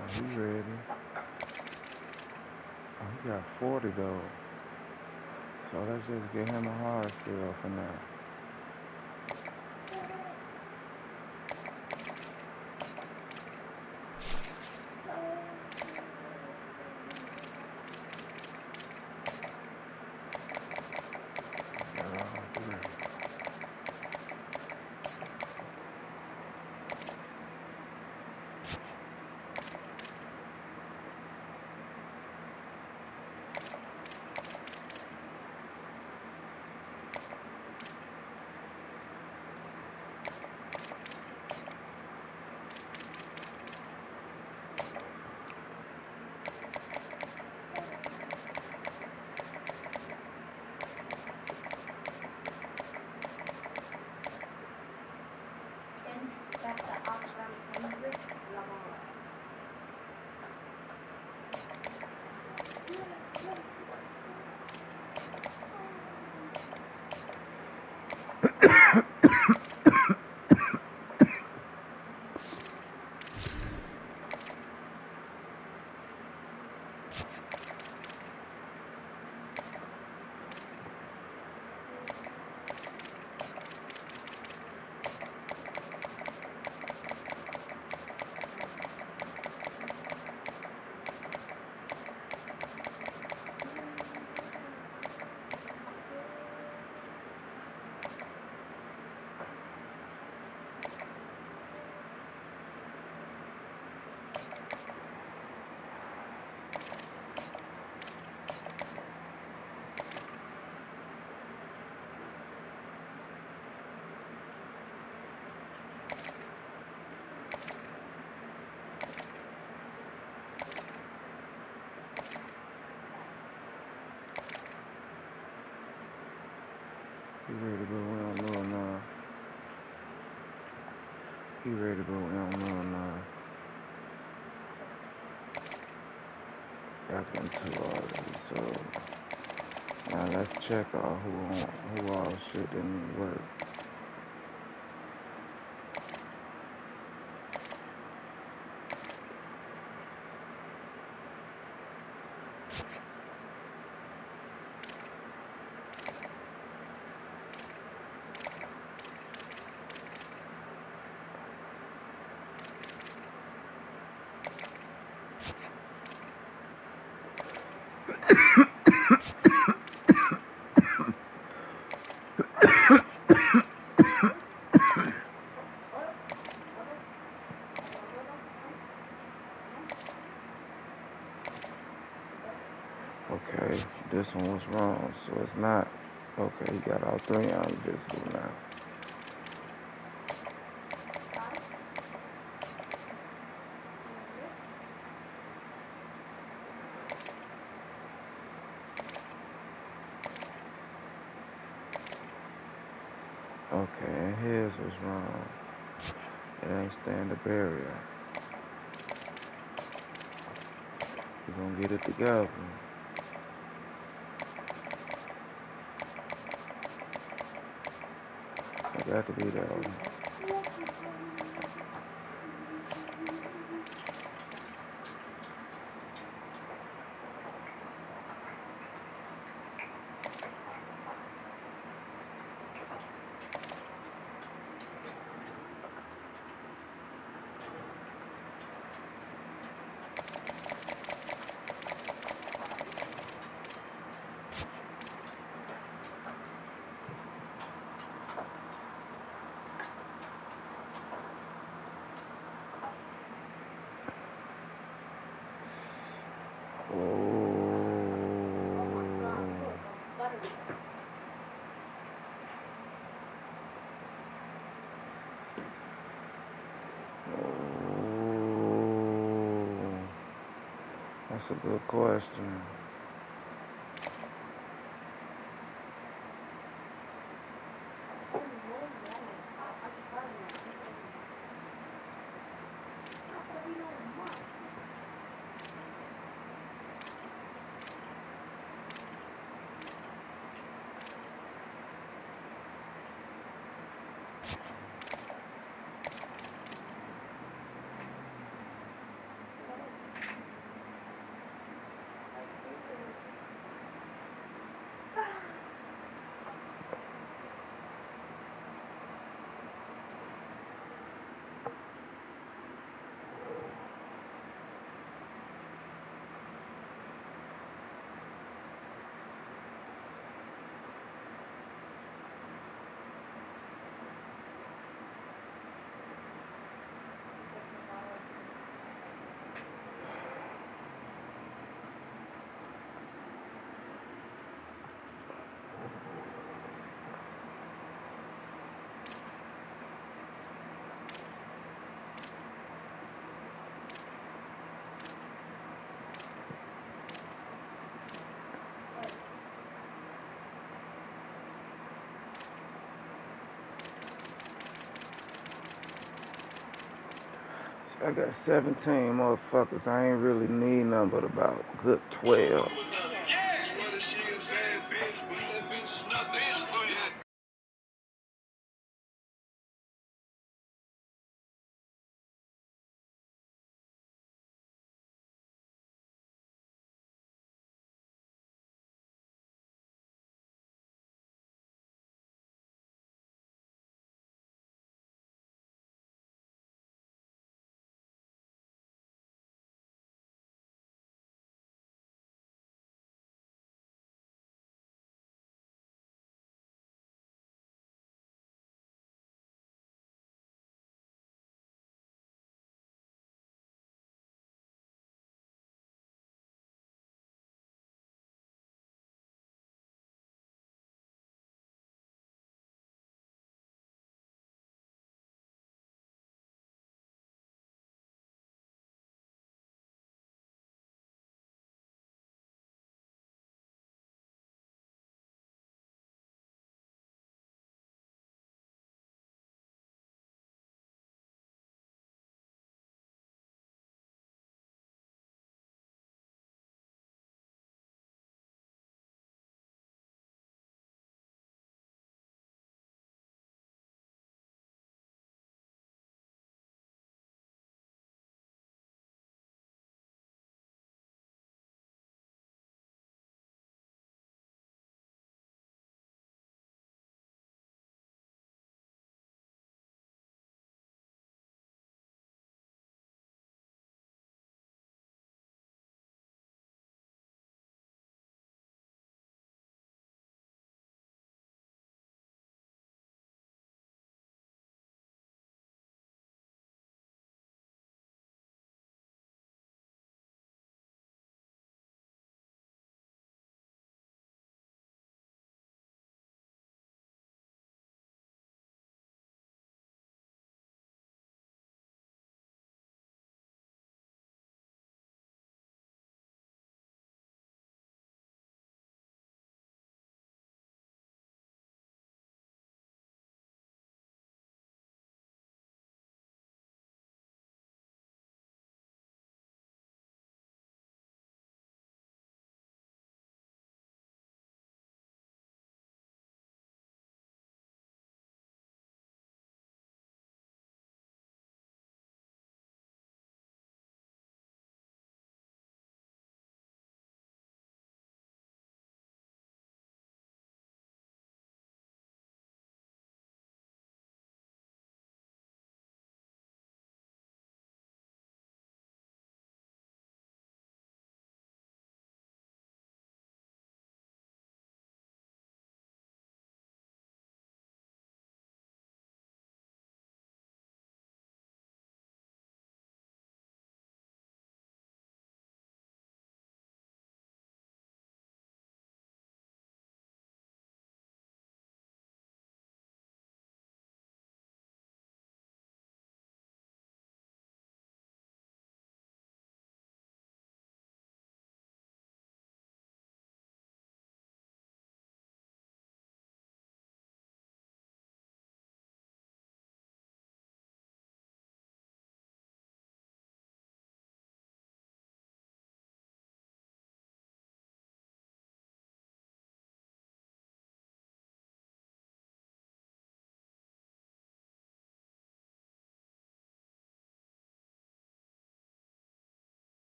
Oh, he ready. Oh, he got 40 though. So let's just get him a hard sell for now. ready to go? We don't know now. He ready to go? We don't know now. Got them two already. So now let's check out who all shit didn't work. Okay, this one was wrong, so it's not. Okay, he got all three invisible now. Okay, and his was wrong. It ain't stand the barrier. We're gonna get it together. I got to be that one. That's a good question. I got 17 motherfuckers. I ain't really need none but about good 12.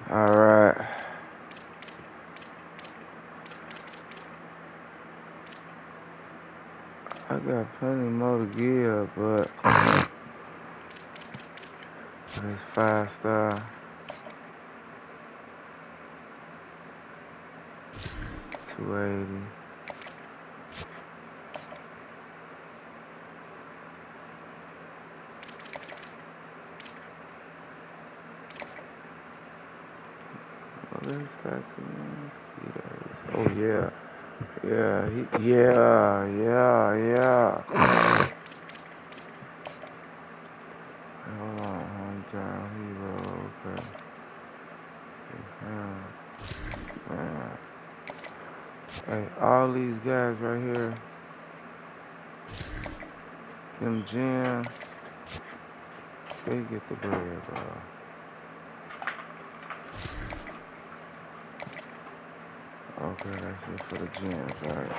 All right. I got plenty more to give, but it's 5-star. 280. Let's start to oh yeah. Yeah, yeah. Hold on, hometown hero, okay. Man. Hey, all these guys right here, them gems, they get the bread, bro. Okay, that's it for the gems, right?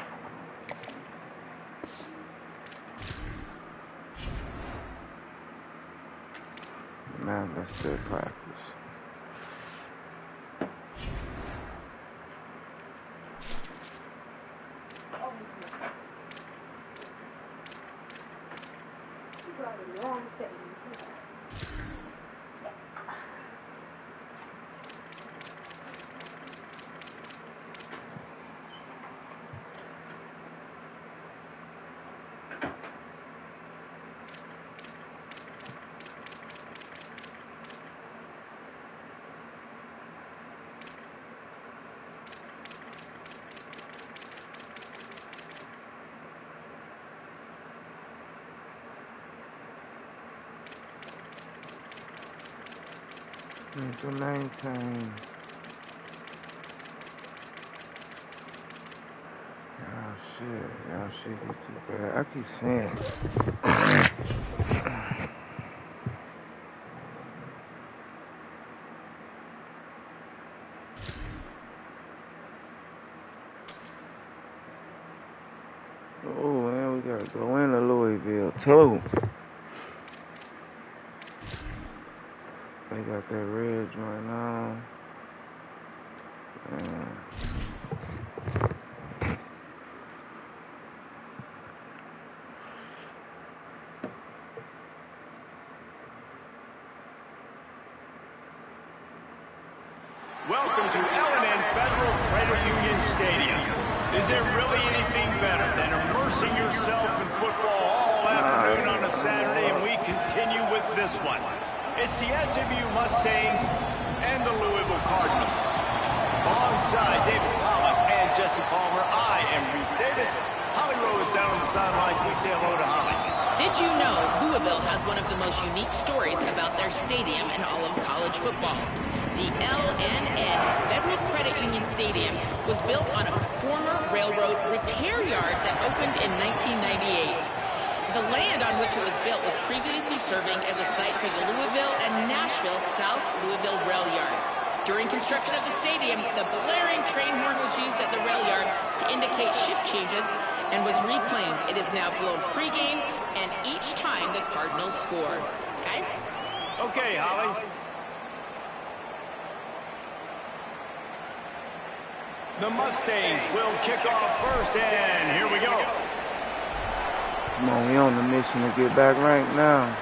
Now let's set practice. Need to maintain. Y'all shit get too bad. I keep saying it. Oh man, we gotta go into Louisville too. They got that red joint on. Welcome to L&N Federal Credit Union Stadium. Is there really anything better than immersing yourself in football all afternoon on a Saturday, and we continue with this one. It's the SMU Mustangs and the Louisville Cardinals. Alongside David Pollock and Jesse Palmer, I am Reese Davis. Holly Rowe is down on the sidelines. We say hello to Holly. Did you know Louisville has one of the most unique stories about their stadium in all of college football? The L&N Federal Credit Union Stadium was built on a former railroad repair yard that opened in 1998. The land on which it was built was previously serving as a site for the Louisville and Nashville South Louisville Rail Yard. During construction of the stadium, the blaring train horn was used at the rail yard to indicate shift changes and was reclaimed. It is now blown pregame and each time the Cardinals score. Guys? Okay, Holly. The Mustangs will kick off first, and here we go. Come on, we on the mission to get back ranked now.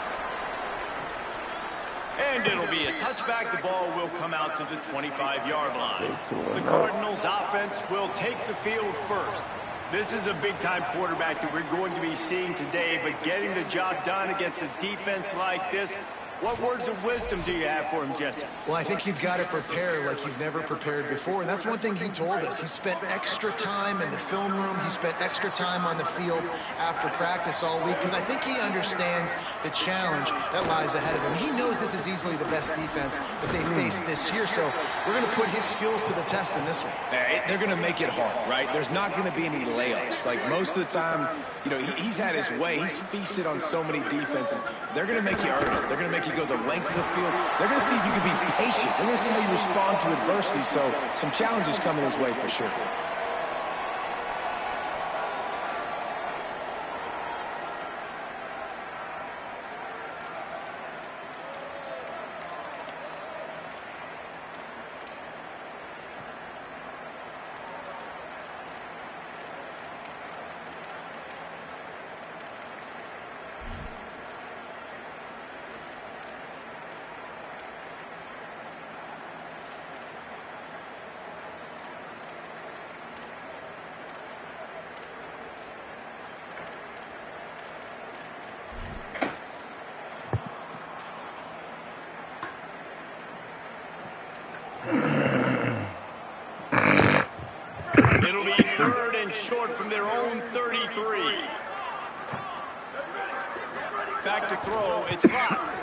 And it'll be a touchback. The ball will come out to the 25-yard line. The Cardinals offense will take the field first. This is a big-time quarterback that we're going to be seeing today, but getting the job done against a defense like this, what words of wisdom do you have for him, Jesse? Well, I think you've got to prepare like you've never prepared before, and that's one thing he told us. He spent extra time in the film room. He spent extra time on the field after practice all week, because I think he understands the challenge that lies ahead of him. He knows this is easily the best defense that they face this year, so we're going to put his skills to the test in this one. They're going to make it hard, right? There's not going to be any layups. Like, most of the time, you know, he's had his way. He's feasted on so many defenses. They're going to make you earn it. They're going to make you go the length of the field. They're going to see if you can be patient. They're going to see how you respond to adversity. So some challenges coming his way for sure. It'll be 3rd and short from their own 33. Back to throw. It's locked.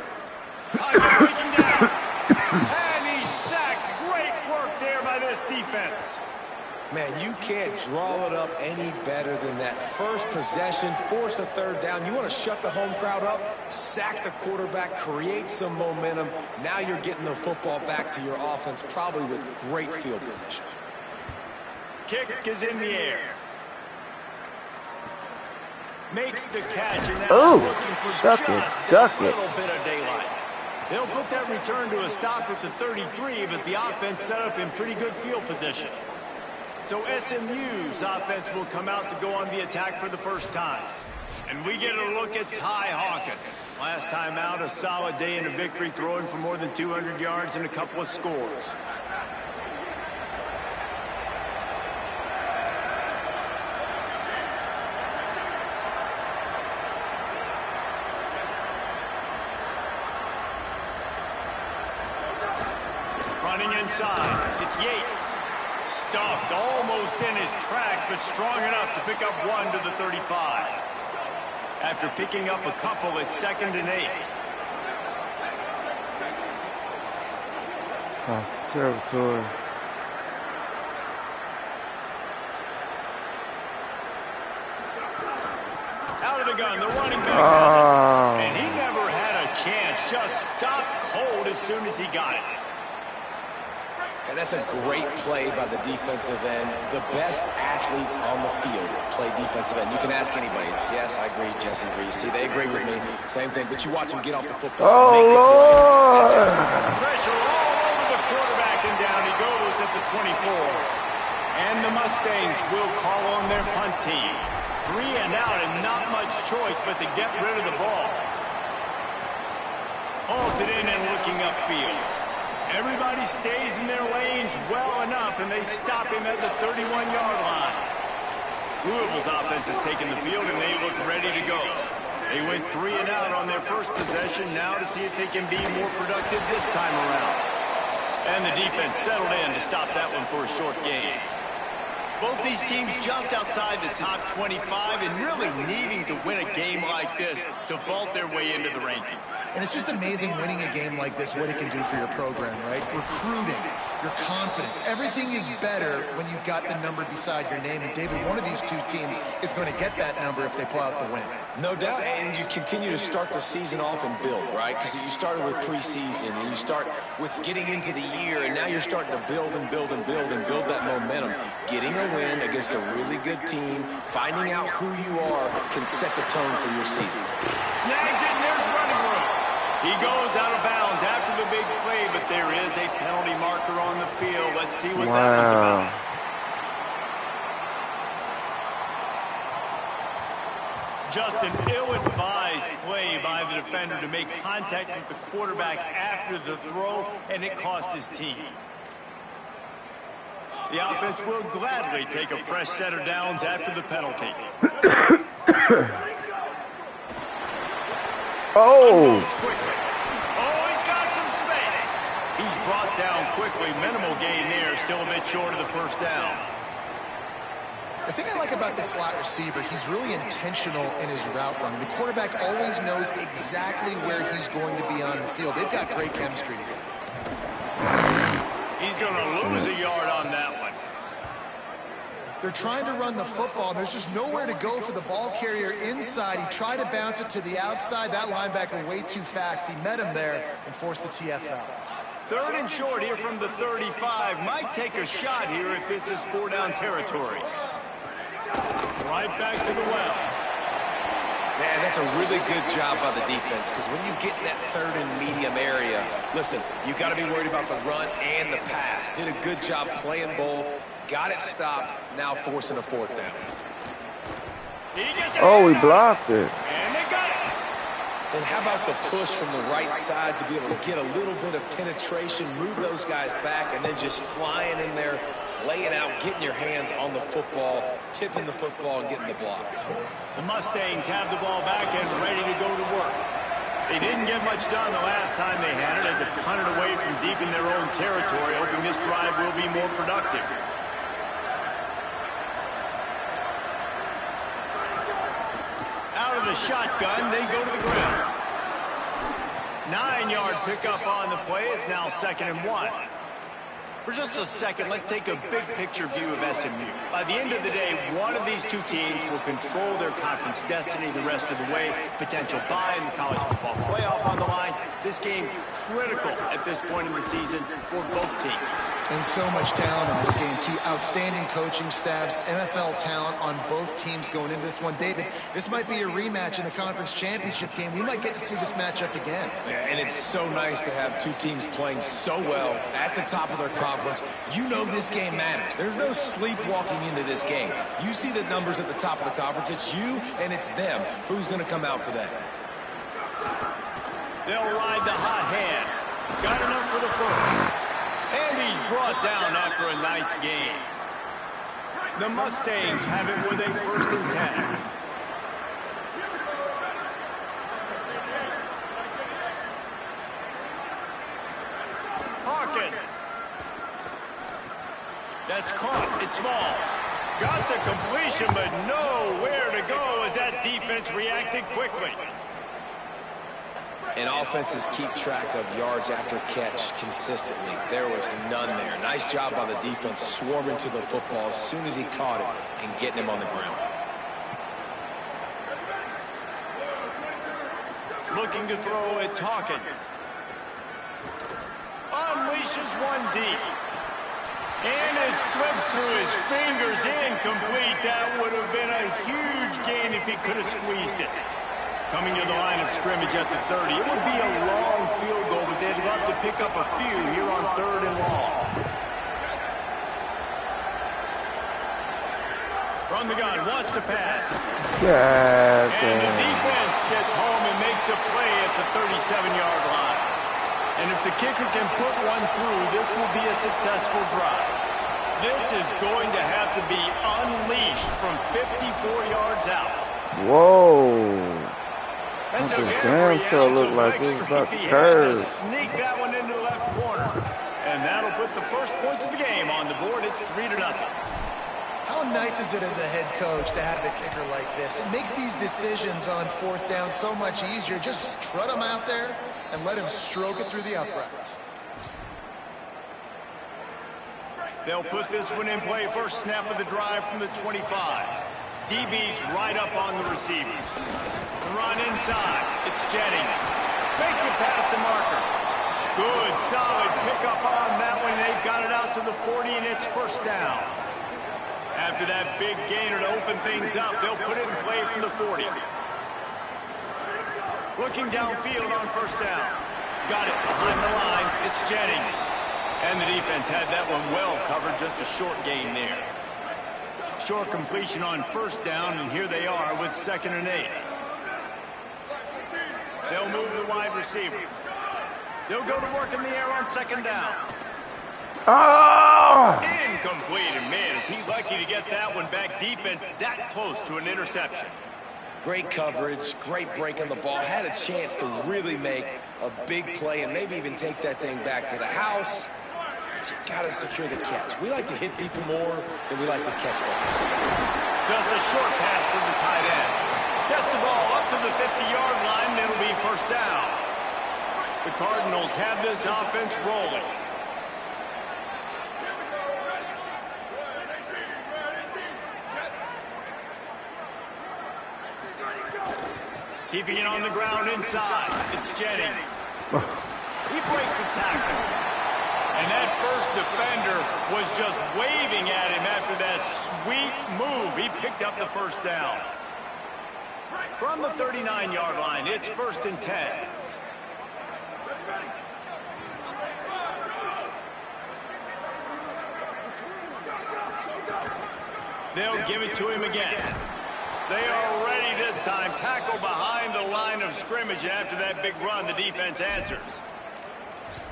Pocket breaking down. And he's sacked. Great work there by this defense. Man, you can't draw it up any better than that. First possession, force a 3rd down. You want to shut the home crowd up, sack the quarterback, create some momentum. Now you're getting the football back to your offense, probably with great field position. Kick is in the air. Makes the catch, and now looking for just a little bit of daylight. They'll put that return to a stop at the 33, but the offense set up in pretty good field position. So SMU's offense will come out to go on the attack for the first time. And we get a look at Ty Hawkins. Last time out, a solid day in a victory, throwing for more than 200 yards and a couple of scores. Running inside, it's Yates. Stuffed almost in his tracks, but strong enough to pick up 1 to the 35. After picking up a couple, it's 2nd and 8. Territory. Out of the gun, the running back has it. And he never had a chance, just stopped cold as soon as he got it. And that's a great play by the defensive end. The best athletes on the field play defensive end. You can ask anybody. Yes, I agree, Jesse Reese. See, they agree with me. Same thing, but you watch him get off the football. Make the play. Pressure all over the quarterback, and down he goes at the 24. And the Mustangs will call on their punt team. 3 and out, and not much choice but to get rid of the ball. Holds it in and looking upfield. Everybody stays in their lanes well enough, and they stop him at the 31-yard line. Louisville's offense has taken the field, and they look ready to go. They went 3 and out on their first possession, now to see if they can be more productive this time around. And the defense settled in to stop that one for a short gain. Both these teams just outside the top 25 and really needing to win a game like this to vault their way into the rankings. And it's just amazing winning a game like this, what it can do for your program, right? Recruiting, your confidence, everything is better when you've got the number beside your name. And David, one of these two teams is going to get that number if they pull out the win. No doubt, and you continue to start the season off and build, right? Because you started with preseason, and you start with getting into the year, and now you're starting to build and build and build and build that momentum. Getting a win against a really good team, finding out who you are, can set the tone for your season. Snags it, and there's running room. He goes out of bounds after the big play, but there is a penalty marker on the field. Let's see what that one's about. Just an ill-advised play by the defender to make contact with the quarterback after the throw, and it cost his team. The offense will gladly take a fresh set of downs after the penalty. Oh! Quickly. Oh, he's got some space. He's brought down quickly. Minimal gain there, still a bit short of the first down. The thing I like about this slot receiver, he's really intentional in his route running. The quarterback always knows exactly where he's going to be on the field. They've got great chemistry together. He's going to lose a yard on that one. They're trying to run the football, and there's just nowhere to go for the ball carrier inside. He tried to bounce it to the outside. That linebacker way too fast. He met him there and forced the TFL. 3rd and short here from the 35. Might take a shot here if this is 4-down territory. Right back to the well. Man, that's a really good job by the defense, because when you get in that 3rd and medium area, listen, you got to be worried about the run and the pass. Did a good job playing both. Got it stopped, now forcing a 4th down. Oh, he blocked it. And they got it. And how about the push from the right side to be able to get a little bit of penetration, move those guys back, and then just flying in there, laying out, getting your hands on the football, tipping the football, and getting the block. The Mustangs have the ball back and ready to go to work. They didn't get much done the last time they had it. Had to punt it away from deep in their own territory, hoping this drive will be more productive. Out of the shotgun, they go to the ground. 9-yard pickup on the play. It's now 2nd and 1. For just a second, let's take a big picture view of SMU. By the end of the day, one of these two teams will control their conference destiny the rest of the way. Potential bye in the college football playoff on the line. This game critical at this point in the season for both teams. And so much talent in this game, too. Outstanding coaching staffs, NFL talent on both teams going into this one. David, this might be a rematch in the conference championship game. We might get to see this matchup again. Yeah, and it's so nice to have two teams playing so well at the top of their conference. You know this game matters. There's no sleepwalking into this game. You see the numbers at the top of the conference. It's you and it's them. Who's going to come out today? They'll ride the hot hand. Got enough for the first. And he's brought down after a nice gain. The Mustangs have it with a 1st and 10. Hawkins. That's caught. It's Smalls. Got the completion, but nowhere to go as that defense reacted quickly. And offenses keep track of yards after catch consistently. There was none there. Nice job by the defense swarming to the football as soon as he caught it and getting him on the ground. Looking to throw, it's Hawkins. Unleashes one deep. And it slips through his fingers, incomplete. That would have been a huge gain if he could have squeezed it. Coming to the line of scrimmage at the 30. It would be a long field goal, but they'd love to pick up a few here on 3rd and long. From the gun, wants to pass. And the defense gets home and makes a play at the 37-yard line. And if the kicker can put one through, this will be a successful drive. This is going to have to be unleashed from 54 yards out. Whoa. That took damn sure looked like it was about to curve. Sneak that one into the left corner. And that'll put the first points of the game on the board. It's 3-0. How nice is it as a head coach to have a kicker like this? It makes these decisions on 4th down so much easier. Just trot him out there and let him stroke it through the uprights. They'll put this one in play. First snap of the drive from the 25. DB's right up on the receivers. The run inside. It's Jennings. Makes it past the marker. Good, solid pickup on that one. They've got it out to the 40, and it's 1st down. After that big gainer to open things up, they'll put it in play from the 40. Looking downfield on 1st down. Got it behind the line. It's Jennings. And the defense had that one well covered. Just a short gain there. Short completion on 1st down, and here they are with 2nd and 8. They'll move the wide receiver. They'll go to work in the air on 2nd down. Oh! Incomplete, and man, is he lucky to get that one back. Defense that close to an interception. Great coverage, great break on the ball. Had a chance to really make a big play and maybe even take that thing back to the house. You gotta secure the catch. We like to hit people more than we like to catch balls. Just a short pass to the tight end. Gets the ball up to the 50-yard line, and it'll be 1st down. The Cardinals have this offense rolling. Keeping it on the ground inside. It's Jennings. He breaks a tackle. And that first defender was just waving at him after that sweet move. He picked up the 1st down. From the 39-yard line, it's 1st and 10. They'll give it to him again. They are ready this time. Tackle behind the line of scrimmage, and after that big run, the defense answers.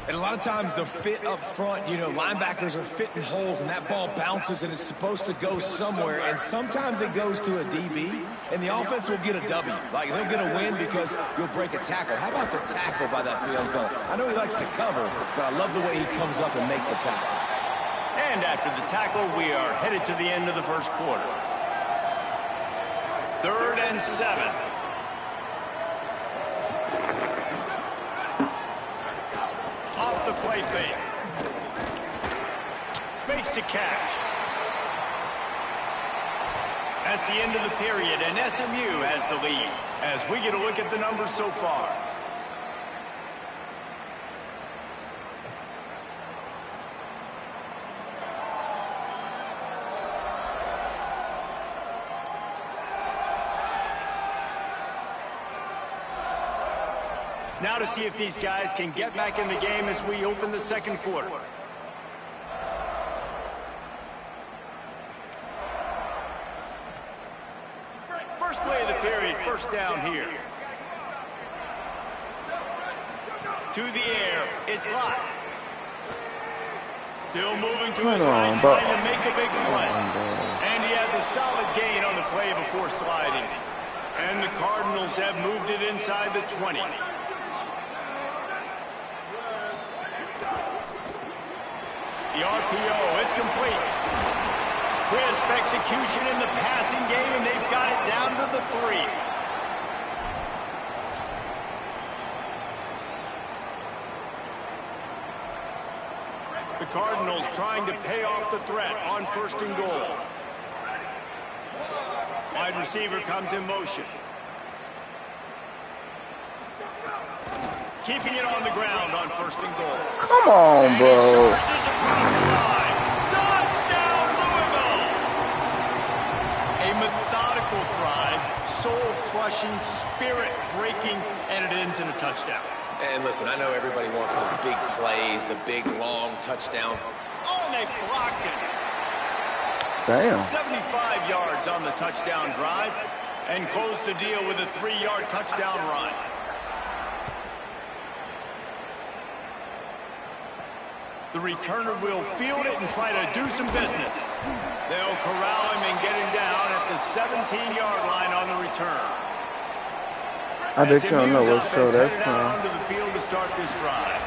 And a lot of times the fit up front, you know, linebackers are fitting holes and that ball bounces and it's supposed to go somewhere. And sometimes it goes to a DB and the offense will get a W. Like they'll get a win because you'll break a tackle. How about the tackle by that young fella? I know he likes to cover, but I love the way he comes up and makes the tackle. And after the tackle, we are headed to the end of the first quarter. 3rd and 7. Off the play fake. Makes the catch. That's the end of the period, and SMU has the lead as we get a look at the numbers so far. Now to see if these guys can get back in the game as we open the second quarter. First play of the period, first down here. To the air, it's locked. Still moving to his right, trying to make a big play. And he has a solid gain on the play before sliding. And the Cardinals have moved it inside the 20. The RPO, it's complete. Crisp execution in the passing game, and they've got it down to the 3. The Cardinals trying to pay off the threat on 1st and goal. Wide receiver comes in motion. Keeping it on the ground on 1st and goal. Come on, bro. Touchdown, Louisville! A methodical drive, soul-crushing, spirit-breaking, and it ends in a touchdown. And listen, I know everybody wants the big plays, the big, long touchdowns. Oh, and they blocked it. Damn. 75 yards on the touchdown drive and closed the deal with a 3-yard touchdown run. The returner will field it and try to do some business. They'll corral him and get him down at the 17-yard line on the return. I bet you don't know what show that's from. from. Onto the field to start this drive.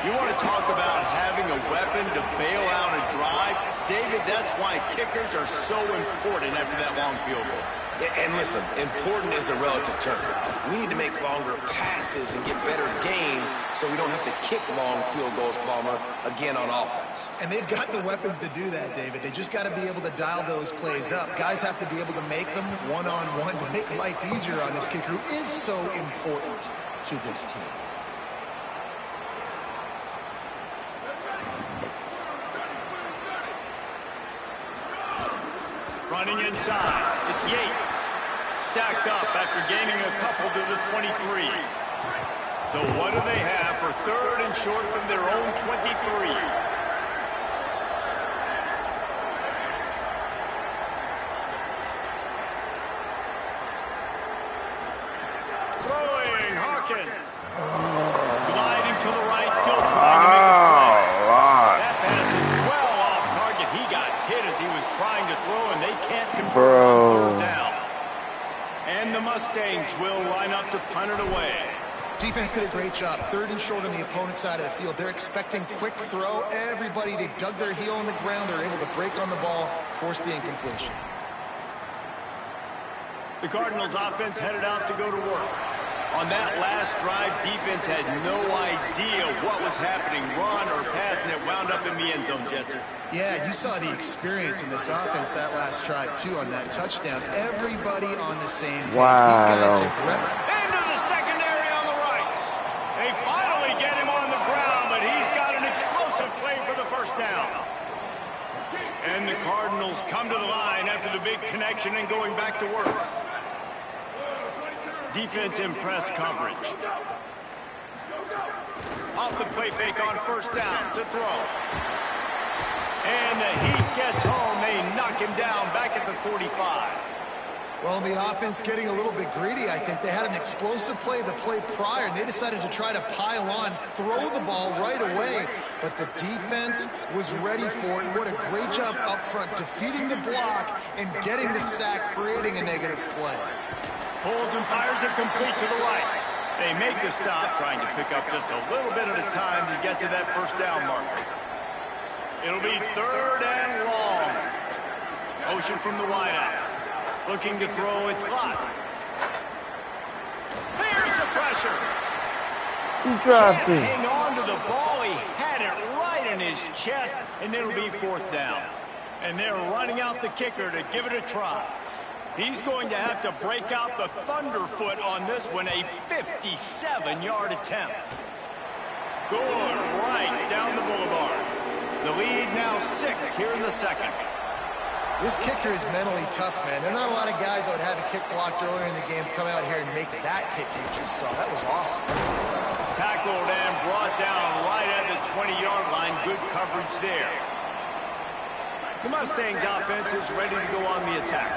You want to talk about having a weapon to bail out a drive? David, that's why kickers are so important after that long field goal. And listen, important is a relative term. We need to make longer passes and get better gains so we don't have to kick long field goals, Palmer, again on offense. And they've got the weapons to do that, David. They just got to be able to dial those plays up. Guys have to be able to make them one-on-one to make life easier on this kicker who is so important to this team. Running inside, it's Yates. Stacked up after gaining a couple to the 23. So what do they have for 3rd and short from their own 23? Throwing, Hawkins. Gliding to the right, still trying to make a play. That pass is well off target. He got hit as he was trying to throw, and they can't convert on 3rd down. And the Mustangs will line up to punt it away. Defense did a great job. 3rd and short on the opponent's side of the field. They're expecting quick throw. Everybody, they dug their heel on the ground. They're able to break on the ball, force the incompletion. The Cardinals offense headed out to go to work. On that last drive, defense had no idea what was happening, run or pass, and it wound up in the end zone, Jesse. Yeah, you saw the experience in this offense that last drive, too, on that touchdown. Everybody on the same page. Wow. These guys have Into the secondary on the right. They finally get him on the ground, but he's got an explosive play for the 1st down. And the Cardinals come to the line after the big connection and going back to work. Defense in press coverage. Off the play fake on 1st down to throw. And the heat gets home. They knock him down back at the 45. Well, the offense getting a little bit greedy, I think. They had an explosive play the play prior, and they decided to try to pile on, throw the ball right away. But the defense was ready for it. What a great job up front, defeating the block and getting the sack, creating a negative play. Pulls and fires it complete to the right. They make the stop, trying to pick up just a little bit at a time to get to that first down marker. It'll be 3rd and long. Motion from the wideout. Looking to throw, it's locked. There's the pressure. He dropped it. Hang on to the ball. He had it right in his chest, and it'll be 4th down. And they're running out the kicker to give it a try. He's going to have to break out the thunderfoot on this one, a 57-yard attempt. Good, right down the boulevard. The lead now 6 here in the second. This kicker is mentally tough, man. There are not a lot of guys that would have a kick blocked earlier in the game come out here and make that kick you just saw. That was awesome. Tackled and brought down right at the 20-yard line. Good coverage there. The Mustangs offense is ready to go on the attack.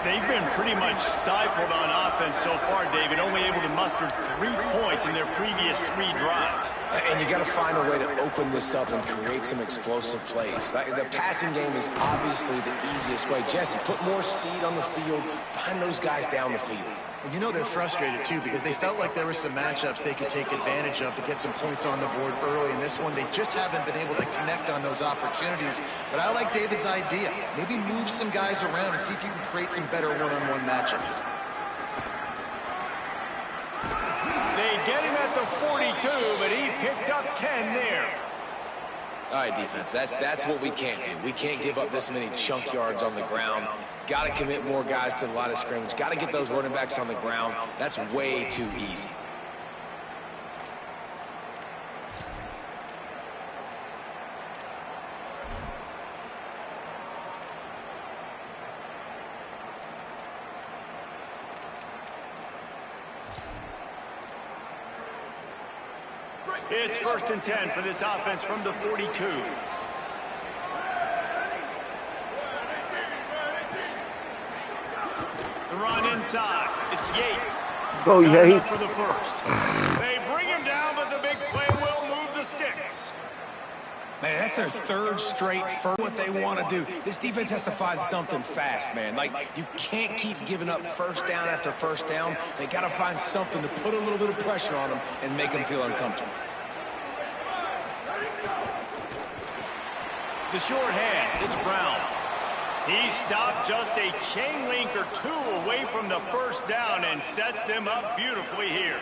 They've been pretty much stifled on offense so far, David, only able to muster 3 points in their previous 3 drives. And you got to find a way to open this up and create some explosive plays. The passing game is obviously the easiest way. Jesse, put more speed on the field. Find those guys down the field. And you know they're frustrated, too, because they felt like there were some matchups they could take advantage of to get some points on the board early. In this one, they just haven't been able to connect on those opportunities. But I like David's idea. Maybe move some guys around and see if you can create some better one-on-one matchups. They get him at the 42, but he picked up 10 there. All right, defense, that's what we can't do. We can't give up this many chunk yards on the ground. Got to commit more guys to the line of scrimmage. Got to get those running backs on the ground. That's way too easy. It's 1st and 10 for this offense from the 42. The run inside. It's Yates. Go, Yates. For the first. They bring him down, but the big play will move the sticks. Man, that's their 3rd straight for what they want to do. This defense has to find something fast, man. Like, you can't keep giving up 1st down after 1st down. They got to find something to put a little bit of pressure on them and make them feel uncomfortable. The short hands, it's Brown. He stopped just a chain link or 2 away from the 1st down and sets them up beautifully here.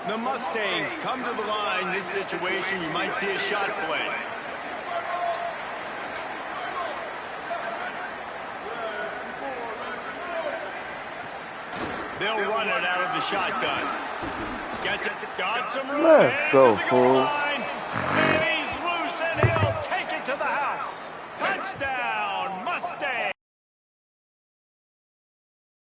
The Mustangs come to the line. This situation, you might see a shot play. They'll run it out of the shotgun. Gets it, got some room. Let's go, fool. And he's loose, and he'll take it to the house. Touchdown, Mustang.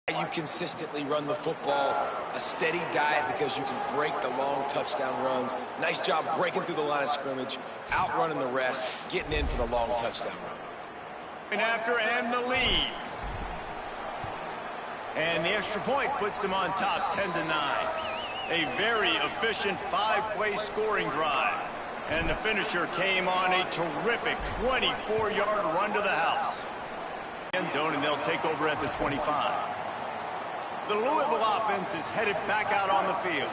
You consistently run the football, a steady diet because you can break the long touchdown runs. Nice job breaking through the line of scrimmage, outrunning the rest, getting in for the long touchdown run. And after and the lead. And the extra point puts them on top 10-9. A very efficient 5-play scoring drive. And the finisher came on a terrific 24-yard run to the house. End zone, and they'll take over at the 25. The Louisville offense is headed back out on the field.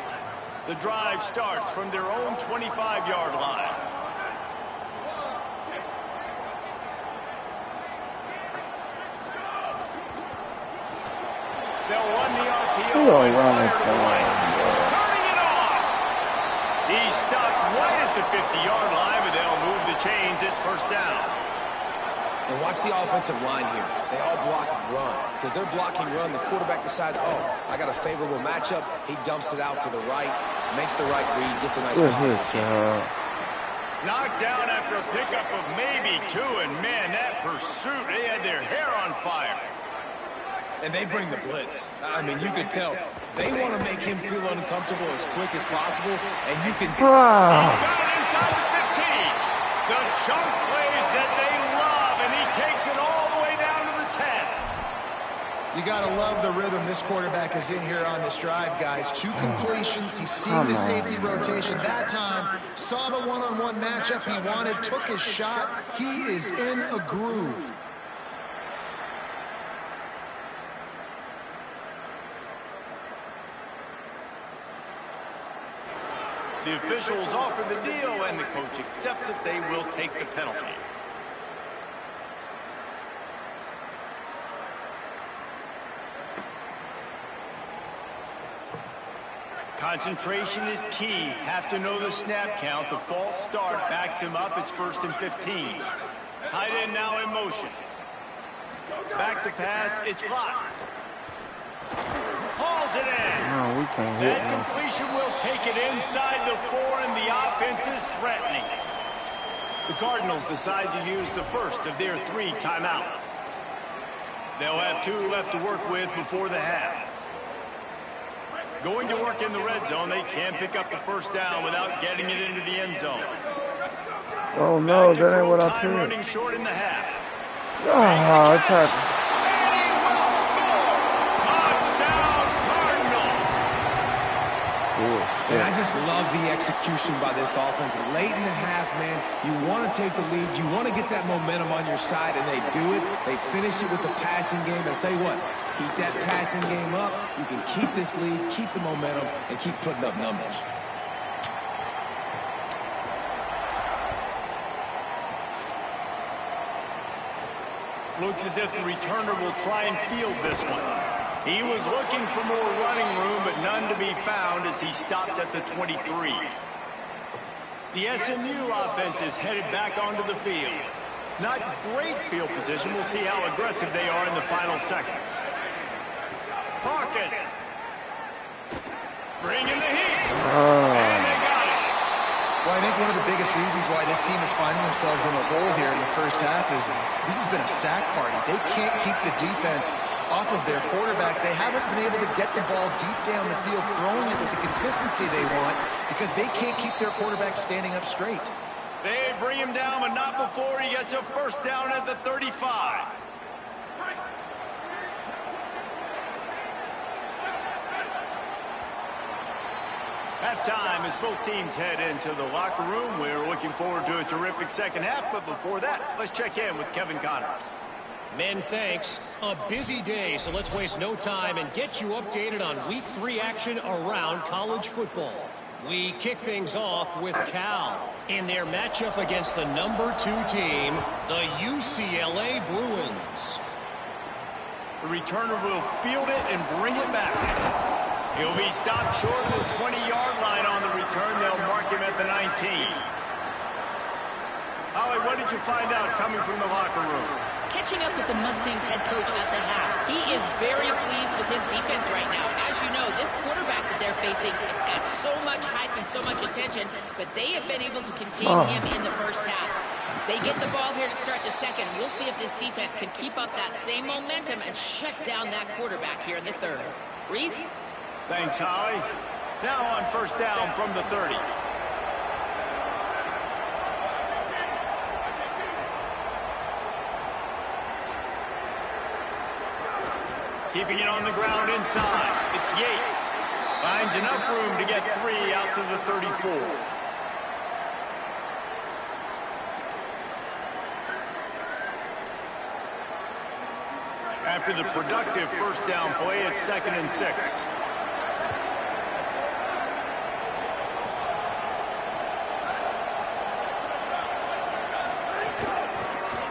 The drive starts from their own 25-yard line. They'll run the RPO. Turning it on. He's stopped right at the 50-yard line, but they'll move the chains. It's 1st down. And watch the offensive line here. They all block run. Because they're blocking run, the quarterback decides, oh, I got a favorable matchup. He dumps it out to the right, makes the right read, gets a nice pass. Knocked down after a pickup of maybe 2, and man, that pursuit, they had their hair on fire. And they bring the blitz. I mean, you could tell. They want to make him feel uncomfortable as quick as possible, and you can see. He's got it inside the 15. The chunk plays that they love, and he takes it all the way down to the 10. You got to love the rhythm this quarterback is in here on this drive, guys. 2 completions. He seen the safety rotation that time, saw the one-on-one matchup he wanted, took his shot. He is in a groove. The officials offer the deal, and the coach accepts it. They will take the penalty. Concentration is key. Have to know the snap count. The false start backs him up. It's 1st and 15. Tight end now in motion. Back to pass. It's locked. Hauls it in. No, we can't hit That completion will take it inside the 4, and the offense is threatening. The Cardinals decide to use the first of their 3 timeouts. They'll have 2 left to work with before the half. Going to work in the red zone, they can't pick up the first down without getting it into the end zone. Oh no, that ain't what I Time said. running short in the half. Oh, it's happening. And he will score! Touchdown, Cardinals! And I just love the execution by this offense. Late in the half, man, you want to take the lead. You want to get that momentum on your side, and they do it. They finish it with the passing game. And I'll tell you what, keep that passing game up. You can keep this lead, keep the momentum, and keep putting up numbers. Looks as if the returner will try and field this one. He was looking for more running room, but none to be found as he stopped at the 23. The SMU offense is headed back onto the field. Not great field position. We'll see how aggressive they are in the final seconds. Hawkins. Bringing the heat. And they got it. Well, I think one of the biggest reasons why this team is finding themselves in a hole here in the first half is this has been a sack party. They can't keep the defense off of their quarterback. They haven't been able to get the ball deep down the field, throwing it with the consistency they want because they can't keep their quarterback standing up straight. They bring him down, but not before he gets a first down at the 35. Halftime as both teams head into the locker room. We're looking forward to a terrific second half, but before that, let's check in with Kevin Connors. Men, thanks. A busy day, so let's waste no time and get you updated on Week 3 action around college football. We kick things off with Cal in their matchup against the number 2 team, the UCLA Bruins. The returner will field it and bring it back. He'll be stopped short of the 20-yard line on the return. They'll mark him at the 19. Holly, what did you find out coming from the locker room? Catching up with the Mustangs head coach at the half. He is very pleased with his defense right now. As you know, this quarterback that they're facing has got so much hype and so much attention, but they have been able to contain him in the first half. They get the ball here to start the second. We'll see if this defense can keep up that same momentum and shut down that quarterback here in the third. Reese? Thanks, Holly. Now on first down from the 30. Keeping it on the ground inside. It's Yates. Finds enough room to get 3 out to the 34. After the productive first down play, it's 2nd and 6.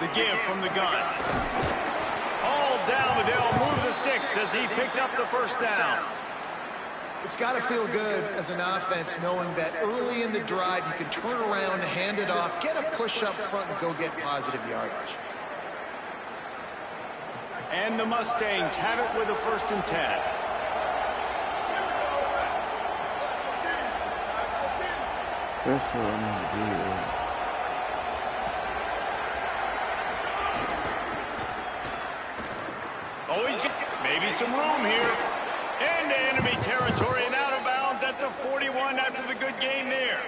The give from the gun. All down, but they'll move the sticks as he picks up the first down. It's got to feel good as an offense knowing that early in the drive you can turn around, hand it off, get a push up front, and go get positive yardage. And the Mustangs have it with a 1st and 10. That's what I'm going to do. Oh, he's got maybe some room here. Into enemy territory and out of bounds at the 41 after the good gain there.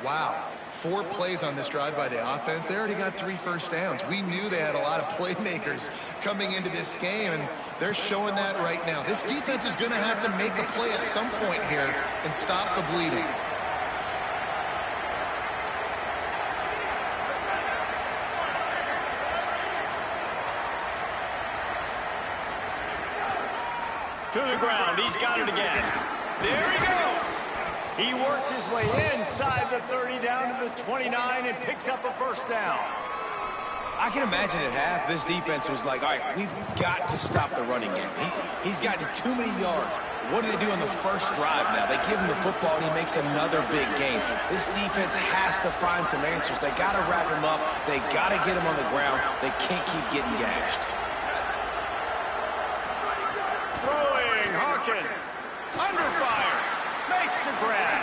Wow. 4 plays on this drive by the offense. They already got 3 first downs. We knew they had a lot of playmakers coming into this game, and they're showing that right now. This defense is going to have to make a play at some point here and stop the bleeding. To the ground. He's got it again. There he goes. He works his way inside the 30 down to the 29 and picks up a first down. I can imagine at half, this defense was like, all right, we've got to stop the running game. He's gotten too many yards. What do they do on the first drive now? They give him the football, and he makes another big gain. This defense has to find some answers. They got to wrap him up. They got to get him on the ground. They can't keep getting gashed. Throwing, Hawkins. Under fire. Makes the grab.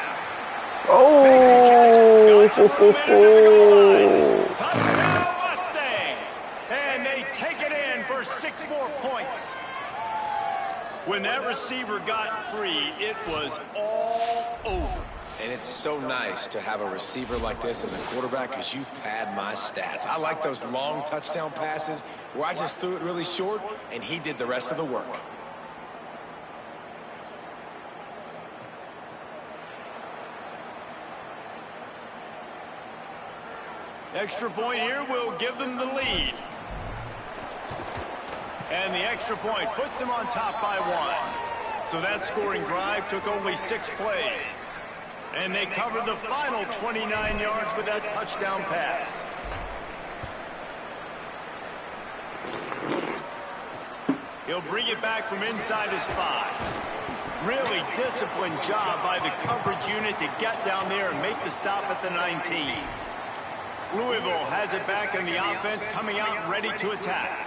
Oh! Makes a catch. Got some momentum to the goal line. Touchdown Mustangs. And they take it in for 6 more points. When that receiver got free, it was all over. And it's so nice to have a receiver like this as a quarterback because you pad my stats. I like those long touchdown passes where I just threw it really short and he did the rest of the work. Extra point here will give them the lead. And the extra point puts them on top by 1. So that scoring drive took only 6 plays. And they covered the final 29 yards with that touchdown pass. He'll bring it back from inside his 5. Really disciplined job by the coverage unit to get down there and make the stop at the 19. Louisville has it back in the offense, coming out ready to attack.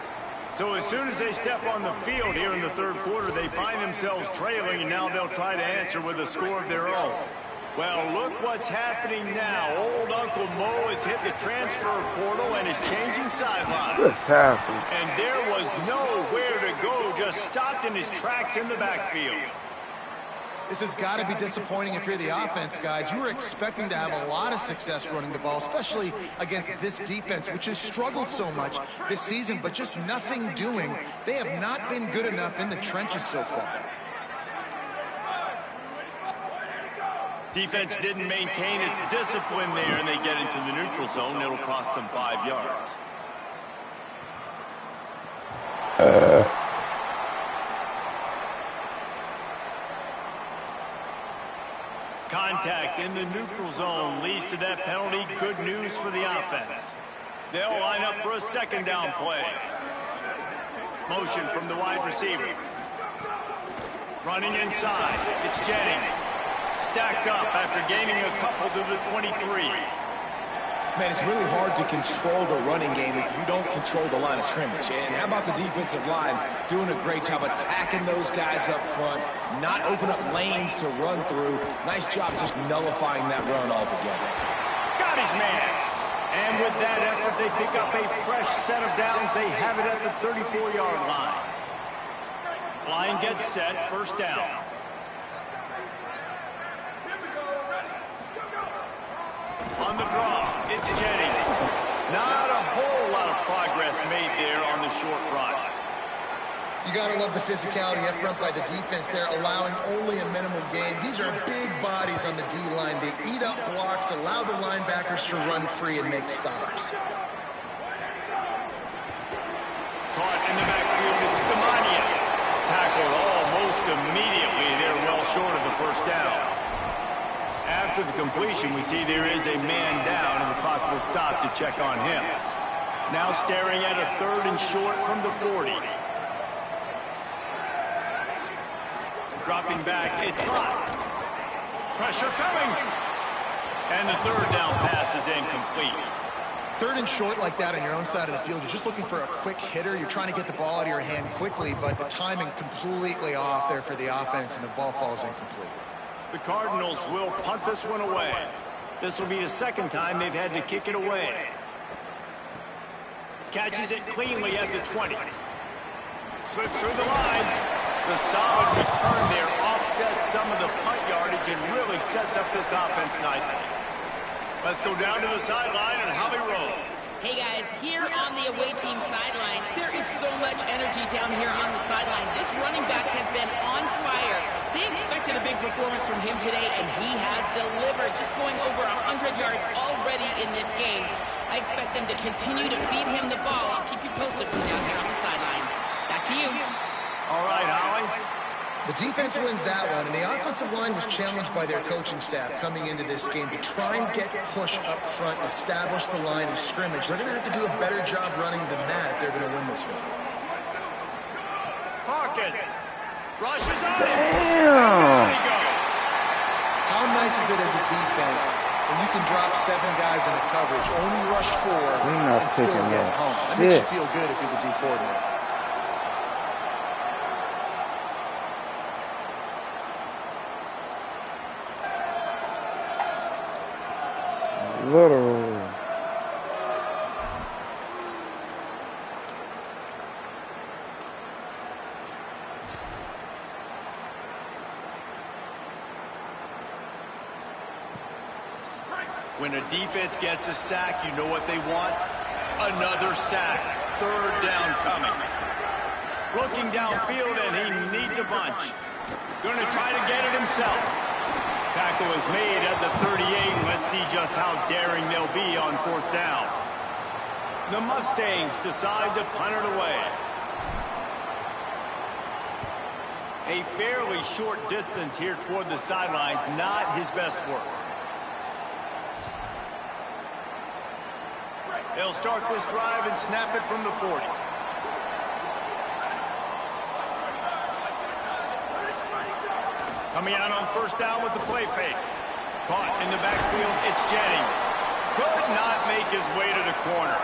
So as soon as they step on the field here in the 3rd quarter, they find themselves trailing, and now they'll try to answer with a score of their own. Well, look what's happening now. Old Uncle Mo has hit the transfer portal and is changing sidelines. What's happening? And there was nowhere to go, just stopped in his tracks in the backfield. This has got to be disappointing if you're the offense, guys. You were expecting to have a lot of success running the ball, especially against this defense, which has struggled so much this season, but just nothing doing. They have not been good enough in the trenches so far. Defense didn't maintain its discipline there, and they get into the neutral zone. It'll cost them 5 yards. Contact in the neutral zone leads to that penalty. Good news for the offense. They'll line up for a 2nd down play. Motion from the wide receiver. Running inside. It's Jennings. Stacked up after gaining a couple to the 23. Man, it's really hard to control the running game if you don't control the line of scrimmage. And how about the defensive line doing a great job attacking those guys up front, not open up lanes to run through. Nice job just nullifying that run altogether. Got his man. And with that effort, they pick up a fresh set of downs. They have it at the 34-yard line. Line gets set, 1st down. On the draw, it's Jennings. Not a whole lot of progress made there on the short run. You got to love the physicality up front by the defense there, allowing only a minimal gain. These are big bodies on the D-line. They eat up blocks, allow the linebackers to run free and make stops. Caught in the backfield, it's Ncaa. Tackled almost immediately. They're well short of the 1st down. After the completion, we see there is a man down, and the clock will stop to check on him. Now staring at a 3rd and short from the 40. Dropping back, it's hot. Pressure coming. And the 3rd down pass is incomplete. 3rd and short like that on your own side of the field, you're just looking for a quick hitter. You're trying to get the ball out of your hand quickly, but the timing completely off there for the offense, and the ball falls incomplete. The Cardinals will punt this one away. This will be the 2nd time they've had to kick it away. Catches it cleanly at the 20. Slips through the line. The solid return there offsets some of the punt yardage and really sets up this offense nicely. Let's go down to the sideline and how we roll. Hey guys, here on the away team sideline, there is so much energy down here on the sideline. This running back has been on fire. They expected a big performance from him today, and he has delivered, just going over 100 yards already in this game. I expect them to continue to feed him the ball. I'll keep you posted from down here on the sidelines. Back to you. All right, Holly. The defense wins that one, and the offensive line was challenged by their coaching staff coming into this game to try and get push up front and establish the line of scrimmage. They're going to have to do a better job running than that if they're going to win this one. Hawkins rushes on him. Damn. And he goes. How nice is it as a defense when you can drop 7 guys in a coverage, only rush 4, and still get home? That makes you feel good if you're the D coordinator. Literal. When a defense gets a sack, you know what they want? Another sack. 3rd down coming. Looking downfield, and he needs a bunch. Going to try to get it himself. Tackle is made at the 38, and let's see just how daring they'll be on 4th down. The Mustangs decide to punt it away. A fairly short distance here toward the sidelines, not his best work. They'll start this drive and snap it from the 40. Coming out on 1st down with the play fake. Caught in the backfield, it's Jennings. Could not make his way to the corner.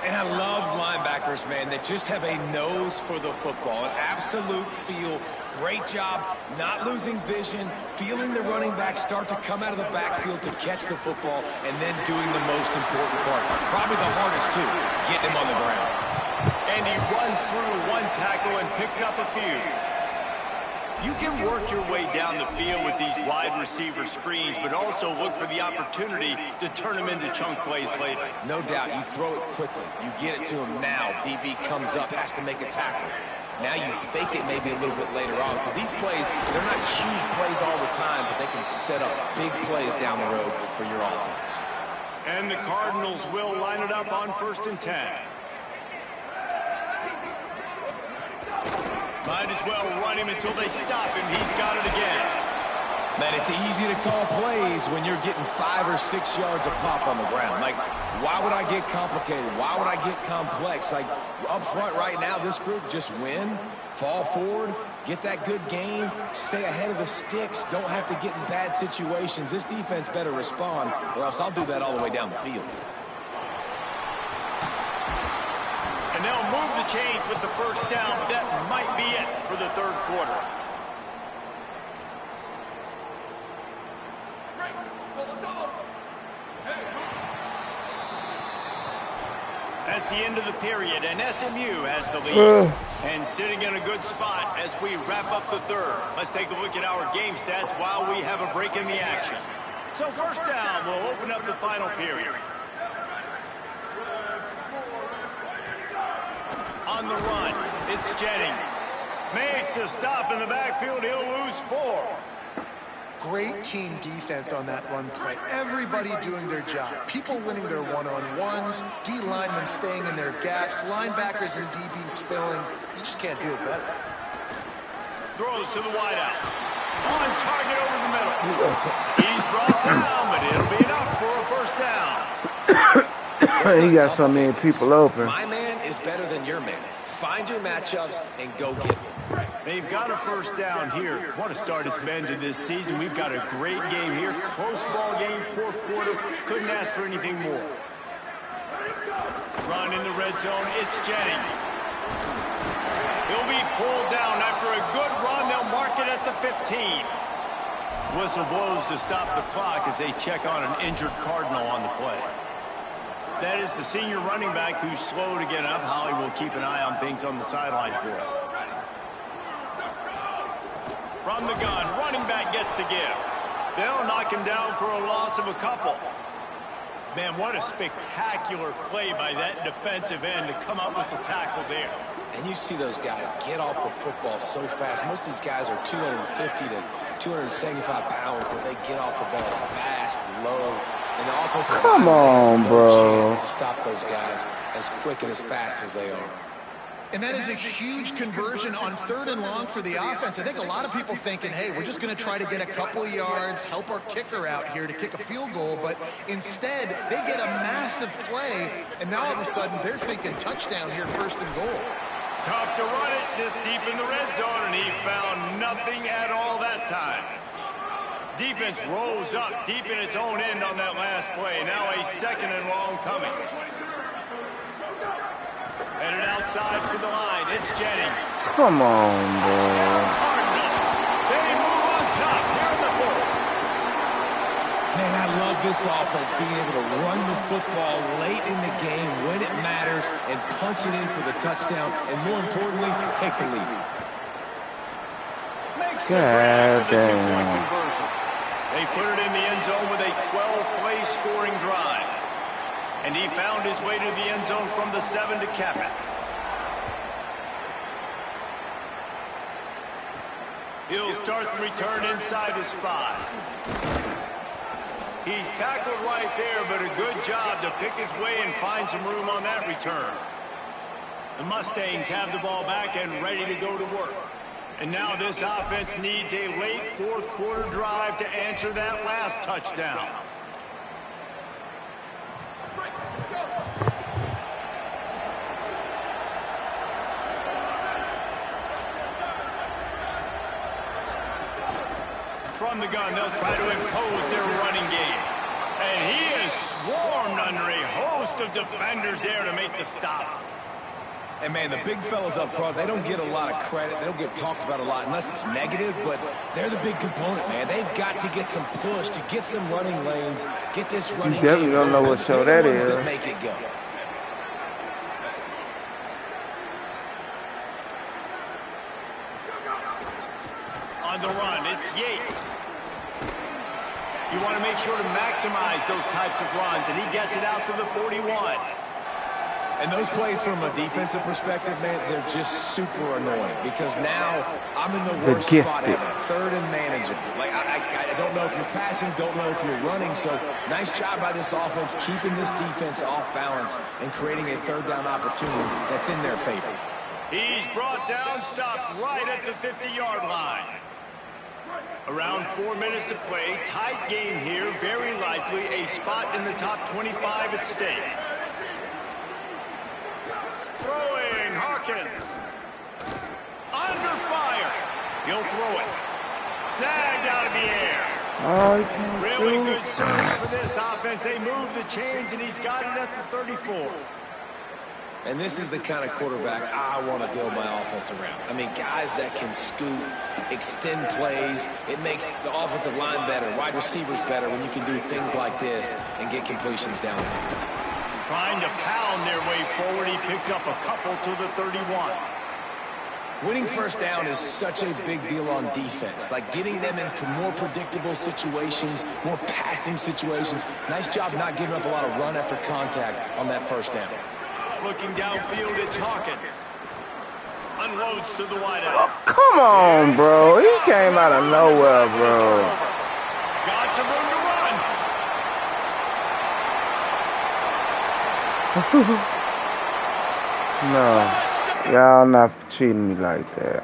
And I love linebackers, man, that just have a nose for the football, an absolute feel. Great job not losing vision, feeling the running back start to come out of the backfield to catch the football, and then doing the most important part. Probably the hardest, too, getting him on the ground. And he runs through 1 tackle and picks up a few. You can work your way down the field with these wide receiver screens, but also look for the opportunity to turn them into chunk plays later. No doubt, you throw it quickly. You get it to him now. DB comes up, has to make a tackle. Now you fake it maybe a little bit later on. So these plays, they're not huge plays all the time, but they can set up big plays down the road for your offense. And the Cardinals will line it up on 1st and 10. Might as well run him until they stop him. He's got it again. Man, it's easy to call plays when you're getting 5 or 6 yards a pop on the ground. Like, why would I get complicated? Why would I get complex? Like, up front right now, this group just win, fall forward, get that good game, stay ahead of the sticks, don't have to get in bad situations. This defense better respond, or else I'll do that all the way down the field. And they'll move the chains with the 1st down. That might be it for the 3rd quarter. That's the end of the period, and SMU has the lead. And sitting in a good spot as we wrap up the 3rd. Let's take a look at our game stats while we have a break in the action. So 1st down will open up the final period. On the run, it's Jennings. Makes a stop in the backfield. He'll lose 4. Great team defense on that run play. Everybody doing their job. People winning their one-on-ones, D linemen staying in their gaps, linebackers and DBs filling. You just can't do it better. Throws to the wideout. On target over the middle. He's brought down, but it'll be enough for a 1st down. He got so many people open. My man is better than your man. Find your matchups and go get them. They've got a 1st down here. What a start it's been to this season. We've got a great game here. Close ball game, 4th quarter. Couldn't ask for anything more. Run in the red zone. It's Jennings. He'll be pulled down after a good run. They'll mark it at the 15. Whistle blows to stop the clock as they check on an injured Cardinal on the play. That is the senior running back who's slow to get up. Holly will keep an eye on things on the sideline for us. From the gun, running back gets to give. They'll knock him down for a loss of a couple. Man, what a spectacular play by that defensive end to come up with the tackle there. And you see those guys get off the football so fast. Most of these guys are 250 to 275 pounds, but they get off the ball fast, low. And the offensive Come on, no bro. chance to stop those guys as quick and as fast as they are. And that is a huge conversion on 3rd and long for the offense. I think a lot of people thinking, hey, we're just going to try to get a couple yards, help our kicker out here to kick a field goal. But instead, they get a massive play, and now all of a sudden they're thinking touchdown here, 1st and goal. Tough to run it this deep in the red zone, and he found nothing at all that time. Defense rose up deep in its own end on that last play. Now a 2nd and long coming. Headed outside for the line. It's Jennings. Come on, bro. They move on top here in the 4th. Man, I love this offense being able to run the football late in the game when it matters and punch it in for the touchdown, and more importantly, take the lead. Makes the grab for the 2-point damn. conversion. They put it in the end zone with a 12-play scoring drive. And he found his way to the end zone from the 7 to cap it. He'll start the return inside his 5. He's tackled right there, but a good job to pick his way and find some room on that return. The Mustangs have the ball back and ready to go to work. And now this offense needs a late 4th quarter drive to answer that last touchdown. From the gun, they'll try to impose their running game. And he is swarmed under a host of defenders there to make the stop. And, man, the big fellas up front, they don't get a lot of credit. They don't get talked about a lot unless it's negative, but they're the big component, man. They've got to get some push, to get some running lanes, get this running game. You definitely don't know what show that is. That make it go. On the run, it's Yates. You want to make sure to maximize those types of runs, and he gets it out to the 41. And those plays from a defensive perspective, man, they're just super annoying because now I'm in the worst spot ever. 3rd and manageable. Like, I don't know if you're passing, don't know if you're running. So nice job by this offense keeping this defense off balance and creating a 3rd down opportunity that's in their favor. He's brought down, stopped right at the 50-yard line. Around 4 minutes to play. Tight game here. Very likely a spot in the top 25 at stake. Throwing, Hawkins. Under fire. He'll throw it. Snagged out of the air. Oh, he can't Really shoot. good service for this offense. They move the chains, and he's got it at the 34. And this is the kind of quarterback I want to build my offense around. I mean, guys that can scoot, extend plays. It makes the offensive line better, wide receivers better when you can do things like this and get completions down the field. Trying to pound their way forward. He picks up a couple to the 31. Winning 1st down is such a big deal on defense. Like getting them into more predictable situations, more passing situations. Nice job not giving up a lot of run after contact on that 1st down. Looking downfield, it's Hawkins. Unloads to the wideout. Oh, come on, bro. He came out of nowhere, bro. Got some room to run. No. Y'all not treating me like that.